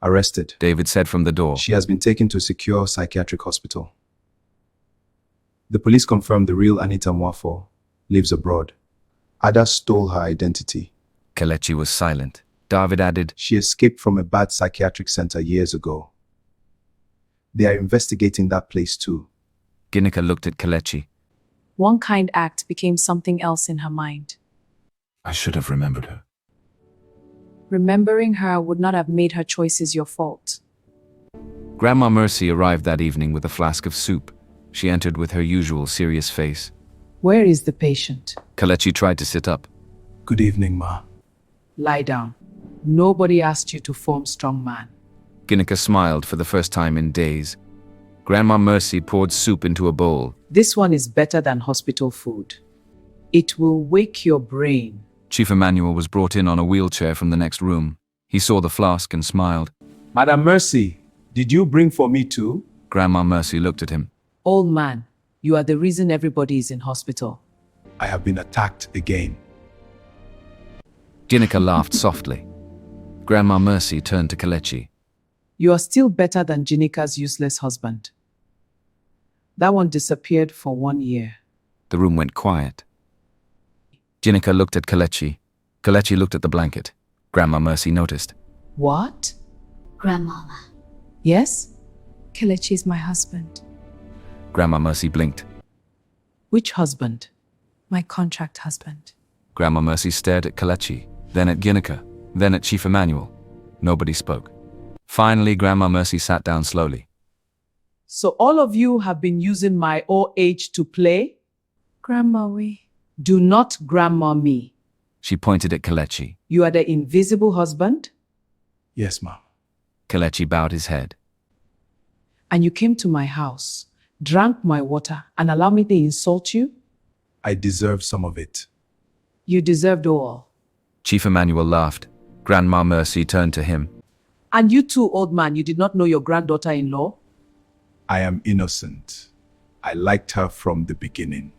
Arrested. David said from the door. She has been taken to a secure psychiatric hospital. The police confirmed the real Anita Nwafo lives abroad. Ada stole her identity. Kelechi was silent. David added, She escaped from a bad psychiatric center years ago. They are investigating that place too. Ginika looked at Kelechi. One kind act became something else in her mind. I should have remembered her. Remembering her would not have made her choices your fault. Grandma Mercy arrived that evening with a flask of soup. She entered with her usual serious face. Where is the patient? Kelechi tried to sit up. Good evening, Ma. Lie down. Nobody asked you to form strong man. Ginika smiled for the first time in days. Grandma Mercy poured soup into a bowl. This one is better than hospital food. It will wake your brain. Chief Emmanuel was brought in on a wheelchair from the next room. He saw the flask and smiled. Madam Mercy, did you bring for me too? Grandma Mercy looked at him. Old man, you are the reason everybody is in hospital. I have been attacked again. Ginika laughed softly. Grandma Mercy turned to Kelechi. You are still better than Ginika's useless husband. That one disappeared for 1 year. The room went quiet. Ginika looked at Kelechi. Kelechi looked at the blanket. Grandma Mercy noticed. What? Grandmama. Yes? Kelechi is my husband. Grandma Mercy blinked. Which husband? My contract husband. Grandma Mercy stared at Kelechi, then at Ginika, then at Chief Emmanuel. Nobody spoke. Finally, Grandma Mercy sat down slowly. So all of you have been using my old age to play? Grandma, Do not grandma me. She pointed at Kelechi. You are the invisible husband? Yes, ma'am. Kelechi bowed his head. And you came to my house, drank my water, and allowed me to insult you? I deserve some of it. You deserved all. Chief Emmanuel laughed. Grandma Mercy turned to him. And you too, old man, you did not know your granddaughter-in-law? I am innocent. I liked her from the beginning.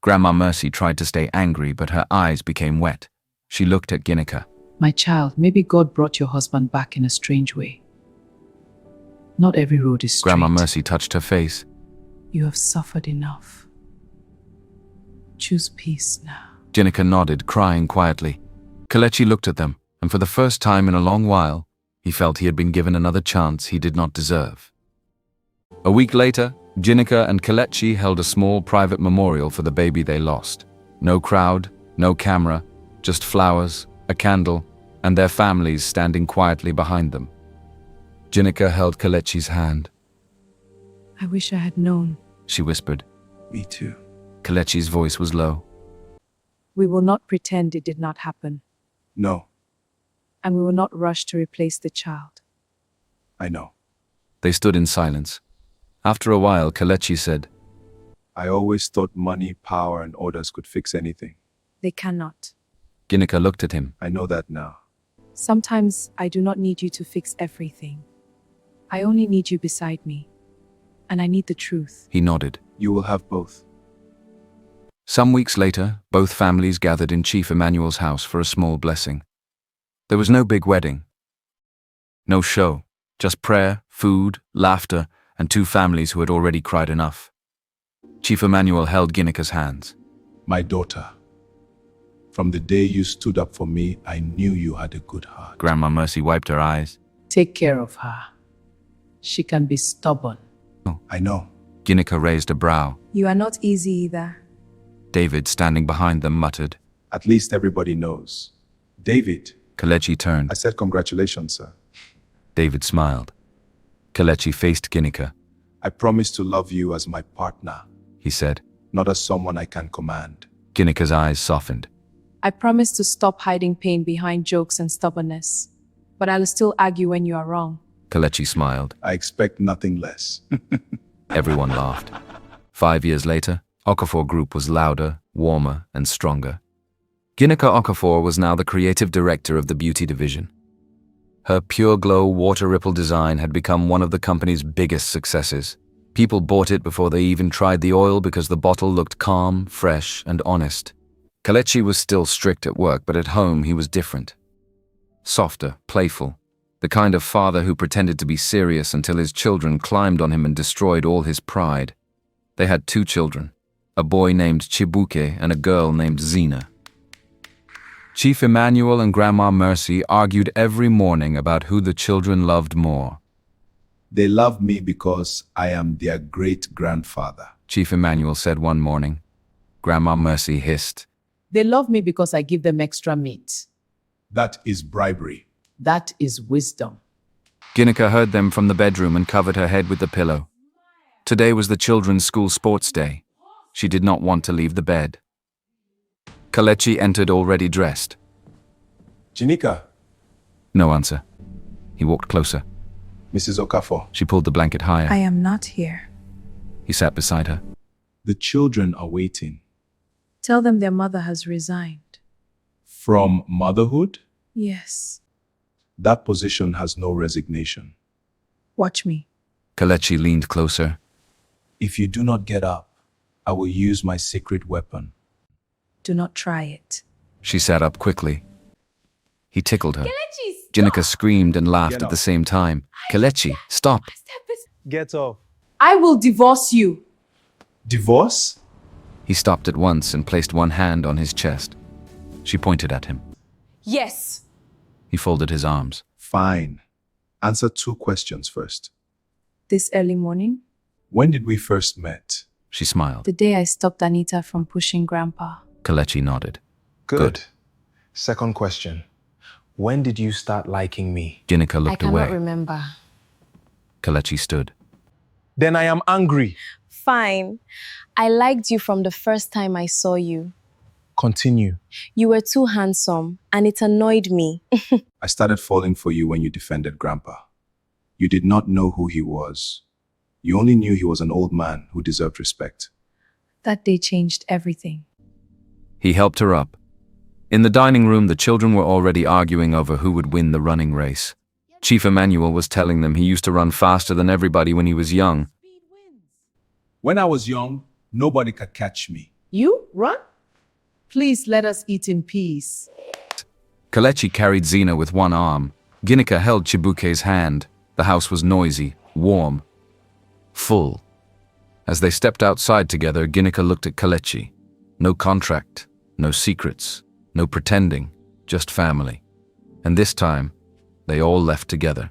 Grandma Mercy tried to stay angry, but her eyes became wet. She looked at Ginika. My child, maybe God brought your husband back in a strange way. Not every road is straight. Grandma Mercy touched her face. You have suffered enough. Choose peace now. Ginika nodded, crying quietly. Kelechi looked at them, and for the first time in a long while, he felt he had been given another chance he did not deserve. A week later, Ginika and Kelechi held a small private memorial for the baby they lost. No crowd, no camera, just flowers, a candle, and their families standing quietly behind them. Ginika held Kelechi's hand. I wish I had known. She whispered. Me too. Kelechi's voice was low. We will not pretend it did not happen, No, and we will not rush to replace the child. I know. They stood in silence. After a while, Kelechi said, I always thought money, power, and orders could fix anything. They cannot. Ginika looked at him. I know that now. Sometimes I do not need you to fix everything. I only need you beside me. And I need the truth. He nodded. You will have both. Some weeks later, both families gathered in Chief Emmanuel's house for a small blessing. There was no big wedding. No show, just prayer, food, laughter, and two families who had already cried enough. Chief Emmanuel held Ginika's hands. My daughter, from the day you stood up for me, I knew you had a good heart. Grandma Mercy wiped her eyes. Take care of her. She can be stubborn. I know. Ginika raised a brow. You are not easy either. David, standing behind them, muttered. At least everybody knows. David. Kelechi turned. I said congratulations, sir. David smiled. Kelechi faced Ginika. I promise to love you as my partner, He said. not as someone I can command. Ginika's eyes softened. I promise to stop hiding pain behind jokes and stubbornness. But I will still argue when you are wrong. Kelechi smiled. I expect nothing less. Everyone laughed. 5 years later, Okafor Group was louder, warmer, and stronger. Ginika Okafor was now the creative director of the beauty division. Her Pure Glow water ripple design had become one of the company's biggest successes. People bought it before they even tried the oil because the bottle looked calm, fresh, and honest. Kelechi was still strict at work, but at home he was different. Softer, playful, the kind of father who pretended to be serious until his children climbed on him and destroyed all his pride. They had 2 children, a boy named Chibuke and a girl named Zina. Chief Emmanuel and Grandma Mercy argued every morning about who the children loved more. They love me because I am their great-grandfather. Chief Emmanuel said one morning. Grandma Mercy hissed. They love me because I give them extra meat. That is bribery. That is wisdom. Ginika heard them from the bedroom and covered her head with the pillow. Today was the children's school sports day. She did not want to leave the bed. Kelechi entered already dressed. Ginika. No answer. He walked closer. Mrs. Okafor. She pulled the blanket higher. I am not here. He sat beside her. The children are waiting. Tell them their mother has resigned. From motherhood? Yes. That position has no resignation. Watch me. Kelechi leaned closer. If you do not get up, I will use my secret weapon. Do not try it. She sat up quickly. He tickled her. Kelechi, stop! Ginika screamed and laughed Get at up. the same time. Kelechi, stop! Get off. I will divorce you. Divorce? He stopped at once and placed one hand on his chest. She pointed at him. Yes. He folded his arms. Fine. Answer 2 questions first. This early morning, When did we first met? She smiled. the day I stopped Anita from pushing Grandpa. Kelechi nodded. Good. Second question. When did you start liking me? Ginika I looked cannot away. remember. Kelechi stood. Then I am angry. Fine. I liked you from the first time I saw you. Continue. You were too handsome, and it annoyed me. I started falling for you when you defended Grandpa. You did not know who he was. You only knew he was an old man who deserved respect. That day changed everything. He helped her up. In the dining room, the children were already arguing over who would win the running race. Chief Emmanuel was telling them he used to run faster than everybody when he was young. When I was young, nobody could catch me. You run? Please let us eat in peace. Kelechi carried Zina with one arm. Ginika held Chibuke's hand. The house was noisy, warm, full. As they stepped outside together, Ginika looked at Kelechi. No contract, no secrets, no pretending, just family. And this time, they all left together.